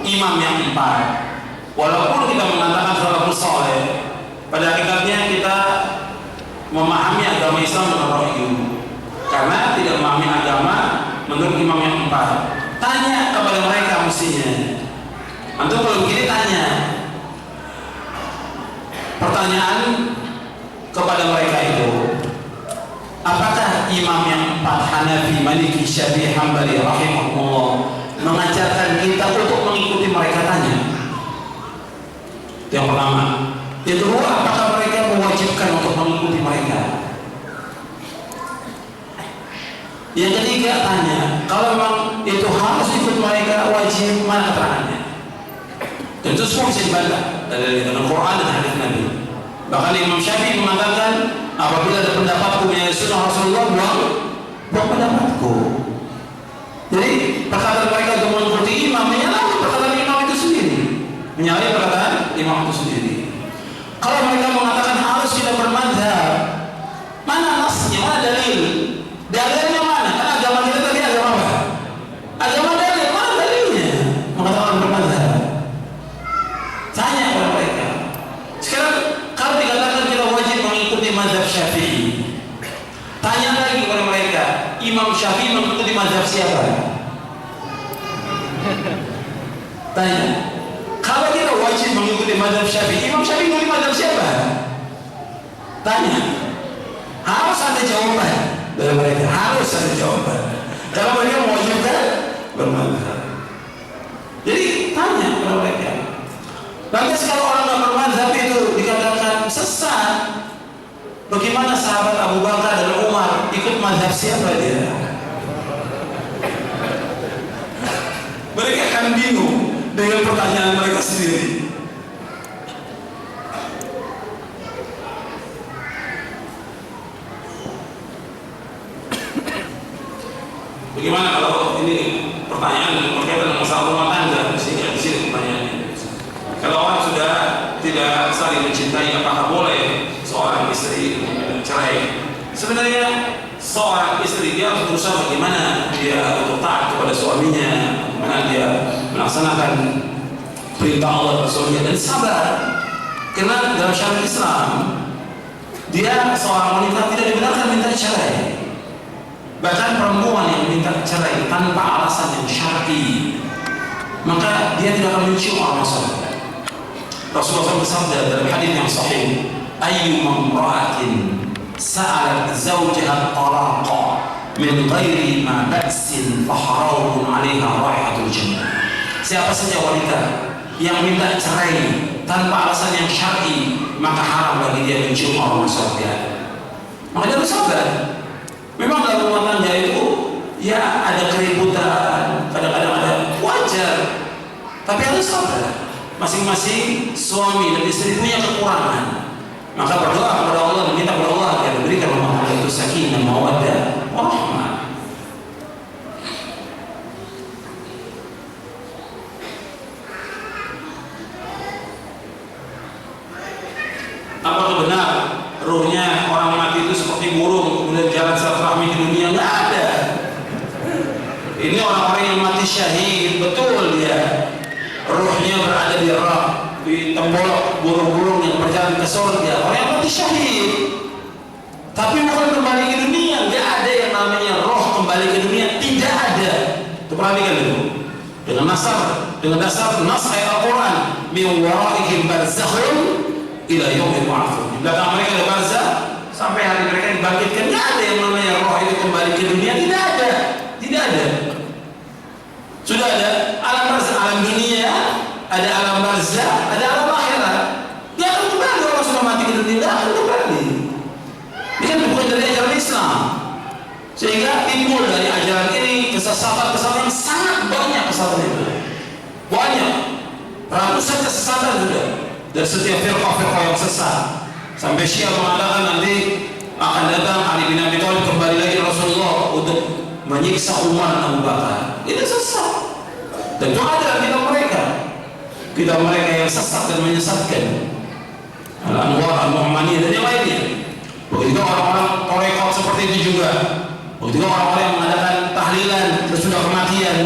imam yang 4, walaupun kita mengatakan salafus saleh, pada hakikatnya kita memahami agama Islam dengan wahyu, karena tidak memahami agama menurut imam yang 4. Tanya kepada mereka mestinya. Antum kalau begini tanya. Pertanyaan kepada mereka itu, apakah imam yang 4 Hanafi, Maliki, Syafi'i, Hambali rahimahullah mengajarkan kita untuk mengikuti mereka? Tanya. Yang pertama. Yang kedua, apakah mereka mewajibkan untuk mengikuti mereka? Yang ketiga, tanya, kalau memang itu harus ikut mereka, wajib, mana keterangannya? Tentu semua bisa dibantah dari Al-Quran dan hadis Nabi. Bahkan Imam Syafi'i mengatakan, apabila ada pendapatku menyalahi sunnah Rasulullah, buang pendapatku. Jadi perkataan mereka untuk mengikuti imam menyalahi perkataan imam itu sendiri, menyalahi perkataan imam itu sendiri. Kalau mereka mengatakan harus kita bermadzhab, mana nasnya, mana dalil? Dalilnya mana? Karena agama kita tadi agama apa? Agama dalil, mana dalilnya? Mengatakan bermadzhab. Tanya kepada mereka. Sekarang kalau dikatakan kita wajib mengikuti mazhab Syafi'i, tanya lagi kepada mereka, Imam Syafi'i mengikuti mazhab siapa? Tanya. Kalau kita wajib mengikuti mazhab Syafi'i, Imam Syafi'i mengikuti mazhab siapa? Tanya. Harus ada jawaban dari mereka. Harus ada jawaban. Kalau mereka mewajibkan bermadzhab. Jadi tanya kepada mereka. Lantas kalau orang yang bermadzhab itu dikatakan sesat, bagaimana sahabat Abu Bakar dan Umar ikut mazhab siapa dia? Mereka akan bingung dengan pertanyaan mereka sendiri. Bagaimana kalau ini pertanyaan berkaitan dengan masalah rumah tangga? Di sini pertanyaannya. Kalau orang sudah tidak saling mencintai, apakah boleh seorang istri cerai? Sebenarnya seorang istri dia harus berusaha bagaimana dia untuk taat kepada suaminya, bagaimana dia melaksanakan perintah Allah Rasulnya dan sabar. Karena dalam syariat Islam dia seorang wanita tidak dibenarkan minta cerai. Bahkan perempuan yang minta cerai tanpa alasan yang syar'i, maka dia tidak akan mencium orang surga. Rasulullah SAW bersabda dalam hadis yang sahih, ayyuma imra'atin sa'alat zawjaha talaqa min ghairi ma ba'sin fa haramun 'alaiha raihatul jannah. Siapa saja wanita yang minta cerai tanpa alasan yang syar'i, maka haram bagi dia mencium aroma surga. Maka dia harus sabar. Memang dalam rumah tangga itu ya ada keributan, kadang-kadang ada, wajar, tapi harus sabar. Masing-masing suami dan istri punya kekurangan. Maka berdoa kepada Allah dan minta kepada Allah agar diberikan rumah tangga itu sakinah, mawaddah, warahmah. Apakah benar ruhnya orang mati itu seperti burung kemudian jalan silaturahmi di dunia? Nggak ada. Ini orang-orang yang mati syahid, betul dia ruhnya berada di tembolok burung-burung yang berjalan ke surga. Orang yang mati syahid, tapi bukan kembali ke dunia. Nggak ada yang namanya roh kembali ke dunia, tidak ada. Itu perhatikan itu. Dengan dasar nas ayat Al-Quran, min waraihim barzakhun ila yaumil ba'ts. Di belakang mereka ada barzakh sampai hari mereka dibangkitkan. Tidak ada yang namanya roh itu kembali ke dunia, tidak ada, tidak ada. Sudah ada alam barzakh, alam dunia, ada alam barzakh, ada alam akhirat. Dia akan kembali, orang sudah mati ke dunia, dia akan kembali. Ini kan bukan dari ajaran Islam. Sehingga timbul dari ajaran ini kesesatan-kesesatan yang sangat banyak, kesesatan itu banyak, ratusan kesesatan sudah. Dan setiap firqah-firqah yang sesat, sampai Syiah mengatakan nanti akan datang Ali bin Abi Thalib kembali lagi Rasulullah untuk menyiksa Umar dan Abu Bakar. Itu sesat. Dan itu ada kita mereka yang sesat dan menyesatkan. Al-Anwar, Al-Muhammadiyah dan yang lainnya. Begitu orang-orang torekot seperti itu juga. Begitu orang-orang yang mengadakan tahlilan sesudah kematian,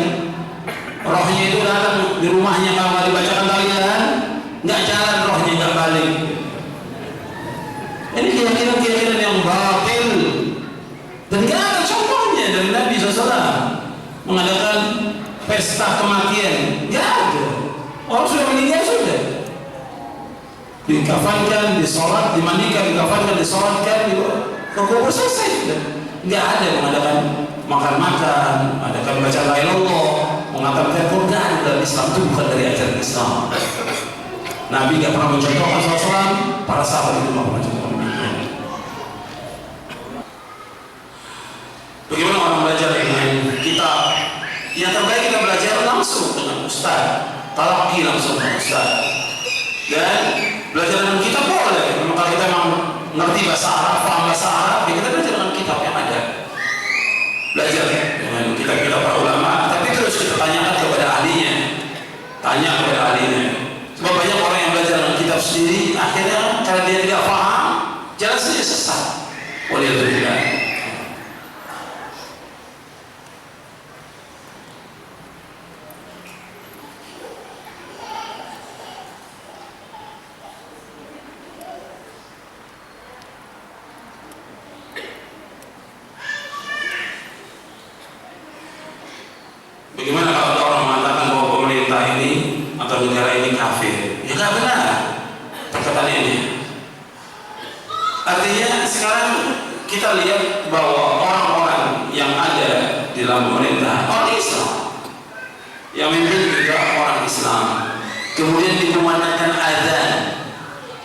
rohnya itu datang di rumahnya kalau nggak dibacakan tahlilan, nggak jalan rohnya, nggak balik. Ini keyakinan yang batil dan nggak ada contohnya dari Nabi SAW mengadakan pesta kematian. Nggak ada. Orang sudah meninggal sudah dikafankan, disolat, dimandikan, dikafankan, disolatkan, kubur selesai sudah. Nggak ada mengadakan makan-makan, mengadakan baca la ilaha illallah, mengatakan Quran dalam Islam. Itu bukan dari ajaran Islam. Nabi nggak pernah mencontohkan SAW, para sahabat itu nggak pernah mencontohkan. Bagaimana orang belajar dengan kitab? Yang terbaik kita belajar langsung dengan ustaz, talaqi langsung dengan ustaz. Dan belajar dengan kitab boleh. Memang kalau kita memang ngerti bahasa Arab, paham bahasa Arab, ya kita belajar dengan kitab yang ada. Belajar dengan kitab-kitab para ulama, tapi terus kita tanyakan kepada ahlinya. Tanya kepada ahlinya. Sebab banyak orang yang belajar dengan kitab sendiri, akhirnya karena dia tidak paham, jalan saja sesat. Waliyadzubillah. Bagaimana kalau ada orang mengatakan bahwa pemerintah ini atau negara ini kafir? Ya nggak benar perkataan ini. Artinya sekarang kita lihat bahwa orang-orang yang ada di dalam pemerintah orang Islam, yang memimpin juga orang Islam, kemudian dikumandangkan azan,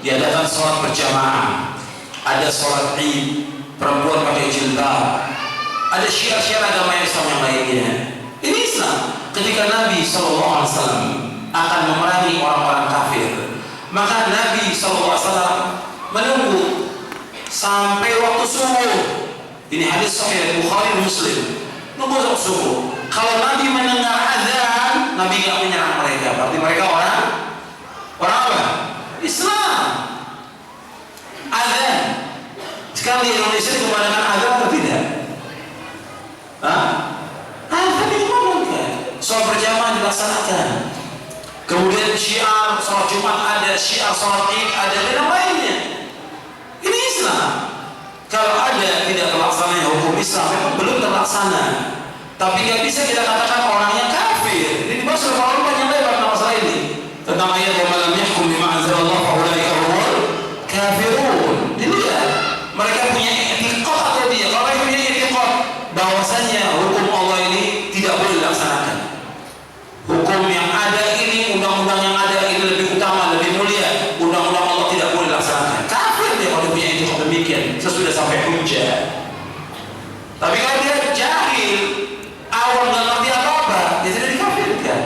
diadakan sholat berjamaah, ada sholat Id, perempuan pakai jilbab, ada syiar-syiar agama Islam yang lainnya. Ini Islam. Ketika Nabi SAW akan memerangi orang-orang kafir, maka Nabi SAW menunggu sampai waktu subuh. Ini hadis sahih Bukhari Muslim. Nunggu waktu subuh. Kalau Nabi mendengar azan, Nabi nggak menyerang mereka. Berarti mereka orang apa? Islam. Azan. Sekarang di Indonesia dikemanakan azan atau tidak? Hah? Azan dikumandangkan. Sholat berjamaah dilaksanakan. Kemudian syiar sholat Jumat ada, syiar sholat Id ada, dan yang lainnya. Ini Islam. Kalau ada tidak terlaksana hukum Islam, memang belum terlaksana. Tapi nggak bisa kita katakan orangnya kafir. Ini dibahas oleh para ulama yang lebar tentang masalah ini. Tentang ayat wa man lam yahkum bima anzalallahu fa ulaika humul kafirun. Dilihat mereka punya i'tiqad atau dia. Kalau mereka punya i'tiqad bahwasanya hukum Allah ini tidak boleh dilaksanakan. Hukum yang ada ini, undang-undang yang ada ini lebih utama, lebih mulia. Undang-undang Allah tidak boleh dilaksanakan. Kafir dia kalau punya i'tiqad demikian. Sesudah sampai hujjah. Tapi kalau dia jahil, awam nggak ngerti apa-apa, dia tidak dikafirkan.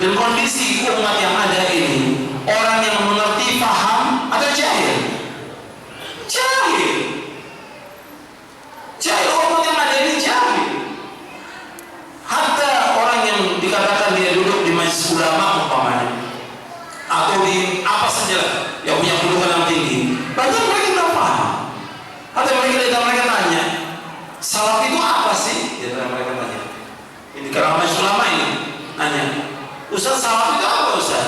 Dan kondisi umat yang ada ini, orang yang mengerti, paham, atau jahil? Jahil. Jahil, umat yang ada ini jahil. Hatta orang yang dikatakan dia duduk di majelis ulama umpamanya, atau di apa saja yang punya kedudukan yang tinggi, banyak mereka tidak paham. Atau mereka tanya, salaf itu apa sih? Ya, mereka tanya. Ini karena majelis ulama ini nanya, Ustaz, salaf itu apa Ustaz?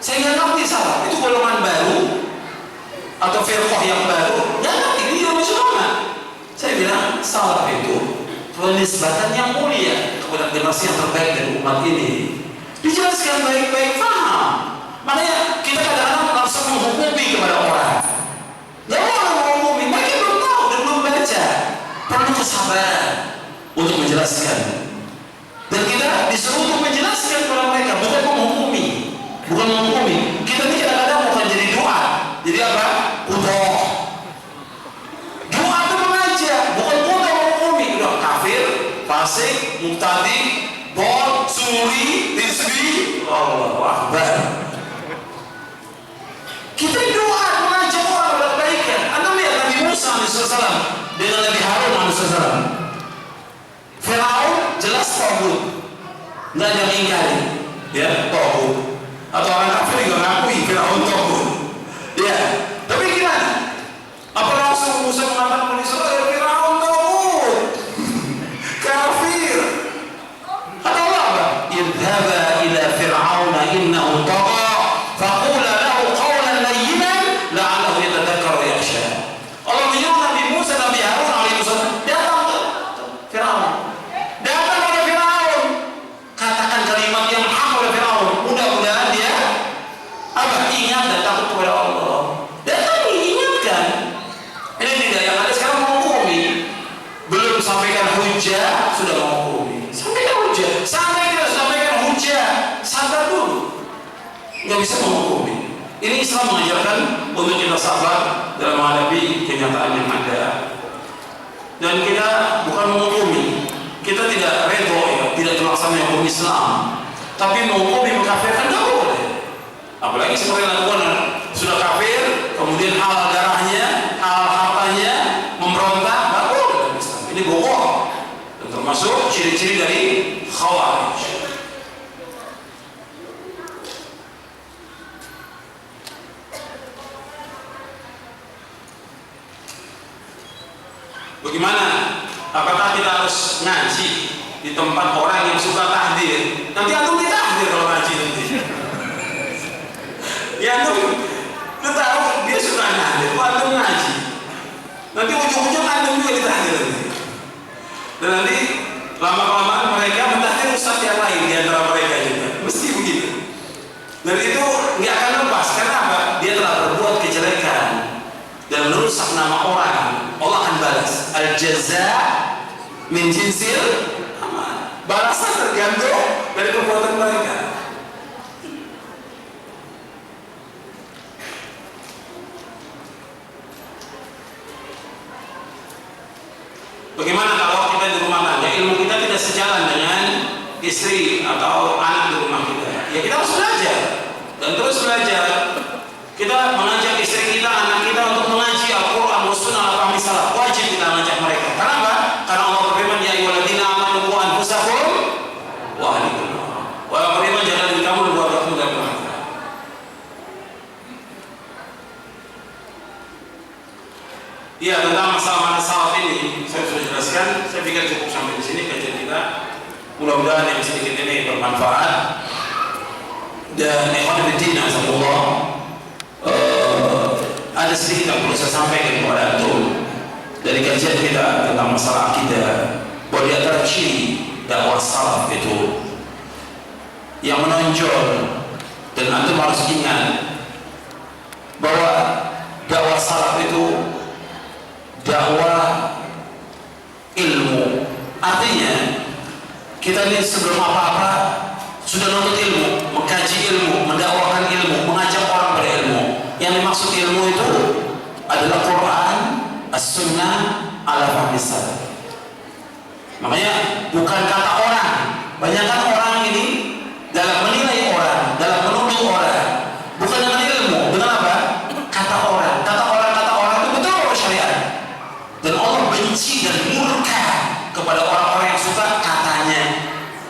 Saya nggak ngerti salaf. Itu golongan baru atau firqah yang baru? Nggak ngerti. Ini majelis ulama. Saya bilang salaf itu penisbatan yang mulia kepada generasi yang terbaik dari umat ini. Dijelaskan baik-baik, paham. Makanya kita kadang-kadang langsung menghukumi kepada orang. Ya orang menghukumi, mereka belum tahu dan belum baca. Perlu kesabaran untuk menjelaskan. Dan kita disuruh untuk menjelaskan kepada mereka, bukan menghukumi. Bukan menghukumi. Kita ini kadang-kadang bukan jadi doa. Jadi apa? Udah. Doa itu mengajak, bukan udah menghukumi. Udah kafir, fasik, mubtadi, bol, suri, rizwi. Allahu Akbar. Kita doa mengajak orang kepada kebaikan. Anda lihat Nabi Musa alaihissalam dengan Nabi Harun alaihissalam. Firaun jelas tauhid, nggak ada yang ingkari, ya tauhid. Atau orang kafir juga ngakui Firaun tauhid, ya. Tapi gimana? Apa langsung Musa mengatakan kepada Israel Firaun tauhid, kafir? Kata Allah apa? Idhaba ila Fir'auna innahu tagha, faqula lahu qawlan layyinan la'allahu yatadhakkaru yakhsha. Allah menyuruh Nabi Musa, Nabi Harun alaihissalam datang ke Firaun. Datang kepada Firaun. Katakan kalimat yang hak oleh Firaun. Mudah-mudahan dia apa? Ingat dan takut kepada Allah. Datang diingatkan. Ini tidak yang ada sekarang menghukumi. Belum sampaikan hujah sudah menghukumi. Sampaikan hujah. Sampai tidak sampaikan hujah, sabar dulu. Nggak bisa menghukumi. Ini Islam mengajarkan untuk kita sabar dalam menghadapi kenyataan yang ada. Dan kita bukan menghukumi. Kita tidak redho, ya, tidak terlaksana hukum Islam. Tapi menghukumi mengkafirkan nggak boleh. Apalagi seperti yang dilakukan sudah kafir, kemudian halal darahnya, halal hartanya, memberontak, nggak boleh dalam Islam. Ini bohong. Dan termasuk ciri-ciri dari Khawarij. Bagaimana? Apakah kita harus ngaji di tempat orang yang suka tahdir? Nanti antum ditahdir kalau ngaji nanti. Ya antum tahu dia suka tahdir, antum ngaji. Nanti ujung-ujung antum juga ditahdir nanti. Dan nanti lama-kelamaan mereka mentahdir ustaz yang lain di antara mereka juga. Mesti begitu. Dan itu nggak akan lepas. Karena apa? Dia telah berbuat kejelekan dan merusak nama orang. Allah akan balas. Al-jaza' min jinsil amal. Balasan tergantung dari perbuatan mereka. Bagaimana kalau kita di rumah tangga, ilmu kita tidak sejalan dengan istri atau anak di rumah kita? Ya kita harus belajar dan terus belajar. Kita mengajak istri kita, anak kita untuk mengaji Al-Quran, Sunnah, atau misalnya wajib kita mengajak mereka. Kenapa? Karena Allah berfirman, ya ayyuhalladzina amanu qu anfusakum wa ahlikum. Wa berfirman, jangan diri kamu dan keluargamu dari neraka. Iya, tentang masalah salaf ini saya sudah jelaskan. Saya pikir cukup sampai di sini kajian kita. Mudah-mudahan yang sedikit ini bermanfaat. Dan ikhwan fillah azamullah, ada sedikit yang perlu saya sampaikan kepada antum dari kajian kita tentang masalah akidah, bahwa di antara ciri dakwah salaf itu yang menonjol, dan antum harus ingat bahwa dakwah salaf itu dakwah ilmu. Artinya kita lihat sebelum apa-apa sudah menuntut ilmu, mengkaji ilmu, mendakwakan ilmu, mengajak orang berilmu. Yang dimaksud ilmu itu adalah Quran, As-Sunnah, ala fahmi salaf. Makanya bukan kata orang. Banyakkan orang ini dalam menilai orang, dalam menuduh orang, bukan dengan ilmu, dengan apa? Kata orang. Kata orang itu betul oleh syariat. Dan Allah benci dan murka kepada orang-orang yang suka katanya.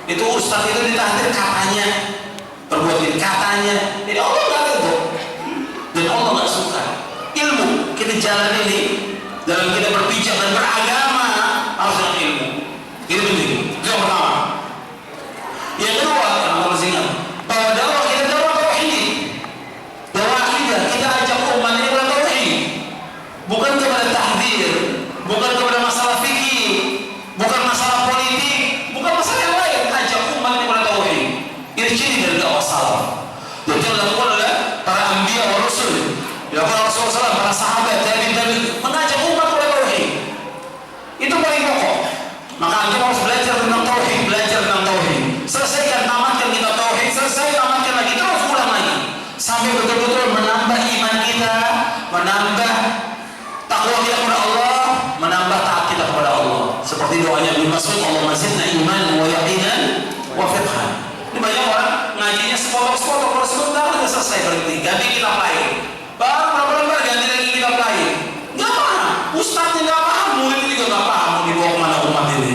Itu ustaz itu ditahdir katanya, perbuat ini katanya. Jadi Allah nggak itu, dan Allah nggak suka. Ilmu kita jalan ini dalam kita berpijak dan beragama harus dengan ilmu. Itu penting. Itu yang pertama. Yang kedua, yang harus ingat bahwa dakwah kita dakwah tauhid, dakwah kita ajak umat ini kepada tauhid, bukan kepada tahdir, bukan kepada masalah fikih, bukan masalah politik, bukan masalah yang lain. Ajak umat ini kepada tauhid. Ini ciri dari dakwah salaf. Dan itu dilakukan oleh para anbiya wa rasul, dilakukan Rasulullah SAW, para sahabat, tabi'in, mengajak umat kepada tauhid. Itu paling pokok. Maka kita harus belajar tentang tauhid, belajar tentang tauhid. Selesaikan, tamatkan kita tauhid, selesai, tamatkan lagi, terus ulang lagi, sampai betul-betul menambah iman kita, menambah takwa kita kepada Allah, menambah taat kita kepada Allah. Seperti doanya Ibnu Mas'ud, Allahumma zidna iman wa yaqinan wa fiqhan. Ini banyak orang ngajinya sepotong-sepotong, kalau sebentar udah selesai, berhenti, ganti kitab lain. Baru berapa lembar ganti lagi kitab lain. Nggak paham, ustadznya nggak paham, murid juga nggak paham mau dibawa kemana umat ini.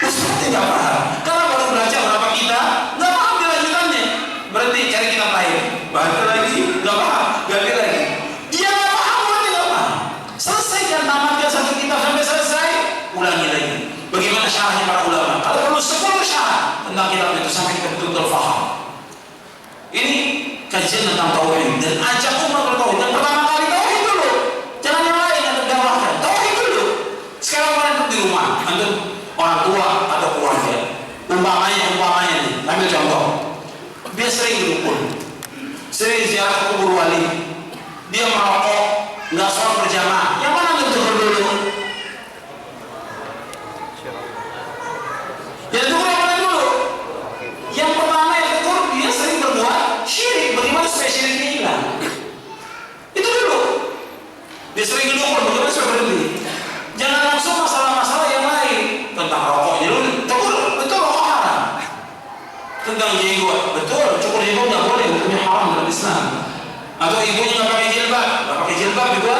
Ustadznya nggak paham, karena baru belajar berapa kita, nggak paham dilanjutannya. Berhenti, cari kitab lain, ganti lagi, nggak paham, ganti lagi. Dia nggak paham, muridnya nggak paham. Selesaikan, tamatkan satu kitab sampai selesai, ulangi lagi. Bagaimana syarahnya para ulama? Kalau perlu 10 syarah tentang kitab itu sampai kita betul-betul paham. Ini kajian tentang tauhid, dan ajak umat bertauhid. Dan pertama kali tauhid dulu, jangan yang lain yang terdakwahkan. Tauhid dulu. Sekarang orang di rumah, untuk orang tua atau keluarga. Umpamanya nih, ambil contoh. Dia sering berukun, sering ziarah ke kubur wali. Dia merokok, nggak sholat berjamaah. Yang mana yang tegur dulu? Yang tegur yang mana dulu? Yang pertama yang tegur, dia sering berbuat syirik. Bagaimana supaya syiriknya hilang? Itu dulu. Dia sering berukun, bagaimana supaya berhenti? Jangan langsung masalah-masalah yang lain. Tentang rokoknya dulu, tegur, betul rokok haram. Tentang jenggot, betul, cukur jenggot nggak boleh, hukumnya haram dalam Islam. Atau ibunya nggak pakai jilbab juga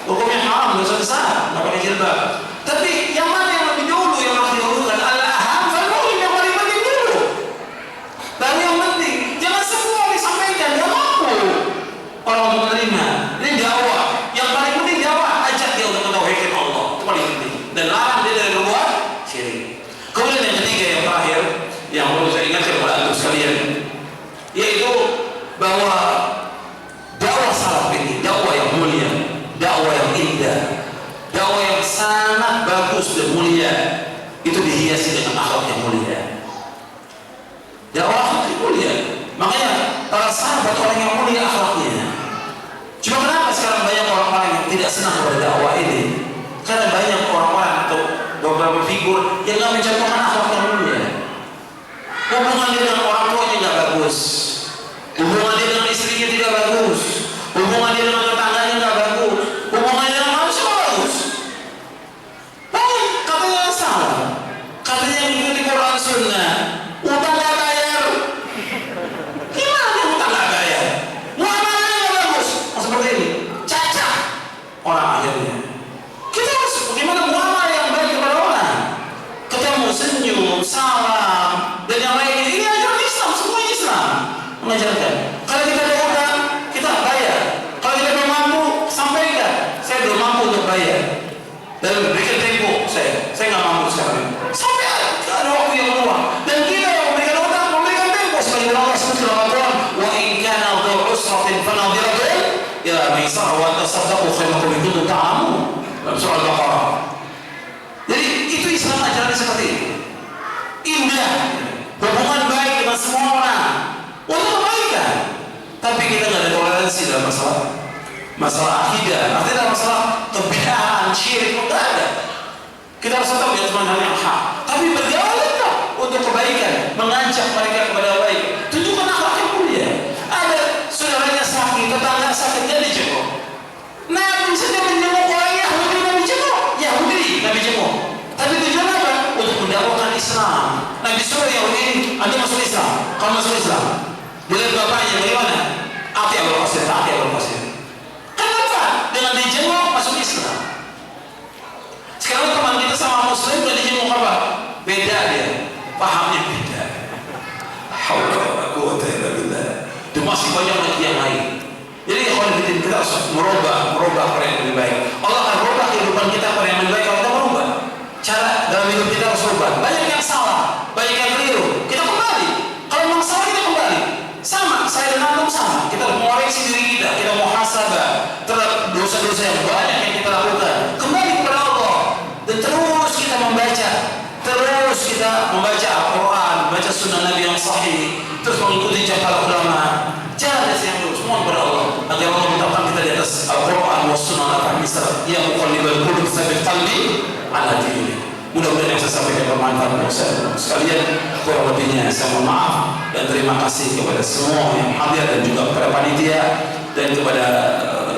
hukumnya haram, dosa besar, nggak pakai jilbab. Tapi yang mana yang lebih dulu, yang harus didahulukan? Al-aham fal-muhim, yang paling penting dulu. Dan yang penting, jangan semua disampaikan, dia mampu orang untuk menerima. Ini dakwah, yang paling penting dakwah, ajak dia untuk mentauhidkan Allah, itu paling penting. Dan larang dia dari berbuat syirik. Kemudian yang ketiga, yang terakhir, yang perlu saya ingatkan kepada antum sekalian, yaitu bahwa dakwah salaf ini dakwah yang mulia, dakwah yang indah, dakwah yang sangat bagus dan mulia. Itu dihiasi dengan akhlak yang mulia. Dakwah akhlak yang mulia. Makanya para sahabat orang yang mulia akhlaknya. Cuma kenapa sekarang banyak orang-orang yang tidak senang pada dakwah ini? Karena banyak orang-orang atau beberapa figur yang nggak mencontohkan akhlak yang mulia. Hubungan dia dengan orang tuanya nggak bagus, hubungan dia dengan istrinya tidak bagus, hubungan dia dengan tetangganya nggak bagus, hubungan dia dengan manusia bagus. Katanya salah, katanya mengikuti Quran Sunnah, utang nggak bayar. Gimana dia utang nggak bayar? Muamalahnya nggak bagus, seperti ini, cacat orang akhirnya. Kita harus bagaimana muamalah yang baik kepada orang, ketemu senyum, salam, dan yang lain. Ini ajaran Islam, semua Islam mengajarkan. Kalau kita ada utang, kita bayar. Kalau kita belum mampu, sampaikan. Saya belum mampu untuk bayar. Dan berikan tempo saya nggak mampu sekarang. Sampai ada waktu yang luang. Dan kita yang memberikan utang, memberikan tempo. Sebagai Allah sebut dalam Al-Quran, Ya Maisarah wa tasaddaqu khairan lakum in kuntum ta'lamun. Dalam surah Al-Baqarah. Jadi itu Islam ajaran seperti itu. Indah, hubungan baik dengan semua orang, untuk kebaikan. Tapi kita nggak ada toleransi dalam masalah akidah, artinya dalam masalah kebidahan, syirik, nggak ada. Kita harus tahu dia cuma hal yang hak, tapi bergaullah untuk kebaikan, mengajak mereka kepada baik. Tunjukkan akhlak yang mulia. Ada saudaranya sakit, tetangga sakit, dia dijenguk. Nabi saja menjenguk orang Yahudi, Nabi jenguk. Yahudi, Nabi jenguk. Tapi tujuan apa? Untuk mendakwakan Islam. Nabi suruh Yahudi, Anda masuk Islam, kamu masuk Islam. Dilihat bapaknya bagaimana? Ati Abul Qasim, Ati Abul Qasim. Kenapa? Dengan dijenguk masuk Islam. Sekarang teman kita sama Muslim udah dijenguk apa? Beda dia, pahamnya beda. Haula wala quwwata illa billah. Dan masih banyak lagi yang lain. Jadi kalau kita harus merubah apa yang lebih baik. Allah akan merubah kehidupan kita apa yang lebih baik kalau kita merubah. Cara dalam hidup kita harus berubah. Banyak yang salah, banyak yang keliru. Kita kembali. Kalau memang salah kita kembali. Sama, saya dan antum sama. Kita harus mengoreksi diri kita. Kita muhasabah terhadap dosa-dosa yang banyak yang kita lakukan. Kembali kepada Allah dan terus kita membaca. Terus kita membaca Al-Quran, membaca Sunnah Nabi yang sahih, terus mengikuti para ulama. Jangan yang lurus, mohon kepada Allah agar Allah menetapkan kita di atas Al-Quran wa Sunnah Al-Misal yang muqallibal qulub tsabbit qalbi ala dinik. Mudah-mudahan yang saya sampaikan bermanfaat untuk sekalian. Kurang lebihnya saya mohon maaf dan terima kasih kepada semua yang hadir dan juga kepada panitia dan kepada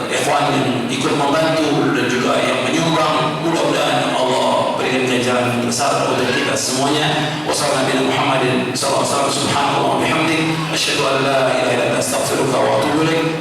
ikhwan yang ikut membantu dan juga yang menyumbang. Mudah-mudahan Allah berikan ganjaran besar untuk kita semuanya. Wassalamualaikum warahmatullahi wabarakatuh. Subhanallah wa bihamdik, asyhadu an la ilaha illa anta, astaghfiruka wa atubu ilaik.